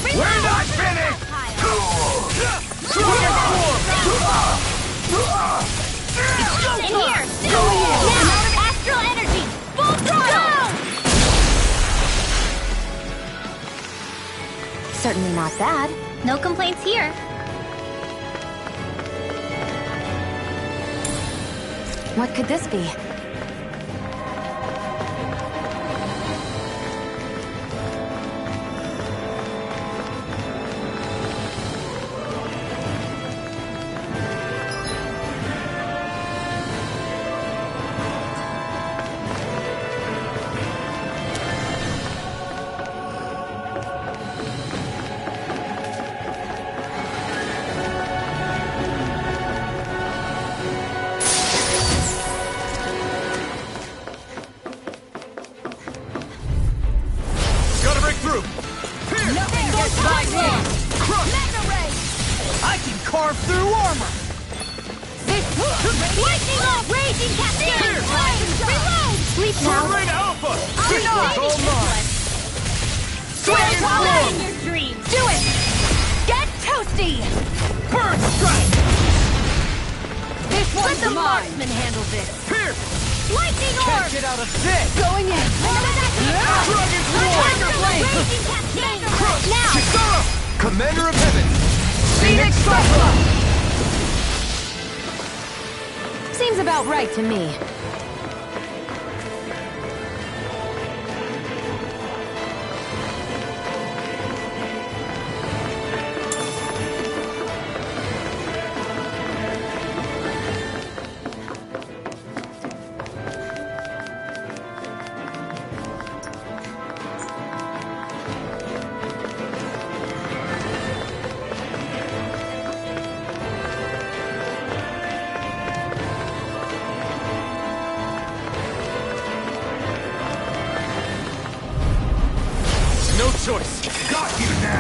We're not finished! Dragon Swarm! In here! Now! Astral energy! Full throttle! Certainly not bad. No complaints here. What could this be? Gotta break through! Here! Nothing gets by me! Crush! Mega Ray! I can carve through armor! Lightning off! Raging cascade! Reload! Sleep Sword now. Rain Alpha! I'll This be one's all mine! Dragon Swarm! in your dreams! Do it! Get toasty! Burn Strike! This Let one's the mine! marksman handle this! Here! Lightning orb! Can't get out of this! Going in! Dragon Swarm! Raging cascade! Now! Saar! Commander of Heaven! Phoenix Cyclone! Seems about right to me. No choice! Got you now!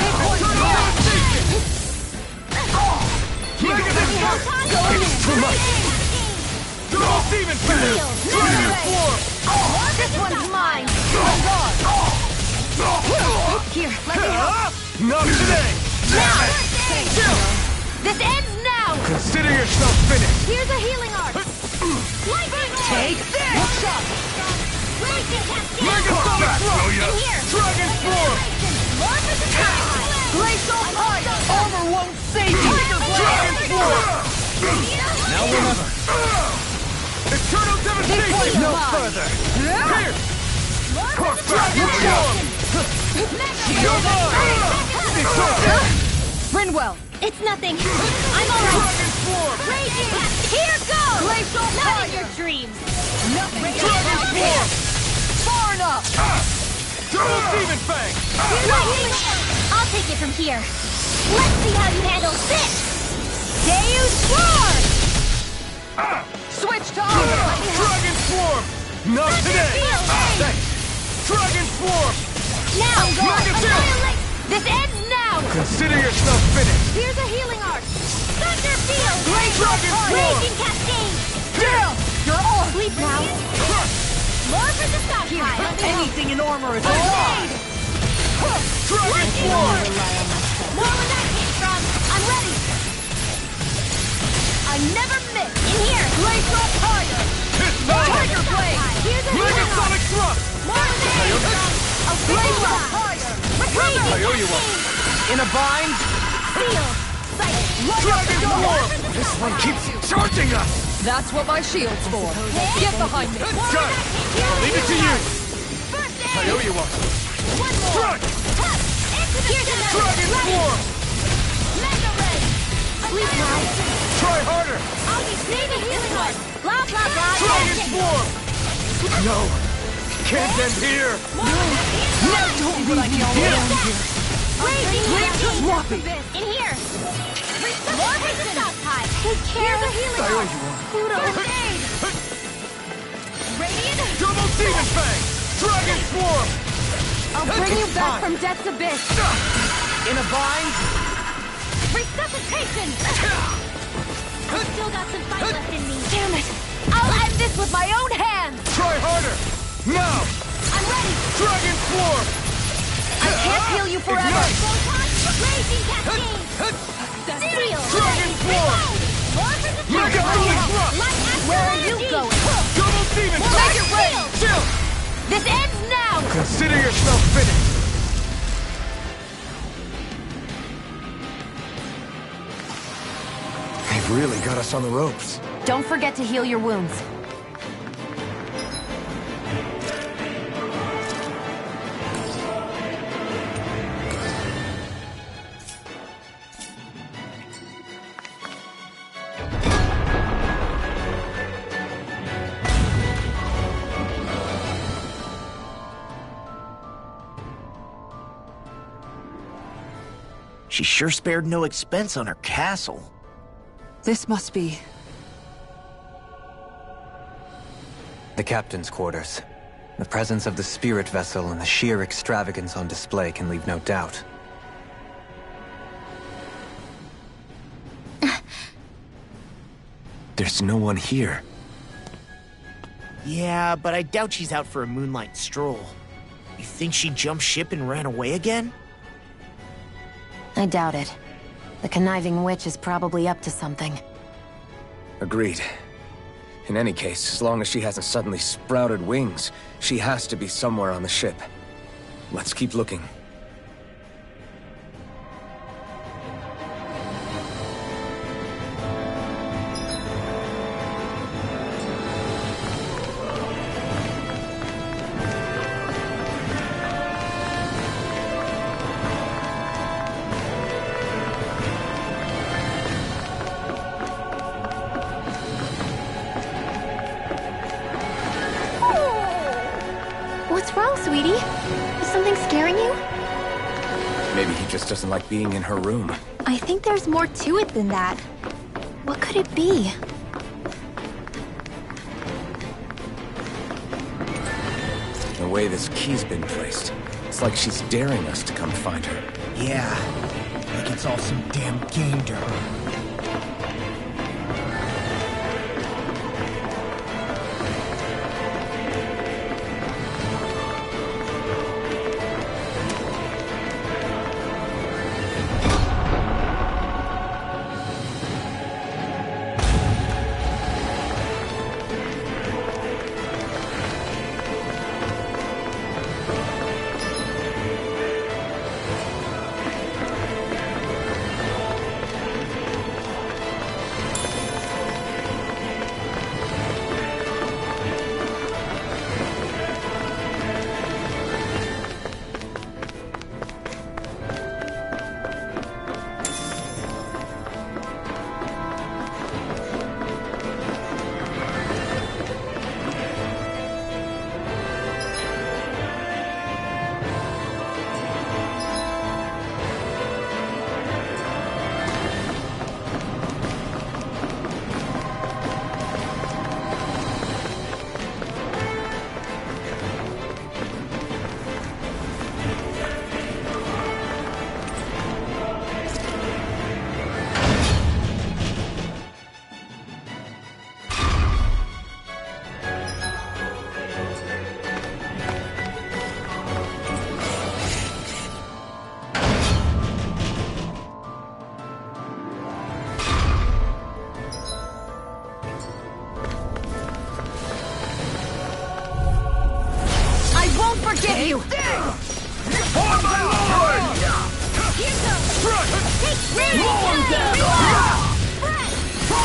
It's too much! Double Demon Fang! Dragon Swarm! This one's mine! Here, let me help. Not today! This ends now! Consider yourself finished! Here's a healing arc! Lightning orb! Take this! Raging cascade! Megasonic Thrust! In here! Dragon Swarm! Lord of the Sky! Glacial Fire! Armor won't save you! Dragon Swarm! Now or never. Eternal Devastation! No further! Here! Dragon Swarm! Shield on! It's over! Rinwell! It's nothing! I'm alright! Dragon Swarm! Raging cascade! Here goes! Glacial Not Fire! in your dreams! Nothing Dragon Swarm! far enough! Double Demon Fang! Here's a healing arc! I'll take it from here. Let's see how you handle this! Deus Sword! Switch to armor! Dragon Swarm! Not today! Field! Thanks! Dragon Swarm! Now! Mega Field! Annihilate! This ends now! Consider yourself finished! Here's a healing arc! Thunder Field! Dragon Swarm! Raging Cascade! Down! You're on! Sleep now! Crush! More for the stockpile! Anything in armor is a Grenade! Dragon Swarm! More where that came from! I'm ready! I never miss! In here! Glacial Fire! It's mine! Tiger Blade! Here's a healing arc! Megasonic Thrust! More where that came from! A Glacial razor! Fire! Raging I owe you one. Cascade! in a bind. Field! Sight! Dragon Swarm! This one keeps charging us! That's what my shield's for. Get behind me! Done! Leave it to you! I owe you one! One more! Strike! Here's another! Dragon Swarm! Mega Ray! Sleep now! Try harder! I'll be saving healing arc! Blah, blah, blah! Dragon Swarm! No! Can't end here! Never told what I know around here. Raging Cascade! Sloppy! In here! More for the stockpile! Take care! Here's a healing I owe arc! you one. First aid! Radiant! Double Demon Fang! Dragon Swarm! I'll bring you back from death's abyss. In a bind. Resuscitation! I've still got some fight left in me. Damn it! I'll end this with my own hands! Try harder! Now! I'm ready! Dragon Form! I can't heal you forever! Ignite! Raging Cascade! Steel! Dragon Form! Mega Rolling Thrust! Where are you going? Double Demon Make it rain! Chill! This ends now! Consider yourself finished! They've really got us on the ropes. Don't forget to heal your wounds. She sure spared no expense on her castle. This must be... The captain's quarters. The presence of the spirit vessel and the sheer extravagance on display can leave no doubt. There's no one here. Yeah, but I doubt she's out for a moonlight stroll. You think she jumped ship and ran away again? I doubt it. The conniving witch is probably up to something. Agreed. In any case, as long as she hasn't suddenly sprouted wings, she has to be somewhere on the ship. Let's keep looking. What's wrong, sweetie? Is something scaring you? Maybe he just doesn't like being in her room. I think there's more to it than that. What could it be? The way this key's been placed, it's like she's daring us to come find her. Yeah, like it's all some damn game to her. Forgive you! On my lord! Here goes! Take Roll him down!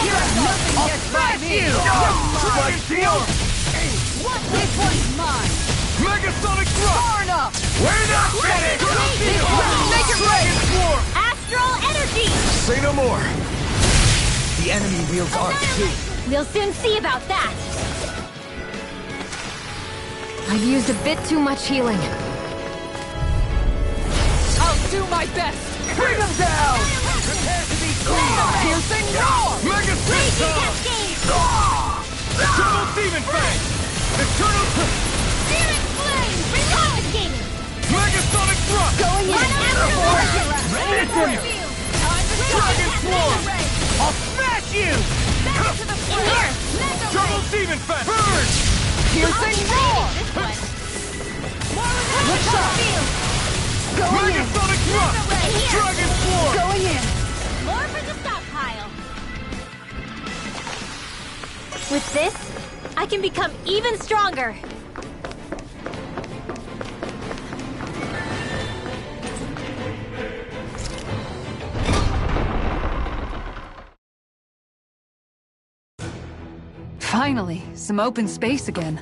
You have nothing against my view! Strike shield! This one's mine! Megasonic thrust! Far enough! We're not finished! Make it rain! Astral energy! Say no more! The enemy wields arc too. We'll soon see about that! I've used a bit too much healing. I'll do my best! Bring them down! Prepare to be clean! Piercing roar! Mega Raging System! Cascade! Double Demon Fang! Eternal... Spirit Flame! Resuscitating! Megasonic Thrust! Going in! Astral energy! Ready for you! Time to Swarm! I'll smash you! Back to the front! Here! Mega Double ray! demon fence! Burn! Piercing roar! More Look sharp! Going in! Megasonic thrust! Dragon Swarm! Going in! More for the stockpile! With this, I can become even stronger! Finally, some open space again.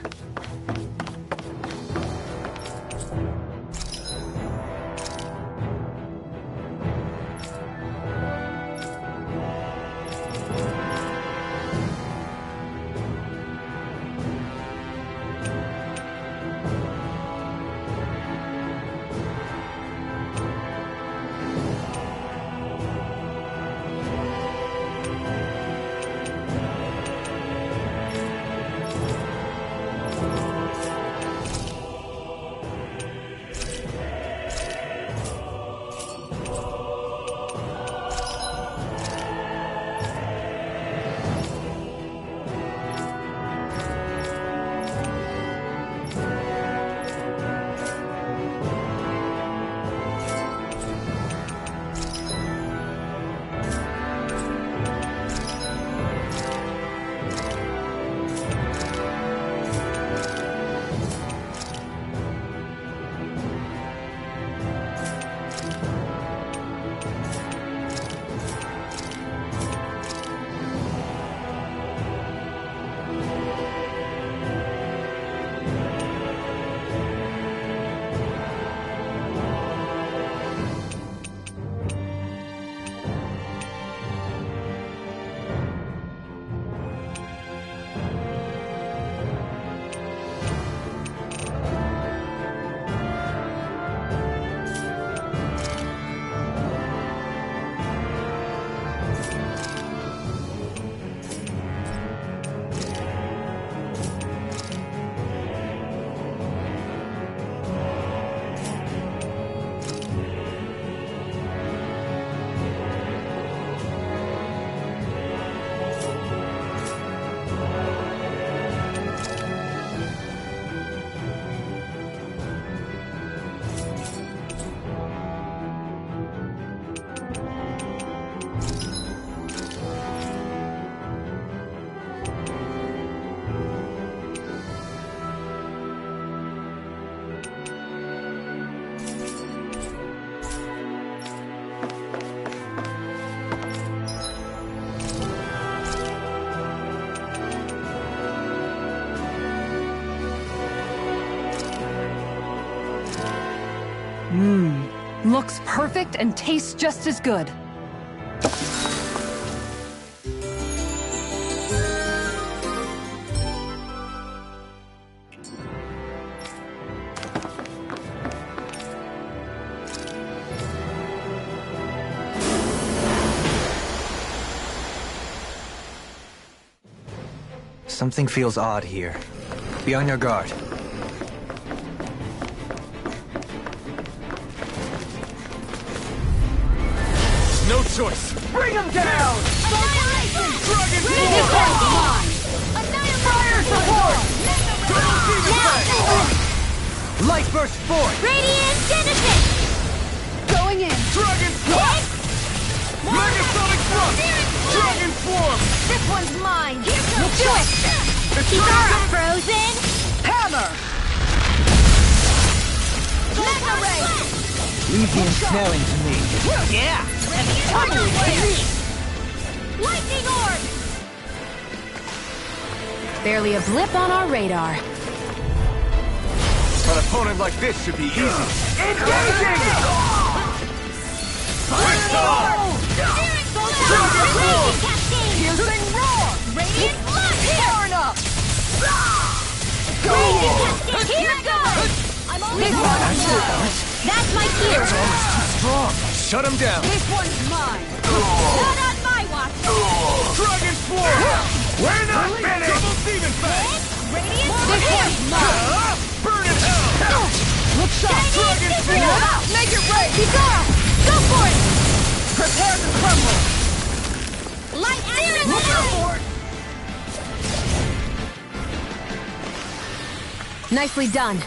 Looks perfect and tastes just as good. Something feels odd here. Be on your guard. No choice! Bring him down! Annihilation! Dragon This Swarm! one's mine! Annihilation! Support! Double demon fence! Light burst forth! Radiant Genesis! Going in! Dragon Swarm! Megasonic thrust! Dragon Swarm! This one's mine! Look Do it! Keep our frozen! Hammer! Mega Ray! Leave the ensnaring to me. Yeah! Lightning Orb! Barely a blip on our radar. An opponent like this should be easy. Engaging! Piercing roar! Radiant blood! Power up! Here goes! I'm only That's my cue! Strong! Shut him down! This one's mine! Not on my watch! Dragon Swarm! We're not finished! Double demon fence! Radiant this one's mine! Burn in hell! Look sharp! Dragon Swarm! Make it right! Go for it! Prepare to crumble! Nicely done.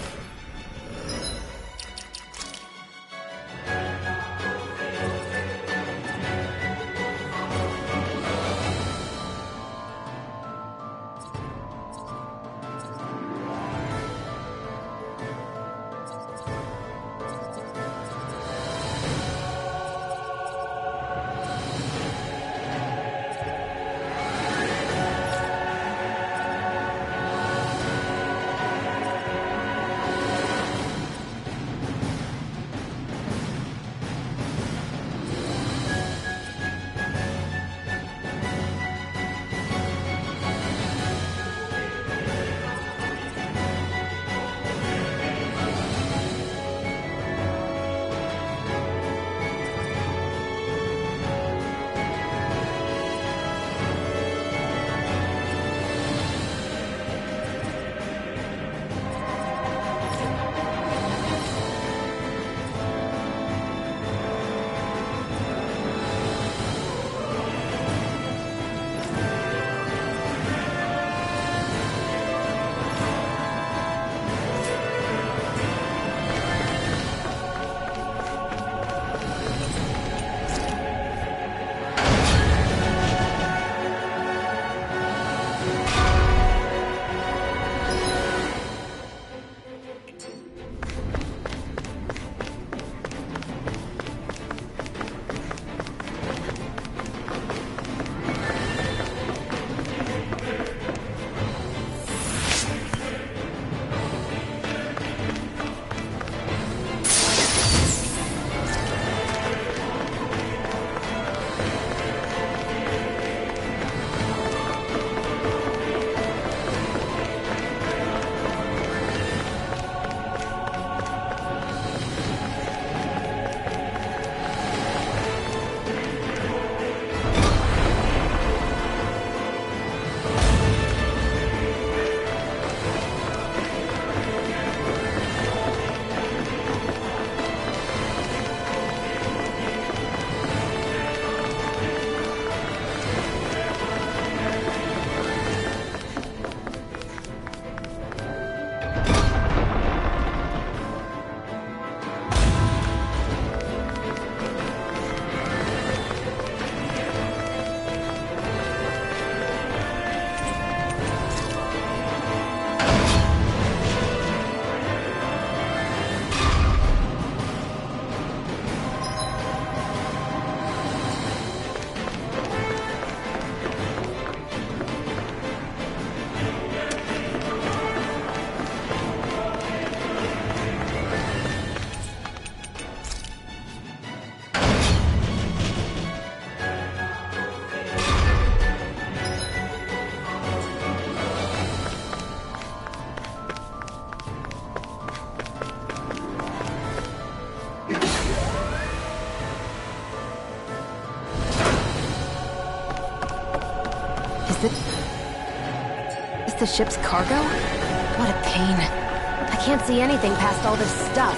Is the ship's cargo? What a pain. I can't see anything past all this stuff.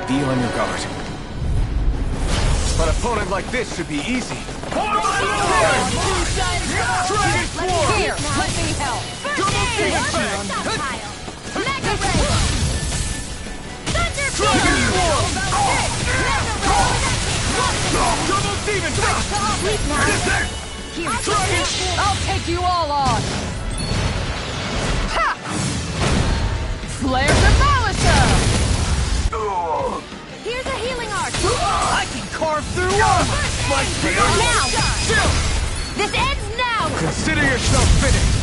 Be on your guard. An opponent like this should be easy. Here, let me help. Mega Ray! Thunder Double demon blast! Sleep now. Here, I'll take you all on. Ha! Flare Demolisher! Here's a healing arc. I can carve through armor! My shield! Now! This ends now! Consider yourself finished!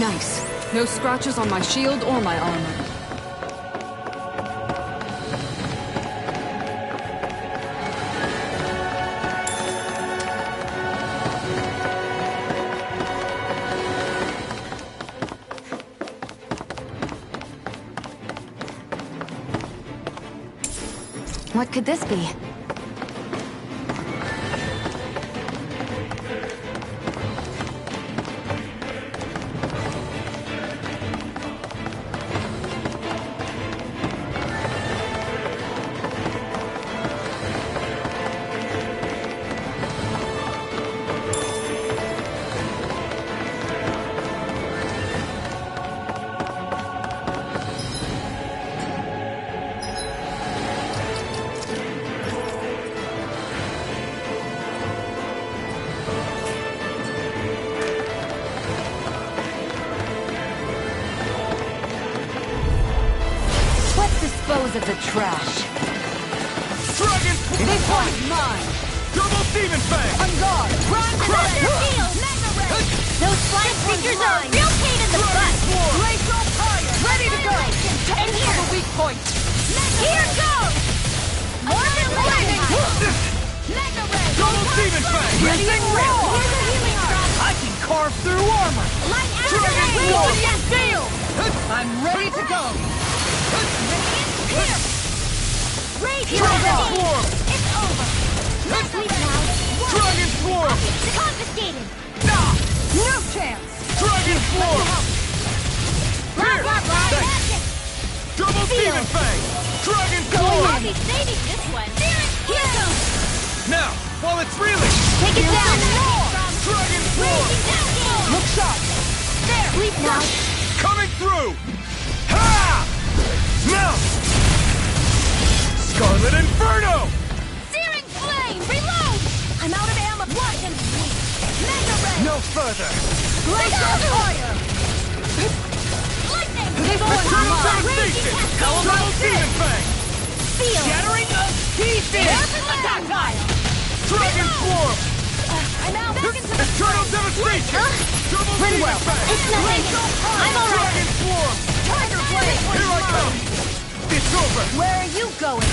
Nice. No scratches on my shield or my armor. What could this be? dispose of the trash. Dragon! This one's mine! Double Demon Fang! On guard! Run to Crush! the field! Mega Ray! Those flying creatures are a real pain in the butt! Glacial fire! Ready to go! And here! The weak point! Here goes! Morbid Lightning! Mega Ray! Double Demon Fang! Piercing roar! Here's a healing drop! I can carve through armor! Light Dragon Acid! Roar! Radiant Field! I'm ready to go! Radiant Pierce! Radiant Dragon Field! Swarm! It's over! Let's leave now! Dragon Swarm! Confiscated! No chance! Dragon Swarm! Blah, blah, blah! Thanks. Magic! Double Demon Fang! Dragon I'll Swarm! be saving this one! Here goes! Now, while it's reeling! Take it down! Dragon Swarm! Raging down! Look sharp! There! Sleep now! Coming through! Ha! Now! Scarlet Inferno! Searing Flame! Reload! I'm out of ammo! Watch and bleed! Mega Ray! No further! Glacial fire! Lightning! Eternal Devastation! Double Demon Fang! Field! Shattering of T-Field! Attack pile! Dragon Swarm! I'm out! Back into the Eternal Devastation! Double Demon Fang! It's nothing! I'm alright! Dragon Swarm! Tiger Blade! Here I come! It's over! Where are you going?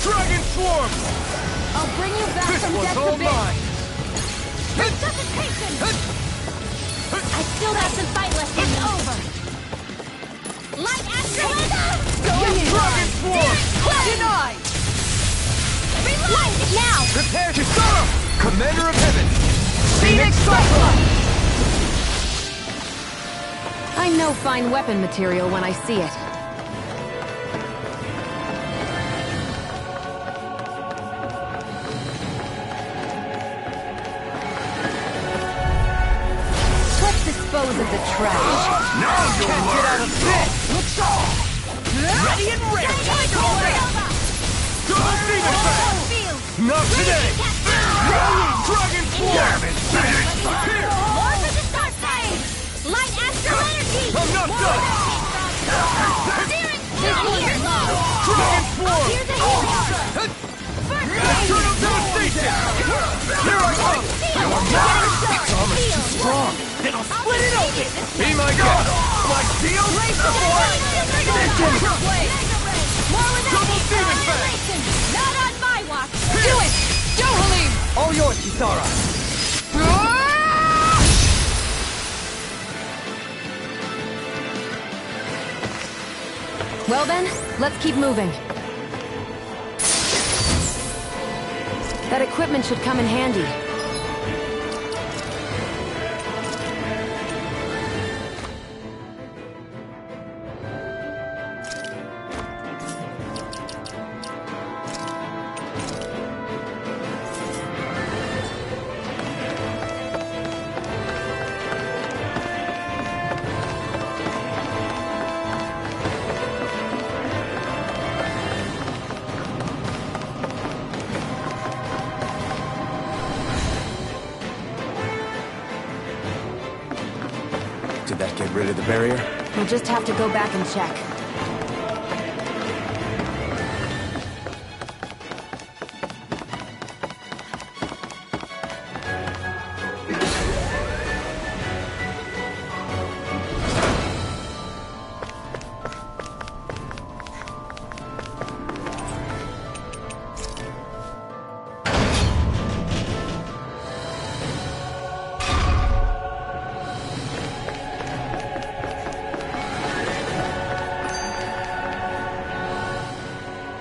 Dragon Swarm! I'll bring you back This from was death all to base! mine! Resuscitation! I still have some fight left. It's over! Light Astral! Going in! Dragon Swarm! Denied! Reload! Now! Prepare to Saar! Commander of Heaven! Phoenix Cyclone! I know fine weapon material when I see it. Let's dispose of the trash. Now you can't get out of this! Ready and ready! Double Demon Fang! Not today! Dragon Swarm! Here! More for the start phase! Light Astral Energy! I'm not done! Searing Flame! Here! Dragon Swarm! Here's a healing drop! Eternal Devastation! Here I come! Field! Strong! Then I'll split it open! Be my guest! My steel? More without Double Demon Fang! annihilation! Not on my watch! Do it! Johalim! All yours, Kisara! Well then, let's keep moving. That equipment should come in handy. Did that get rid of the barrier? We'll just have to go back and check.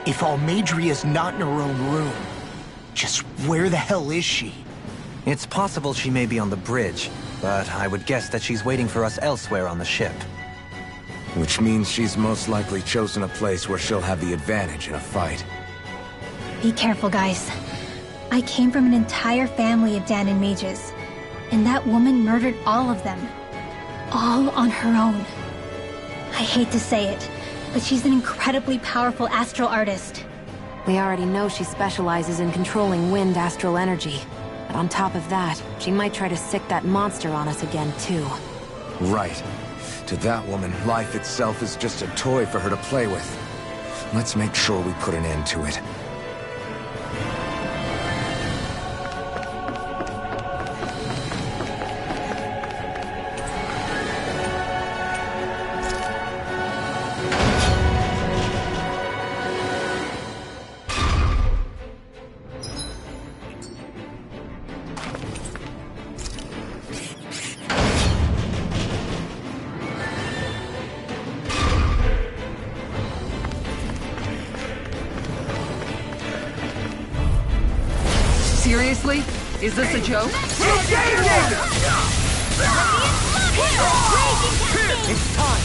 If Almadria's not in her own room, just where the hell is she? It's possible she may be on the bridge, but I would guess that she's waiting for us elsewhere on the ship. Which means she's most likely chosen a place where she'll have the advantage in a fight. Be careful, guys. I came from an entire family of Danon mages, and that woman murdered all of them. All on her own. I hate to say it, but she's an incredibly powerful astral artist. We already know she specializes in controlling wind astral energy. But on top of that, she might try to sick that monster on us again, too. Right. To that woman, life itself is just a toy for her to play with. Let's make sure we put an end to it. Seriously? Is this a joke? It's time!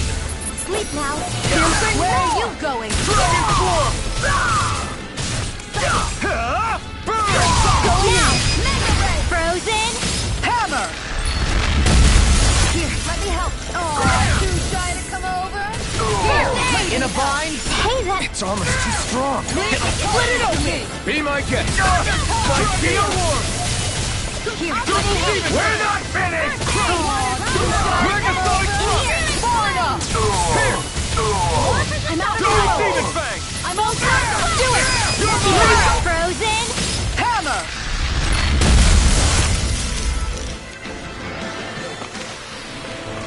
Sleep now! Where are you going? Go now! Frozen! Hammer! Here, let me help! Oh, too shy to come over? Here! In a bind? Hey, that... It's almost too strong. Split it open! Be my guest! My field war! Here, We're not finished! We're far enough! Here! I'm out of Double time! demon fang! I'm all set! Do it! Frozen! Hammer!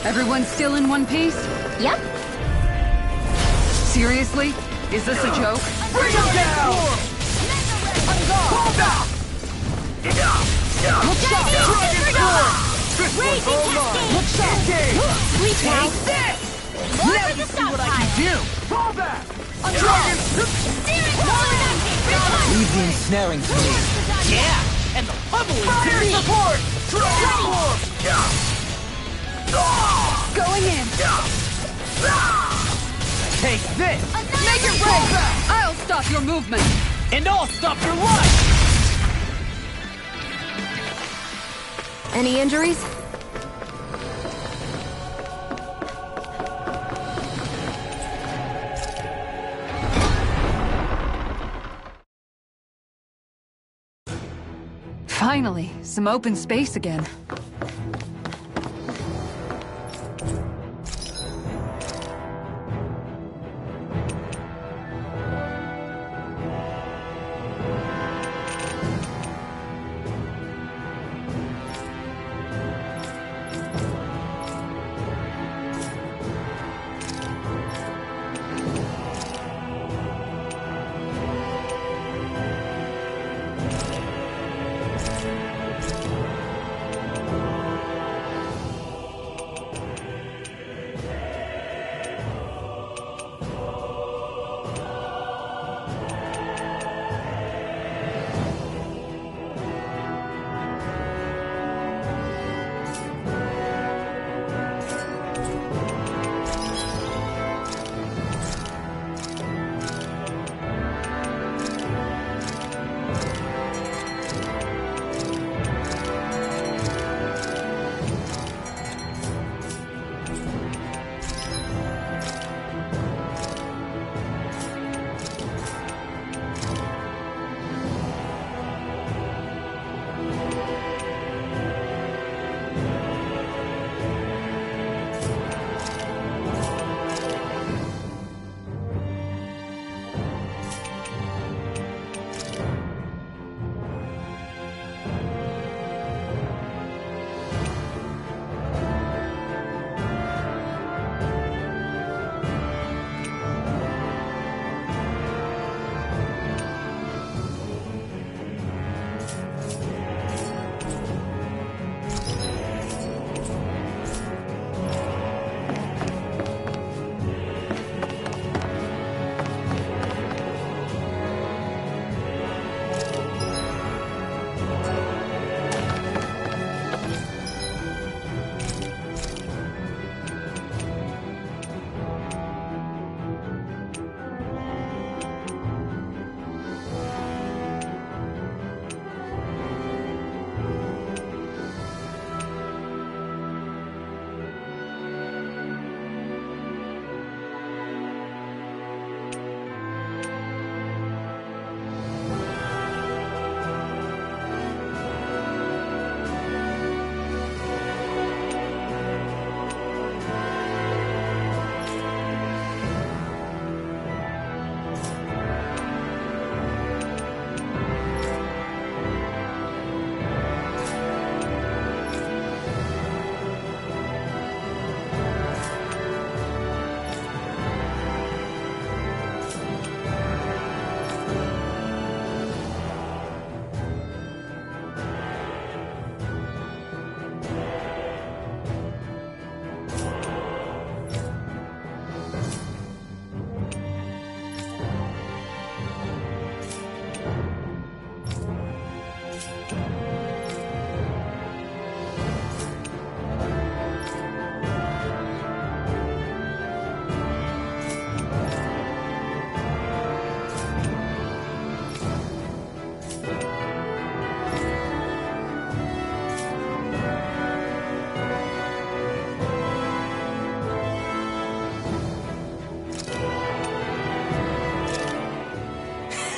Everyone still in one piece? Yep. Seriously? Is this a joke? Bring him down! Hold out! Dragon Sword! This one's Raging all mine! cascade! Engage! Sleep now! Take this! More for the stockpile! Fall back! Dragon! Leave the ensnaring to me. Yeah! And the pummel is Fire support! Dragon form! Going in! Take this! Make it rain! I'll stop your movement! And I'll stop your life! Any injuries? Finally, some open space again.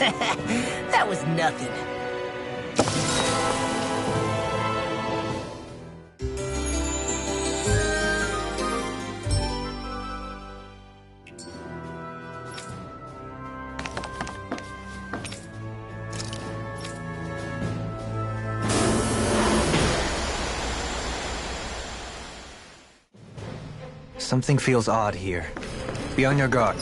That was nothing. Something feels odd here. Be on your guard.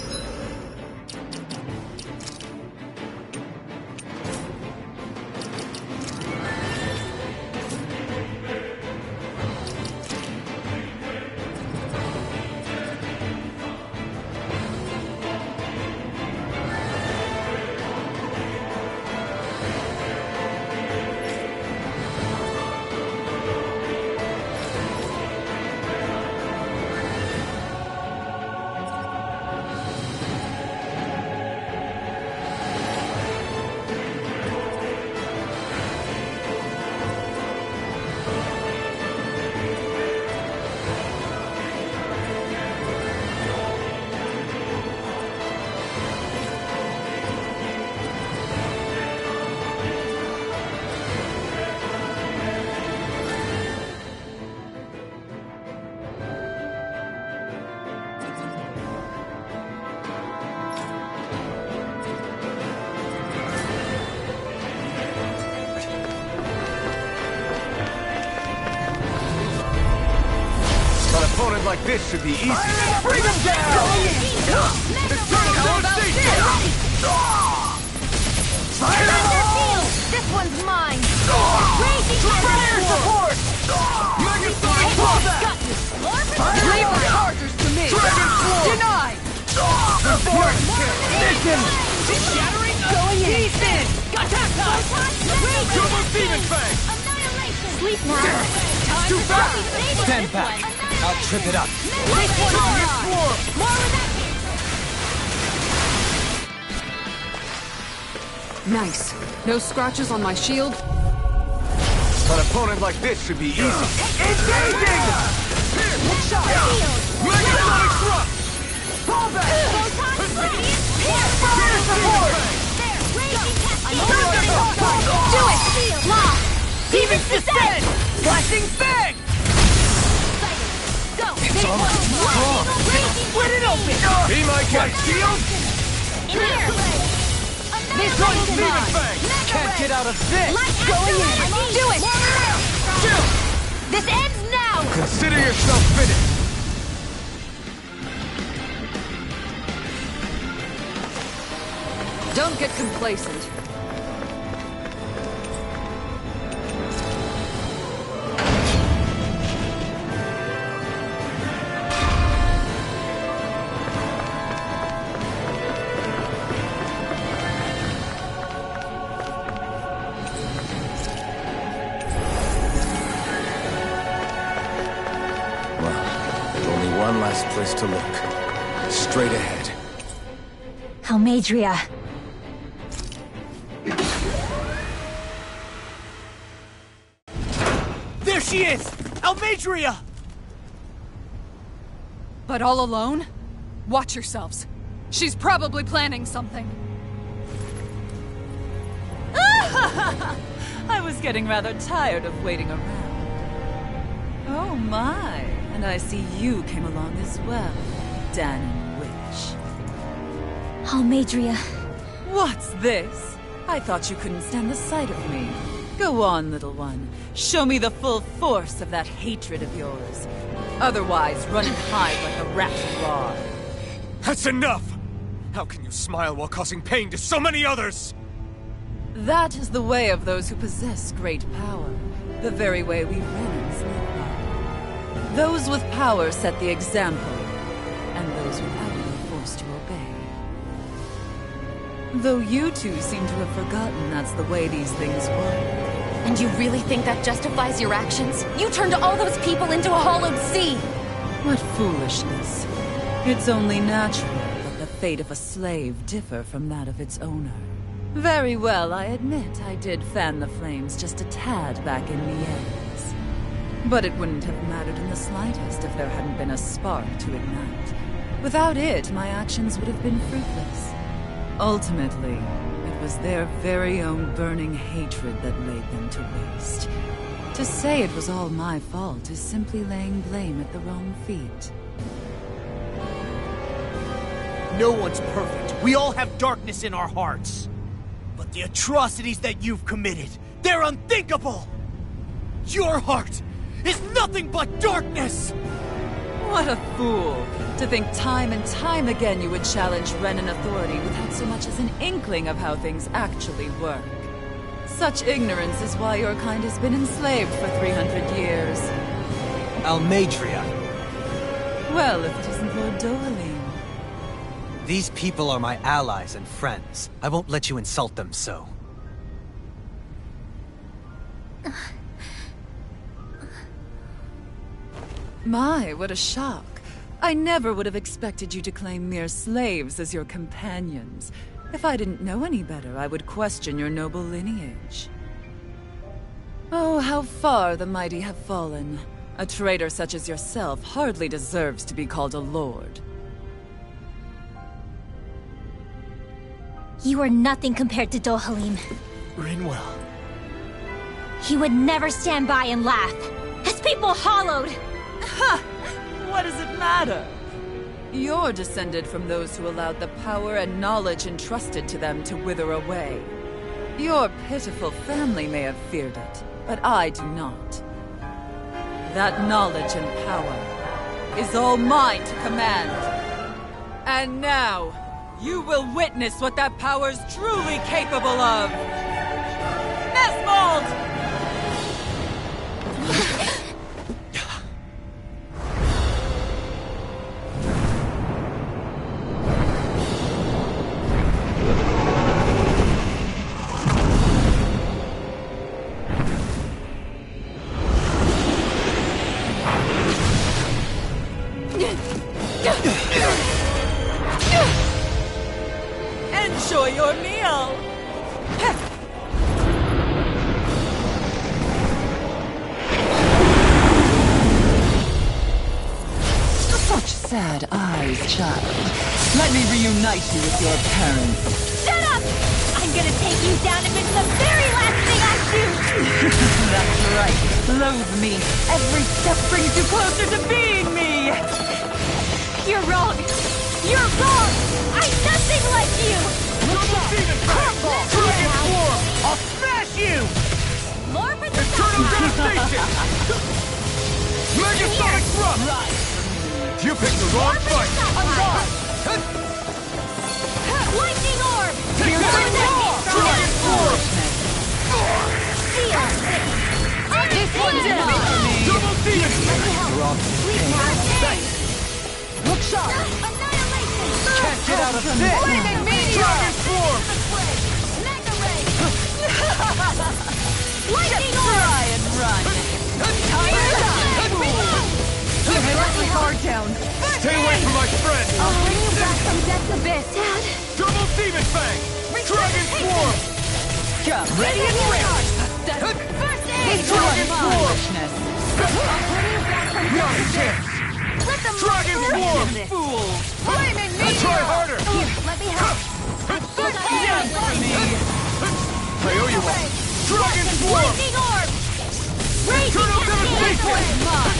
Opponent like this should be easy. Bring him down! It's time to see! This one's mine! Crazy Fire support! Megasonic Pulse! Leave the chargers to me! Dragon Swarm! Denied! Force Mission! Shattering going in! Pieces! Attack time! Turbo Demon Fang! Annihilation! Sleep now! Too fast! Stand back. I'll trip it up. Dragon Swarm! More with that! Nice. No scratches on my shield? An opponent like this should be easy. Engaging! Megasonic Thrust! Fall back! Fire support! Do it! Lock! Demons descend! Flashing Fang! Go! It's almost gone. Split it open! Be my guest! Shield! In here! This Demon one's mine! Fang! Can't get out of this. Going in! Do it! Shoot! This ends now! Consider yourself finished! Don't get complacent. One last place to look. Straight ahead. Almadria. There she is! Almadria! But all alone? Watch yourselves. She's probably planning something. I was getting rather tired of waiting around. Oh my, and I see you came along as well, Danon Witch. Almadria. What's this? I thought you couldn't stand the sight of me. Go on, little one. Show me the full force of that hatred of yours. Otherwise, run and hide like a rat raw. That's enough! How can you smile while causing pain to so many others? That is the way of those who possess great power. The very way we Renans live by. Those with power set the example, and those without are forced to obey. Though you two seem to have forgotten that's the way these things work. And you really think that justifies your actions? You turned all those people into a hollowed sea! What foolishness. It's only natural that the fate of a slave differ from that of its owner. Very well, I admit I did fan the flames just a tad back in Mahag's. But it wouldn't have mattered in the slightest if there hadn't been a spark to ignite. Without it, my actions would have been fruitless. Ultimately, it It was their very own burning hatred that laid them to waste. To say it was all my fault is simply laying blame at the wrong feet. No one's perfect. We all have darkness in our hearts. But the atrocities that you've committed, they're unthinkable! Your heart is nothing but darkness! What a fool! To think time and time again you would challenge Renan authority without so much as an inkling of how things actually work. Such ignorance is why your kind has been enslaved for 300 years. Almadria. Well, if it isn't Lord Dohalim. These people are my allies and friends. I won't let you insult them so. My, what a shock. I never would have expected you to claim mere slaves as your companions. If I didn't know any better, I would question your noble lineage. Oh, how far the mighty have fallen. A traitor such as yourself hardly deserves to be called a lord. You are nothing compared to Dohalim. Rinwell. He would never stand by and laugh. His people hollowed! Ha! What does it matter? You're descended from those who allowed the power and knowledge entrusted to them to wither away. Your pitiful family may have feared it, but I do not. That knowledge and power is all mine to command. And now, you will witness what that power's truly capable of! Nesmold! Enjoy your meal! Such sad eyes, child. Let me reunite you with your parents. Shut up! I'm gonna take you down if it's the very last thing I do! That's right. Loathe me. Every step brings you closer to being me! You're wrong! You're wrong! I'm nothing like you! I'll smash you! More for the Eternal devastation! Megasonic thrust! You picked the wrong fight! Lightning orb! Take that! Dragon force! This one's in on me! Double demon! Look sharp! Can't get out of this! Flaming meteor! Dragon form! Lightning orb! Try and run! Let me guard down! Stay away from my friend! I'll bring you back from death's abyss, Dad! Double demon fang! Dragon form! Ready and ready! First aid! Dragon form! Foolishness! Not a chance! Let them Dragon form! Fool! Flaming Try harder! Here, let me help! I owe you one! Dragon form! Lightning orb! Raging Eternal cascade! devastation!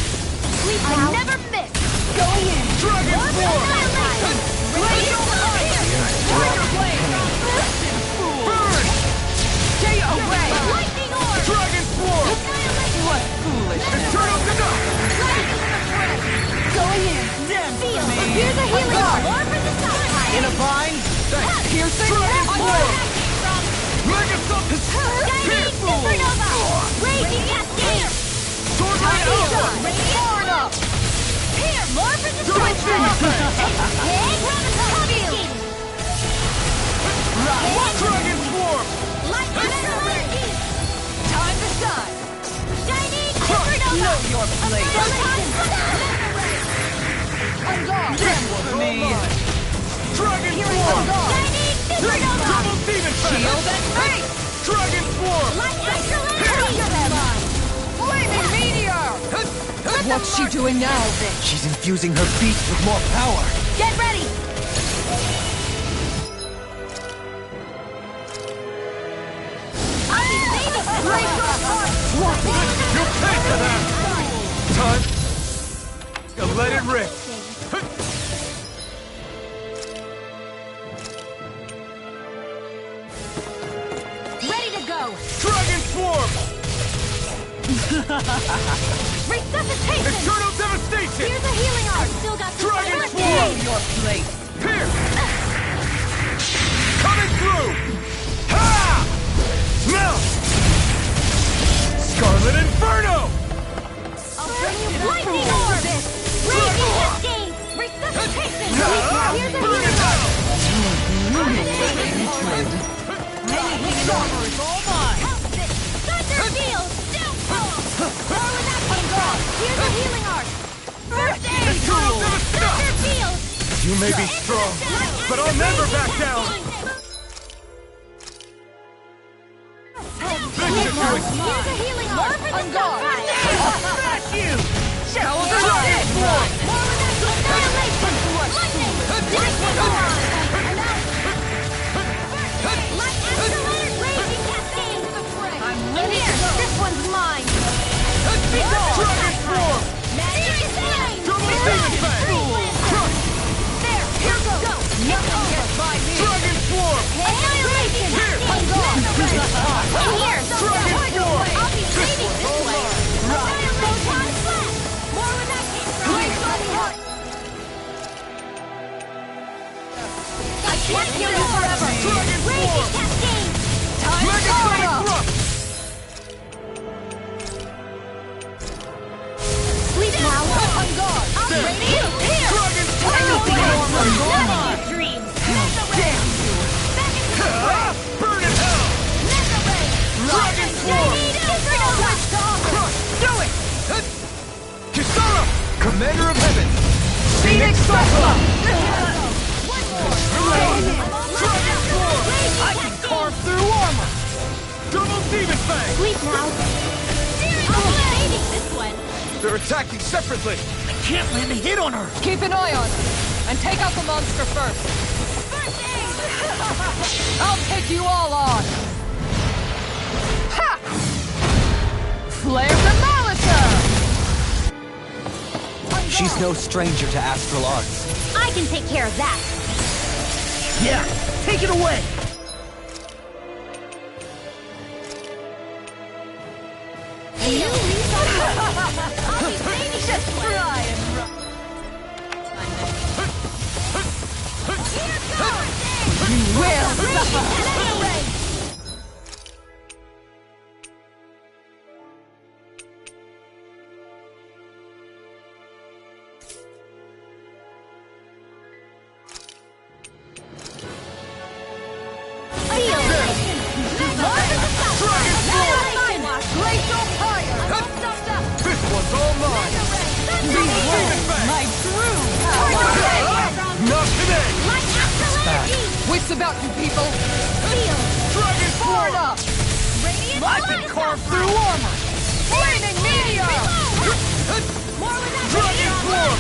Sleep now! Never miss! Going in! Dragon form! Raging fire! Fire blade! Burn! Stay away! Lightning orb! Dragon form! What foolishness! Eternal denial! Going in! Damn Feel! me! Here's a healing orb! Orb for the sun! In a vine? Piercing! Dragon form! From Megasonic! Shining Supernova! Raging cascade! Sword Ray Alpha! Radiant up! Here, more for the Double sun! demon fang! Egg Graviton! Dragon form! Lightning energy! Time to shine! Shining Supernova! Know your place! Damn for me! Dragon form! Shining Supernova! Double demon fang! Shield and face! Dragon form! Light Astral energy! Flaming meteor! What's she doing now? She's infusing her beast with more power. Get ready! Taste of that! Time to let it rip! Ready to go! Dragon Swarm! Resuscitation! Eternal Devastation! Here's a healing arm! I've still got some Dragon first Swarm! aid! Your place. Here! Coming through! Ha! Now! Scarlet Inferno! I'll bring you lightning orb! Raging cascade! Resuscitation! Here's a healing arm! Thunder field! Downfall! More with that came from! Here's a healing arm! First aid! Thunder field! You may be strong, but I'll never back down! Here's a healing arm! On guard! I'll smash you! More with that annihilation! Lightning! Lightning arm! Light accelerated raging cascade! I'm ready to go! This one's mine! Dragon Swarm! Magic flame! Double Demon Fang! There! Here go! Nothing gets by me! Dragon Swarm! Annihilation! Here! In here! Dragon Swarm! I'll be saving this way! Annihilation! Flash! More where that came from! I can't kill you forever! Dragon Raging Swarm! cascade! Mega Sonic Thrust! Sleep now! On guard! I'll There. bring you! Here! Dragon Swarm! None of your dreams! Damn you! Back into the Ah! Burn in hell! Mega ray! Dragon Swarm! Do it! Kisara! Commander of Heaven! Phoenix Cyclops! Dragon Swarm! I can carve through armor! Double Demon Fang! Sleep now! I'll be saving this one! They're attacking separately! I can't land a hit on her! Keep an eye on her, and take out the monster first. First aid! I'll take you all on. Ha! Flare Demolitor! She's no stranger to astral arts. I can take care of that! Yeah, take it away! You leave I'll be saving this one! Try and run. Here goes! You will suffer. Mega ray! Glacial fire. This one's all mine! My true power. Not today! Wits about you people. Dragon Forward Swarm! up. I can carve through armor! Flaming meteor. Dragon Swarm!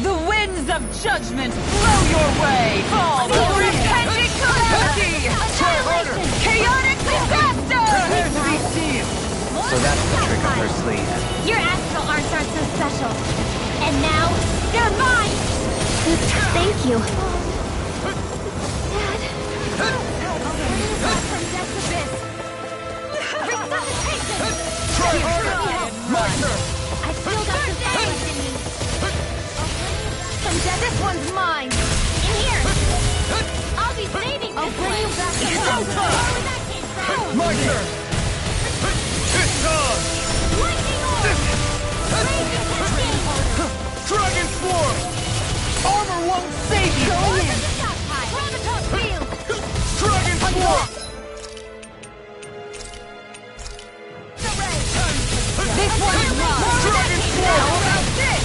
The winds of judgment blow your way. Fall the repentant calamity. Try harder! Chaotic disaster. So that's the trick up her sleeve. Your astral arts aren't so special. And now, they're mine! Thank you. Try harder! My turn! I've still got some balance in me. From death, this one's mine. In here. I'll be saving this one. I'll bring you back to health. Where that came from? My turn! It's on! Lightning orb! Raging cascade! Dragon Swarm! Armor won't save you. Graviton field! Dragon Swarm! This one's mine. Dragon Swarm! How about this?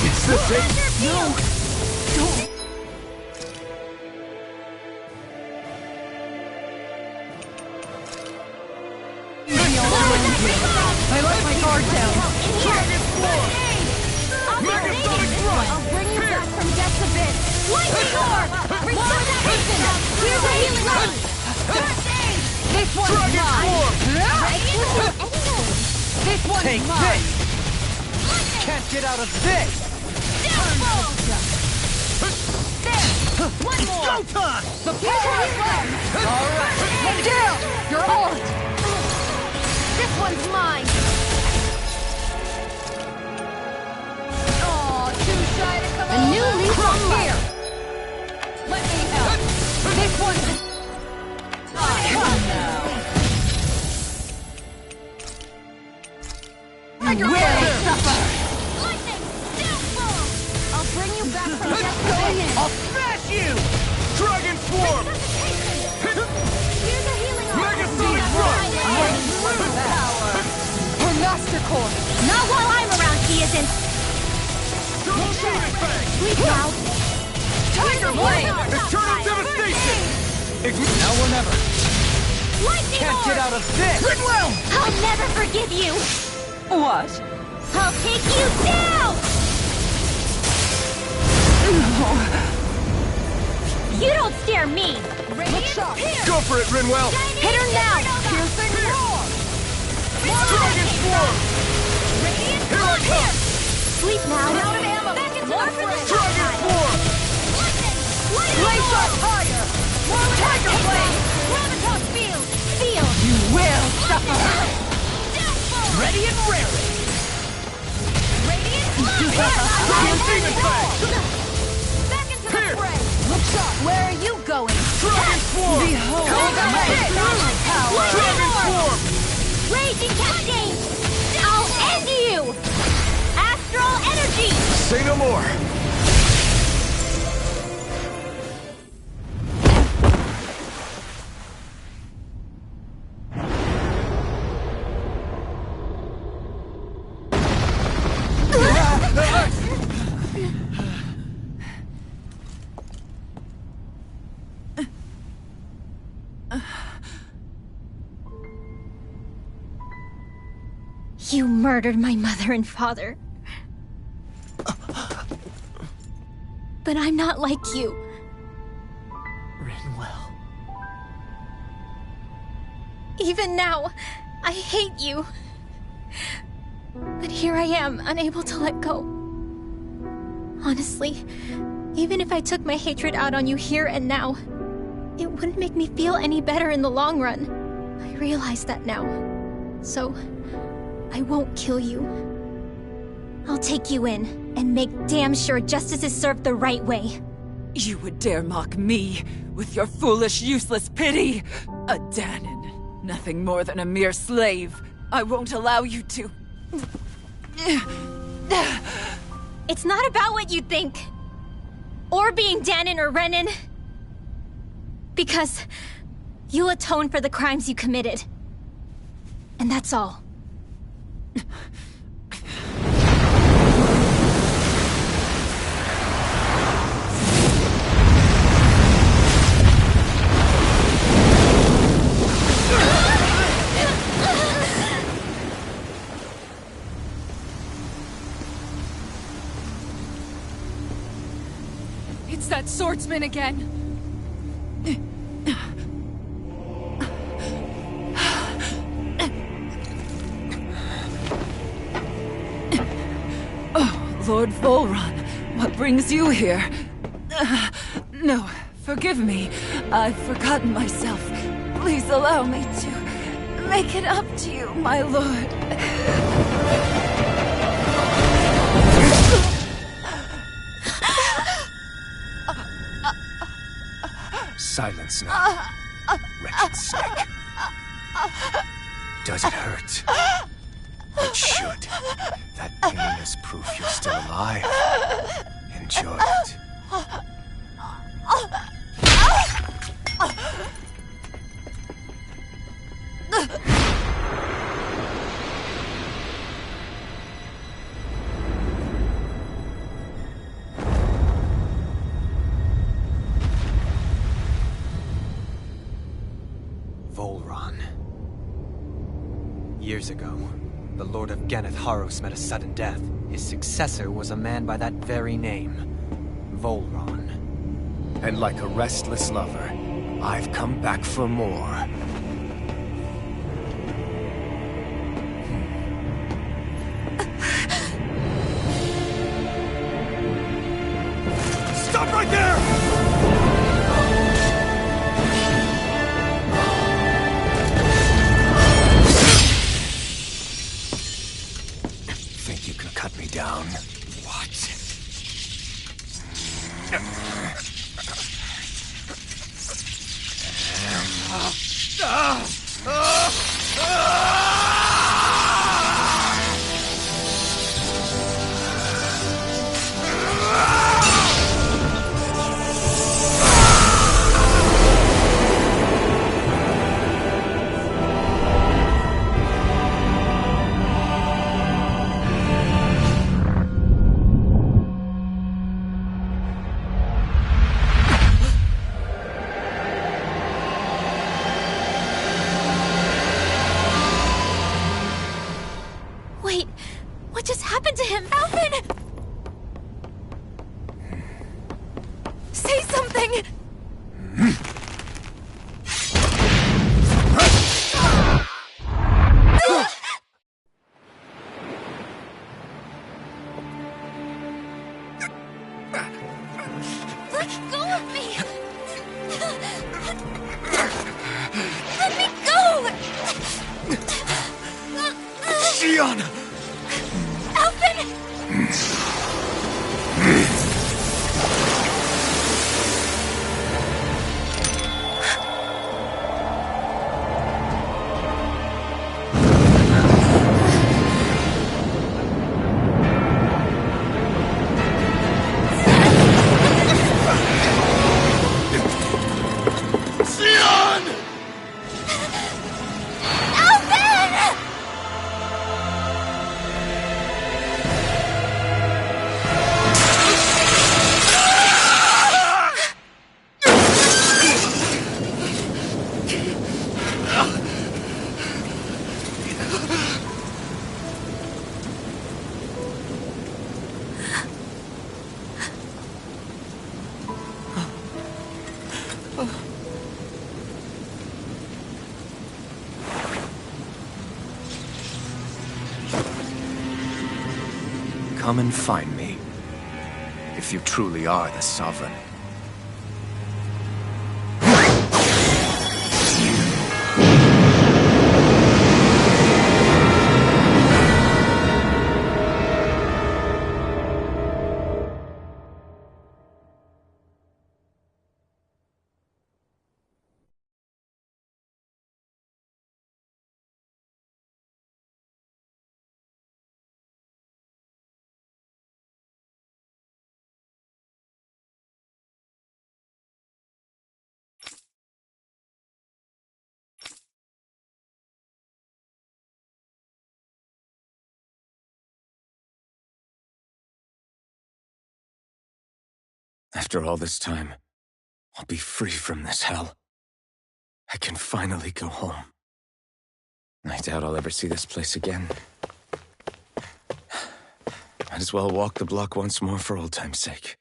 It's the same. No! Don't. I let my guard down. Dragon Swarm! I'll be Mega saving Sonic this Thrust! one. I'll bring you back from death's abyss. Lightning orb! Restore that instant! Here's a healing ray! This one's Dragon mine! form! This one's Take mine! this! Can't get out of this! Downfall! There! One more! Go time! The future is left! Alright! Down! You're armed! This one's mine! Aw, too shy to come A new leaf on life! Let me help! This one's... You will suffer! Lightning! Downfall! I'll bring you back from death going in! I'll smash you! Dragon form! Here's a healing orb! Megasonic run! Her master core! Not while I'm around, he isn't. Double demon fang! Sleep now! Tiger blade! Eternal devastation! Now or never! Lightning Can't get orb! out of this! I'll never forgive you. What? I'll take you down. You don't scare me. Go for it, Rinwell! Hit her now. Piercing roar! Dragon form! Here I come! Sleep now. Out of ammo! More friends! Dragon form! Blaze up higher! More tiger blade! Gravitas field. Field. You will suffer! Ready and raring! Double demon fang! Back into Here! the fray! Look sharp! Where are you going? Dragon form! Behold Dragon form! Raging cascade. I'll end you. Astral energy. Say no more! You murdered my mother and father. But I'm not like you. Rinwell. Even now, I hate you. But here I am, unable to let go. Honestly, even if I took my hatred out on you here and now, it wouldn't make me feel any better in the long run. I realize that now. So, I won't kill you. I'll take you in and make damn sure justice is served the right way. You would dare mock me with your foolish, useless pity? A Danon, nothing more than a mere slave. I won't allow you to... It's not about what you think. Or being Danon or Renan. Because you'll atone for the crimes you committed. And that's all. It's that swordsman again! Oh, Lord Volron, what brings you here? No, forgive me. I've forgotten myself. Please allow me to make it up to you, my lord. Silence now, wretched snake. Does it hurt? It should. That pain is proof you're still alive. Enjoy it. Volron. Years ago, the Lord of Ganeth Haros met a sudden death. His successor was a man by that very name, Volron. And like a restless lover, I've come back for more. Stop right there! Think you can cut me down? What? Wait, what just happened to him? Alvin! Say something! Let go of me! Let me go! Shion! Alvin! Shion! Alvin! Come and find me, if you truly are the Sovereign. After all this time, I'll be free from this hell. I can finally go home. I doubt I'll ever see this place again. Might as well walk the block once more for old time's sake.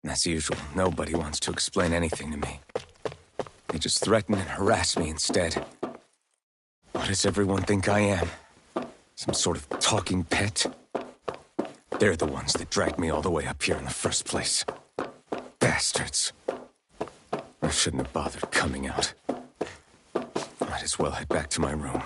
As usual, nobody wants to explain anything to me. They just threaten and harass me instead. What does everyone think I am? Some sort of talking pet? They're the ones that dragged me all the way up here in the first place. Bastards. I shouldn't have bothered coming out. Might as well head back to my room.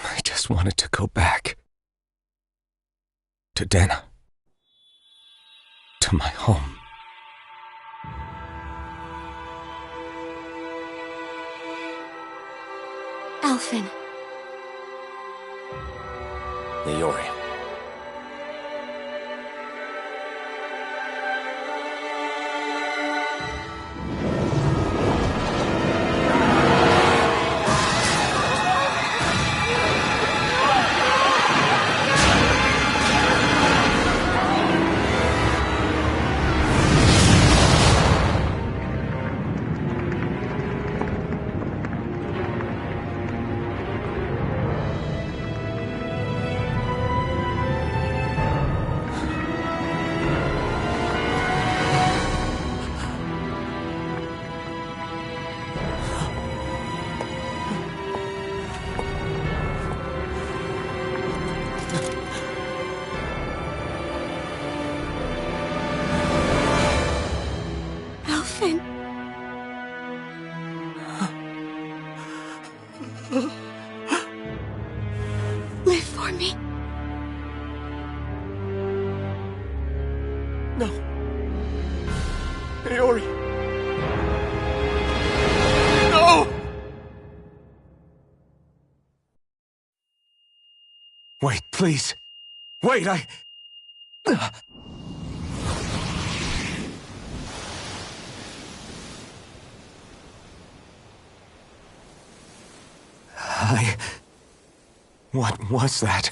I just wanted to go back. To Denna. To my home. Alphen. Leori. Live for me. No. Leori. No! Wait, please. Wait, What was that?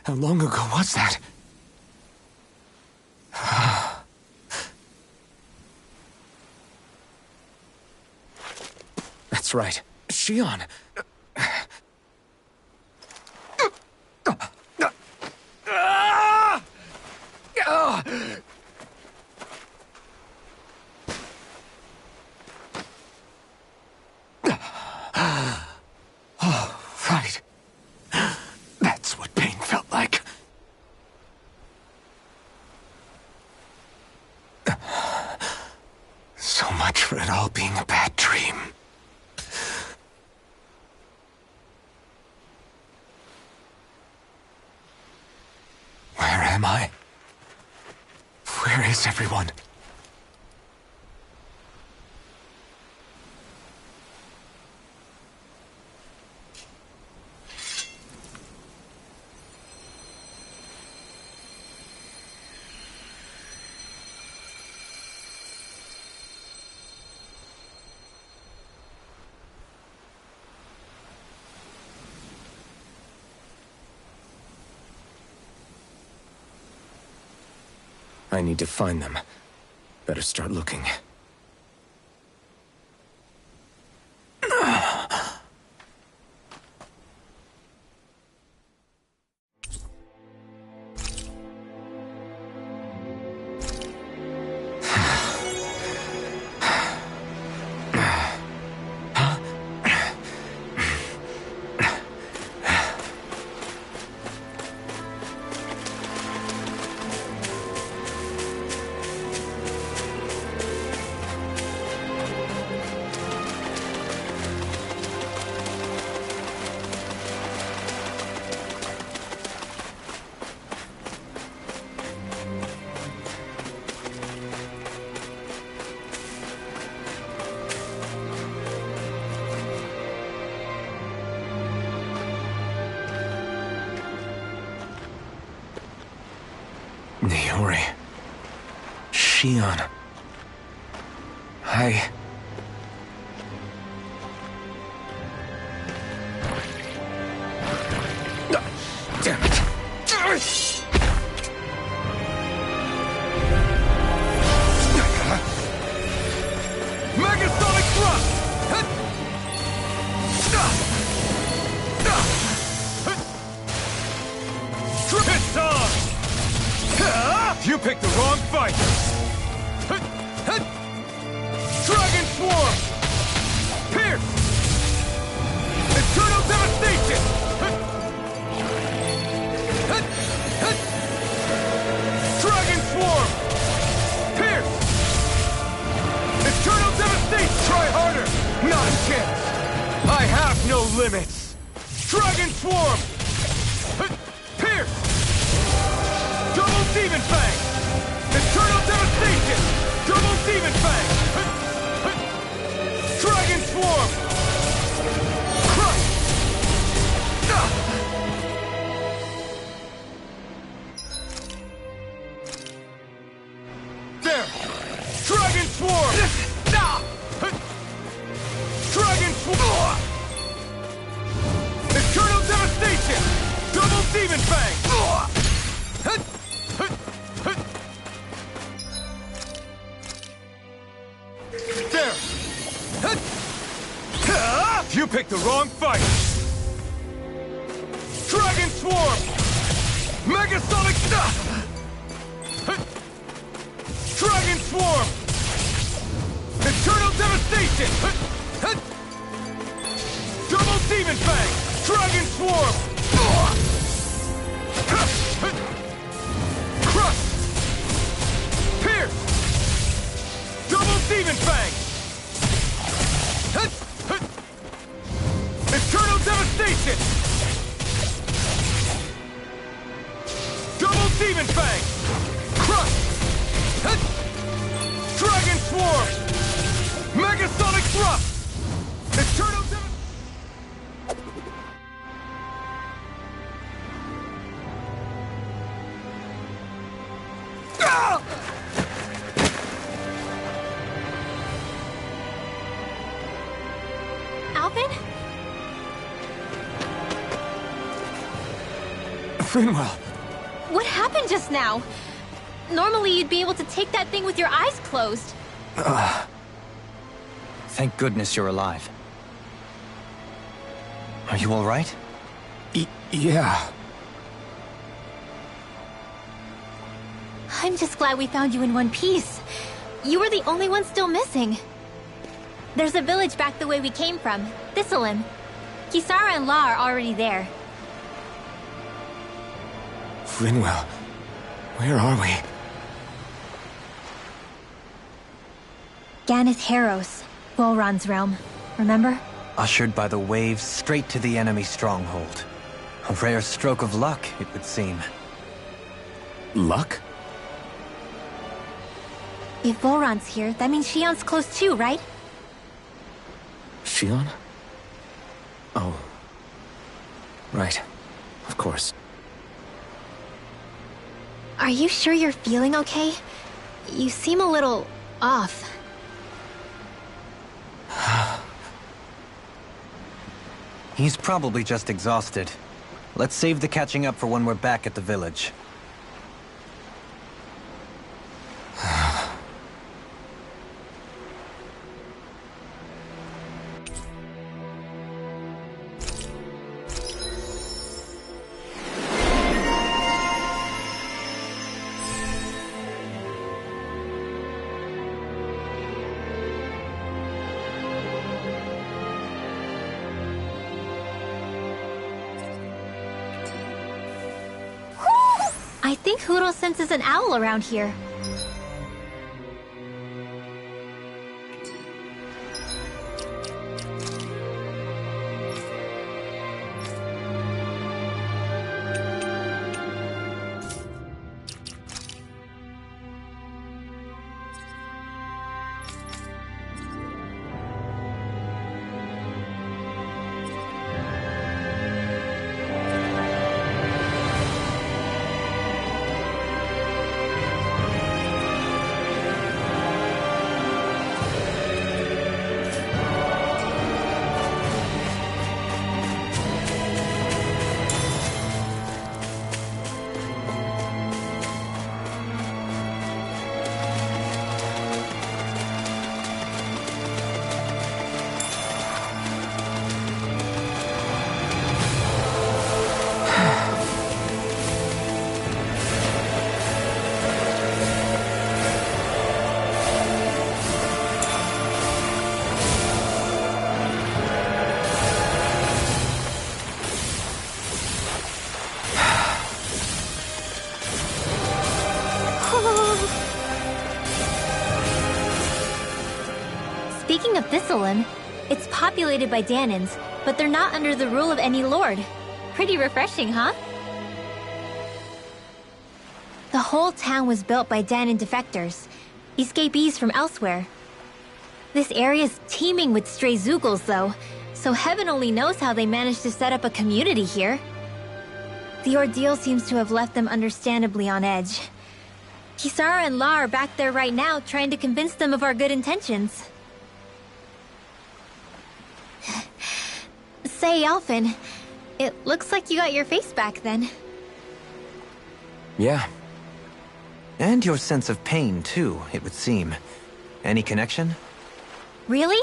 How long ago was that? That's right. Shion. Oh, right. That's what pain felt like. So much for it all being a bad dream. Where am I? Where is everyone? I need to find them. Better start looking. Tori. Shion. Damn it. Megasonic thrust! It's on! You picked the wrong fight! Dragon Swarm! Pierce! Eternal Devastation! Dragon Swarm! Pierce! Eternal Devastation! Try harder! Not a chance! I have no limits! Dragon Swarm! Pierce! Double Demon Fang! Eternal Devastation! Double Demon Fang! Dragon Swarm! Crush! There! Dragon Swarm! Dragon Swarm! Eternal Devastation! Double Demon Fang! There! You picked the wrong fight! Dragon Swarm! Megasonic... Dragon Swarm! Eternal Devastation! Double Demon Fang! Dragon Swarm! Crush! Pierce! Double Demon Fang! Eternal Devastation! Double Demon Fang! Crush! Dragon Swarm! Megasonic Thrust! Eternal Devastation! Alvin? Frinwell! What happened just now? Normally you'd be able to take that thing with your eyes closed. Thank goodness you're alive. Are you all right? Yeah. I'm just glad we found you in one piece. You were the only one still missing. There's a village back the way we came from, Thistleim. Kisara and La are already there. Frinwell, where are we? Ganeth Heros, Volron's realm. Remember? Ushered by the waves straight to the enemy stronghold. A rare stroke of luck, it would seem. Luck? If Volron's here, that means Shion's close too, right? Shion? Oh. Right. Of course. Are you sure you're feeling okay? You seem a little off. He's probably just exhausted. Let's save the catching up for when we're back at the village. I think Huro senses an owl around here. Jerusalem. It's populated by Danans, but they're not under the rule of any lord. Pretty refreshing, huh? The whole town was built by Danan defectors, escapees from elsewhere. This area's teeming with stray Zeugles, though, so heaven only knows how they managed to set up a community here. The ordeal seems to have left them understandably on edge. Kisara and La are back there right now, trying to convince them of our good intentions. Say, Alphen, it looks like you got your face back then. Yeah. And your sense of pain, too, it would seem. Any connection? Really?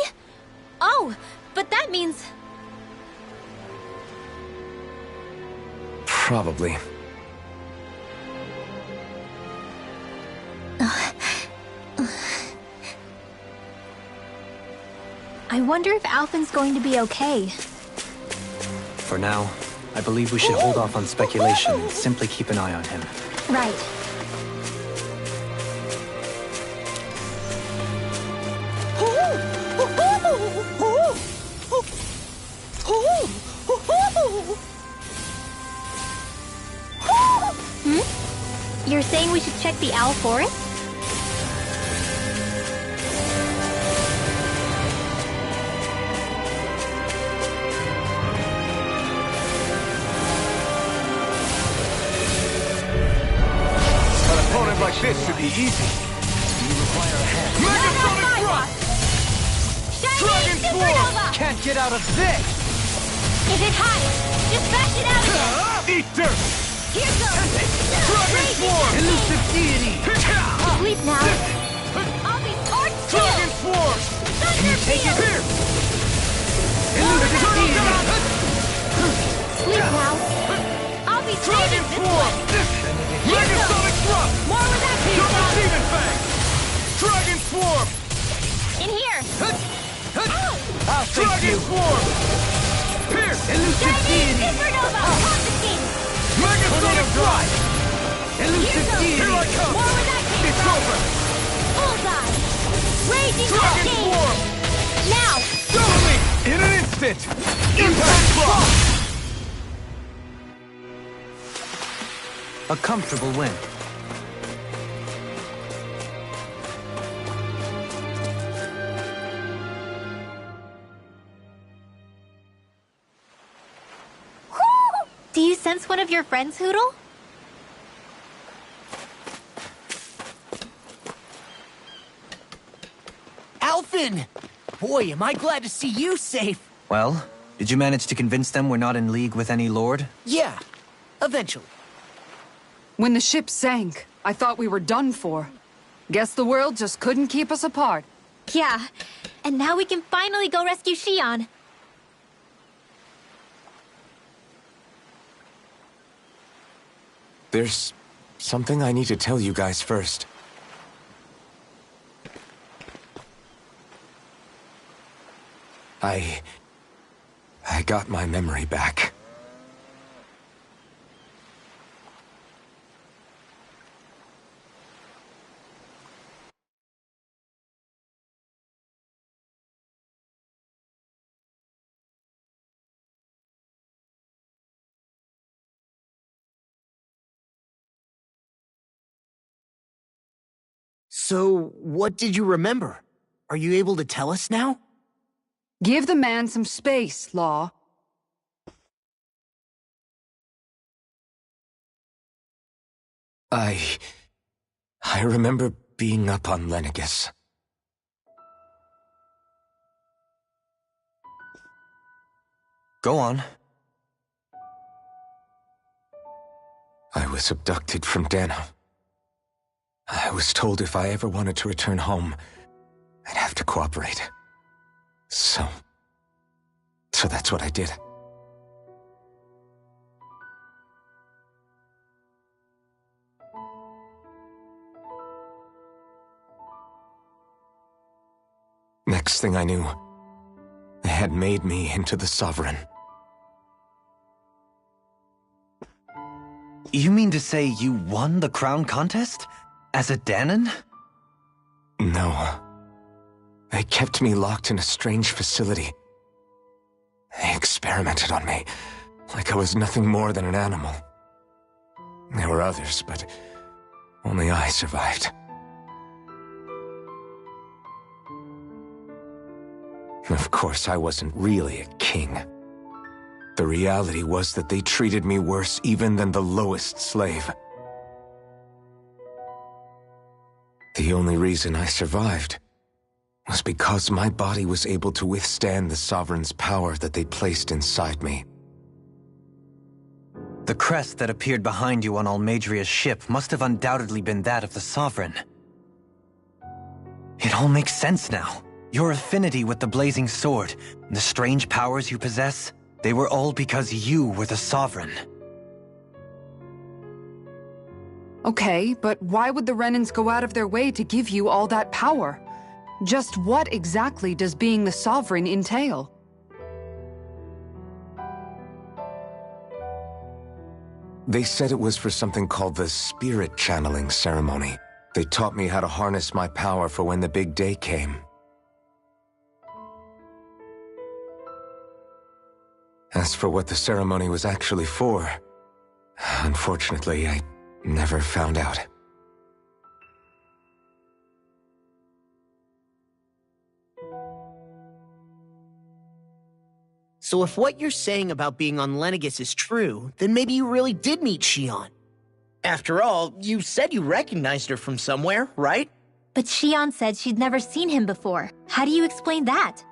Oh, but that means... Probably. I wonder if Alphen's going to be okay. For now, I believe we should hold off on speculation and simply keep an eye on him. Right. You're saying we should check the owl forest? An opponent like this should be easy. You require a hand. Megasonic Thrust! Dragon Swarm! Can't get out of this! If it hides, just bash it out again! Eat dirt! Here goes! Dragon Swarm! Elusive deity! Sleep now! I'll be torched too! Dragon Swarm! Can you Take it here! Elusive deity! Sleep now! I'll be Dragon saving this Swarm! one! Megasonic Thrust! More where that came Double from! Demon Fang! Dragon Swarm! In here! I'll thank Dragon you! Swarm! Pierce! Elusive Chinese deity! Supernova! Confiscate! Megasonic Drive! Elusive Here deity! Here I come! More where that came It's from! over! Bullseye! Raging Dragon Cascade! Swarm! Now! Double me! In an instant! Impact Block! A comfortable win. Do you sense one of your friends, Hootle? Alphen! Boy, am I glad to see you safe! Well, did you manage to convince them we're not in league with any lord? Yeah, eventually. When the ship sank, I thought we were done for. Guess the world just couldn't keep us apart. Yeah, and now we can finally go rescue Shion. There's something I need to tell you guys first. I got my memory back. So, what did you remember? Are you able to tell us now? Give the man some space, Law. I remember being up on Lenegus. Go on. I was abducted from Dana. I was told if I ever wanted to return home, I'd have to cooperate. So that's what I did. Next thing I knew, they had made me into the Sovereign. You mean to say you won the crown contest? As a Danon? No. They kept me locked in a strange facility. They experimented on me, like I was nothing more than an animal. There were others, but only I survived. Of course, I wasn't really a king. The reality was that they treated me worse even than the lowest slave. The only reason I survived was because my body was able to withstand the Sovereign's power that they placed inside me. The crest that appeared behind you on Almadria's ship must have undoubtedly been that of the Sovereign. It all makes sense now. Your affinity with the Blazing Sword, the strange powers you possess, they were all because you were the Sovereign. Okay, but why would the Renans go out of their way to give you all that power? Just what exactly does being the Sovereign entail? They said it was for something called the Spirit Channeling Ceremony. They taught me how to harness my power for when the big day came. As for what the ceremony was actually for, unfortunately, I never found out. So if what you're saying about being on Lenegis is true, then maybe you really did meet Shion. After all, you said you recognized her from somewhere, right? But Shion said she'd never seen him before. How do you explain that?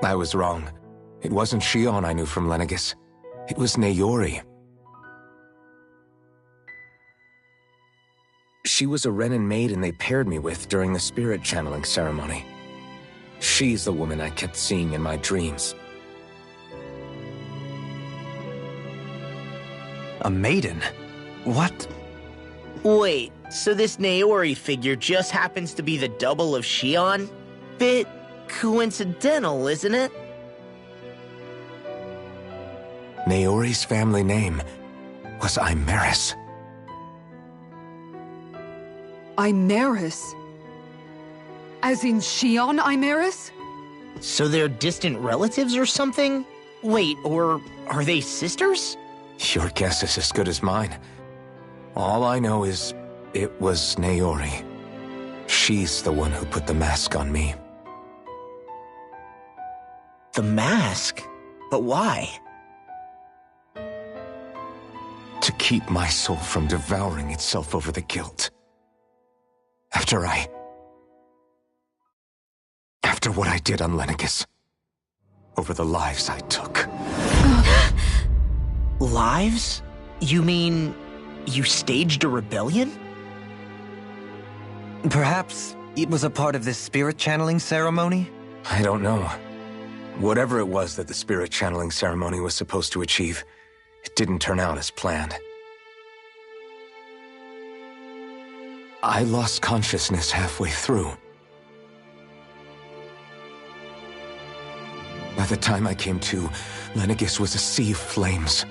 I was wrong. It wasn't Shion I knew from Lenegis. It was Naori. She was a Renan maiden they paired me with during the spirit channeling ceremony. She's the woman I kept seeing in my dreams. A maiden? What? Wait, so this Naori figure just happens to be the double of Shion? Bit coincidental, isn't it? Naori's family name was Imeris. Imeris? As in Shion Imeris? So they're distant relatives or something? Wait, or are they sisters? Your guess is as good as mine. All I know is it was Naori. She's the one who put the mask on me. The mask? But why? To keep my soul from devouring itself over the guilt. After what I did on Lenegis. Over the lives I took. Lives? You mean you staged a rebellion? Perhaps it was a part of this spirit channeling ceremony? I don't know. Whatever it was that the spirit channeling ceremony was supposed to achieve, it didn't turn out as planned. I lost consciousness halfway through. By the time I came to, Lenegis was a sea of flames.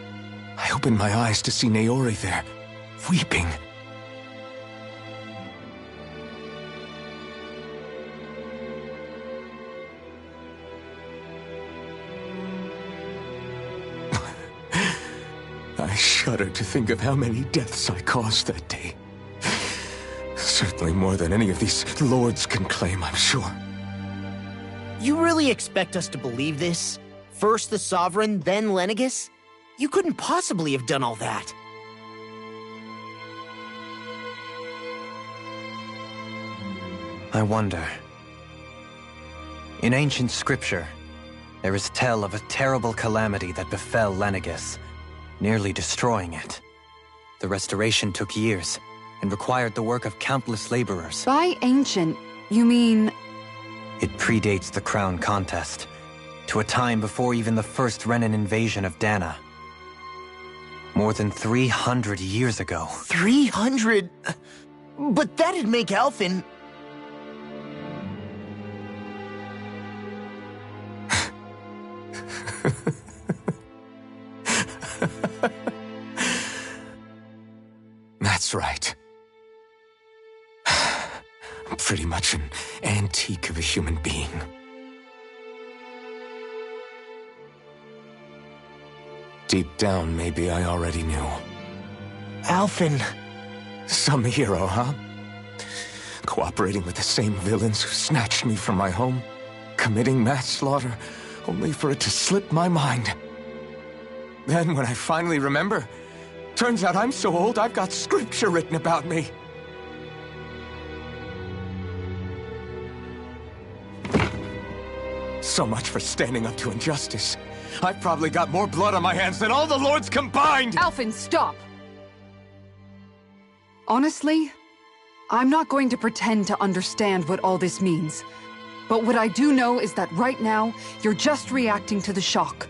I opened my eyes to see Naori there, weeping. I shudder to think of how many deaths I caused that day. Certainly more than any of these lords can claim, I'm sure. You really expect us to believe this? First the Sovereign, then Lenegis? You couldn't possibly have done all that. I wonder. In ancient scripture, there is tale of a terrible calamity that befell Lenegis, nearly destroying it. The restoration took years, and required the work of countless laborers. By ancient, you mean... It predates the crown contest, to a time before even the first Renan invasion of Dana. More than 300 years ago. 300? But that'd make Alphen... That's right. pretty much an antique of a human being. Deep down, maybe I already knew. Alphen. Some hero, huh? Cooperating with the same villains who snatched me from my home, committing mass slaughter, only for it to slip my mind. Then, when I finally remember, turns out I'm so old I've got scripture written about me. So much for standing up to injustice. I've probably got more blood on my hands than all the lords combined! Alphen, stop! Honestly, I'm not going to pretend to understand what all this means. But what I do know is that right now, you're just reacting to the shock.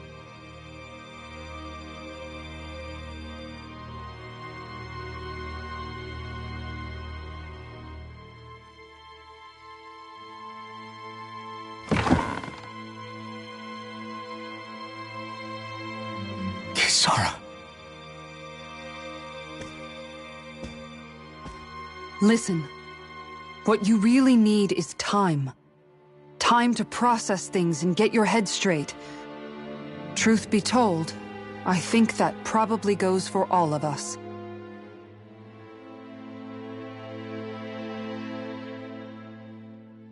Kisara. Listen, what you really need is time. Time to process things and get your head straight. Truth be told, I think that probably goes for all of us.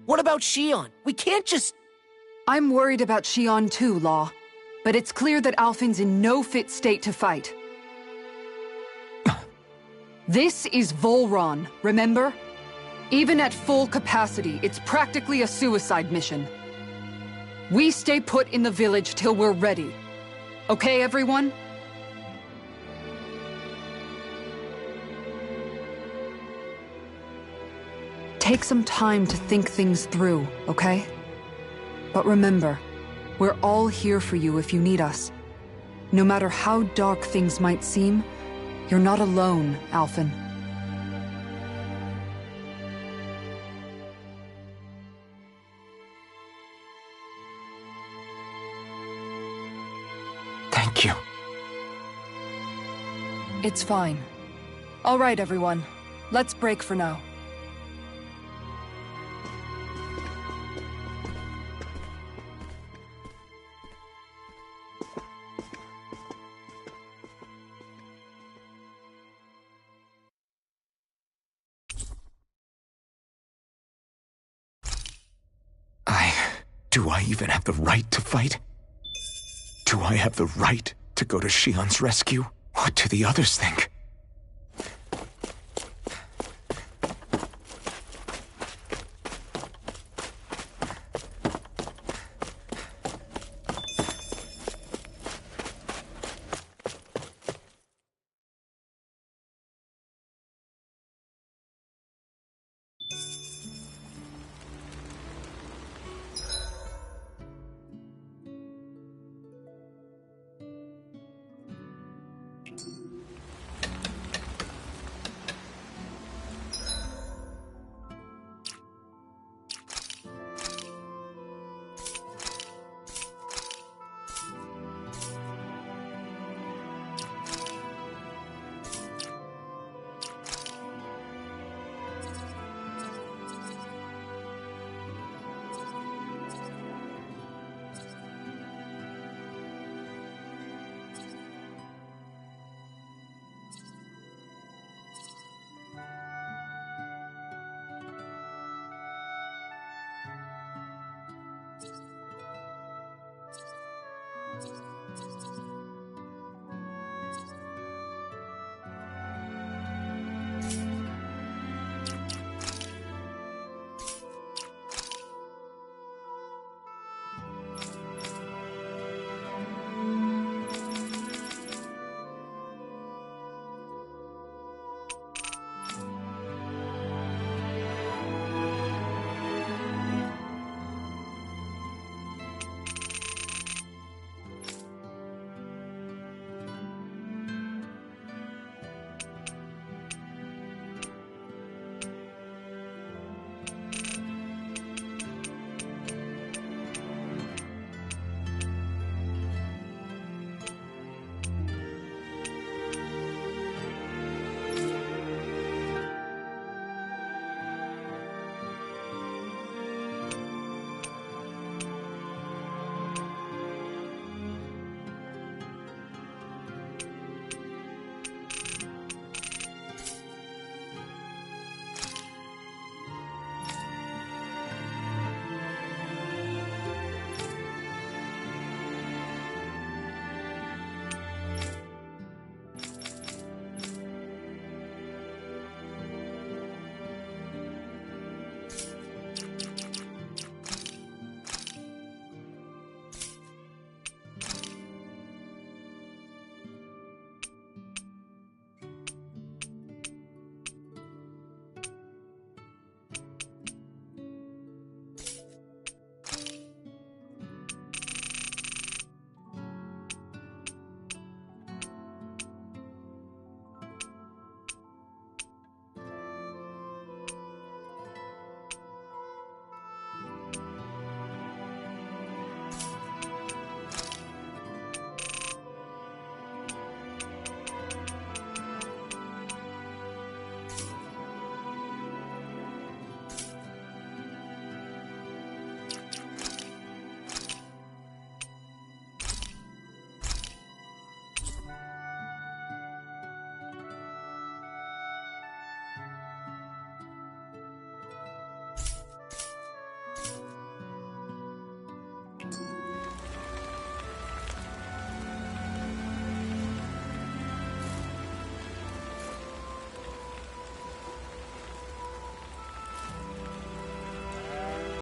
What about Shion? We can't just... I'm worried about Shion too, Law. But it's clear that Alphen's in no fit state to fight. This is Volron, remember? Even at full capacity, it's practically a suicide mission. We stay put in the village till we're ready. Okay, everyone? Take some time to think things through, okay? But remember, we're all here for you if you need us. No matter how dark things might seem, you're not alone, Alphen. Thank you. It's fine. All right, everyone. Let's break for now. Do I even have the right to fight? Do I have the right to go to Shion's rescue? What do the others think?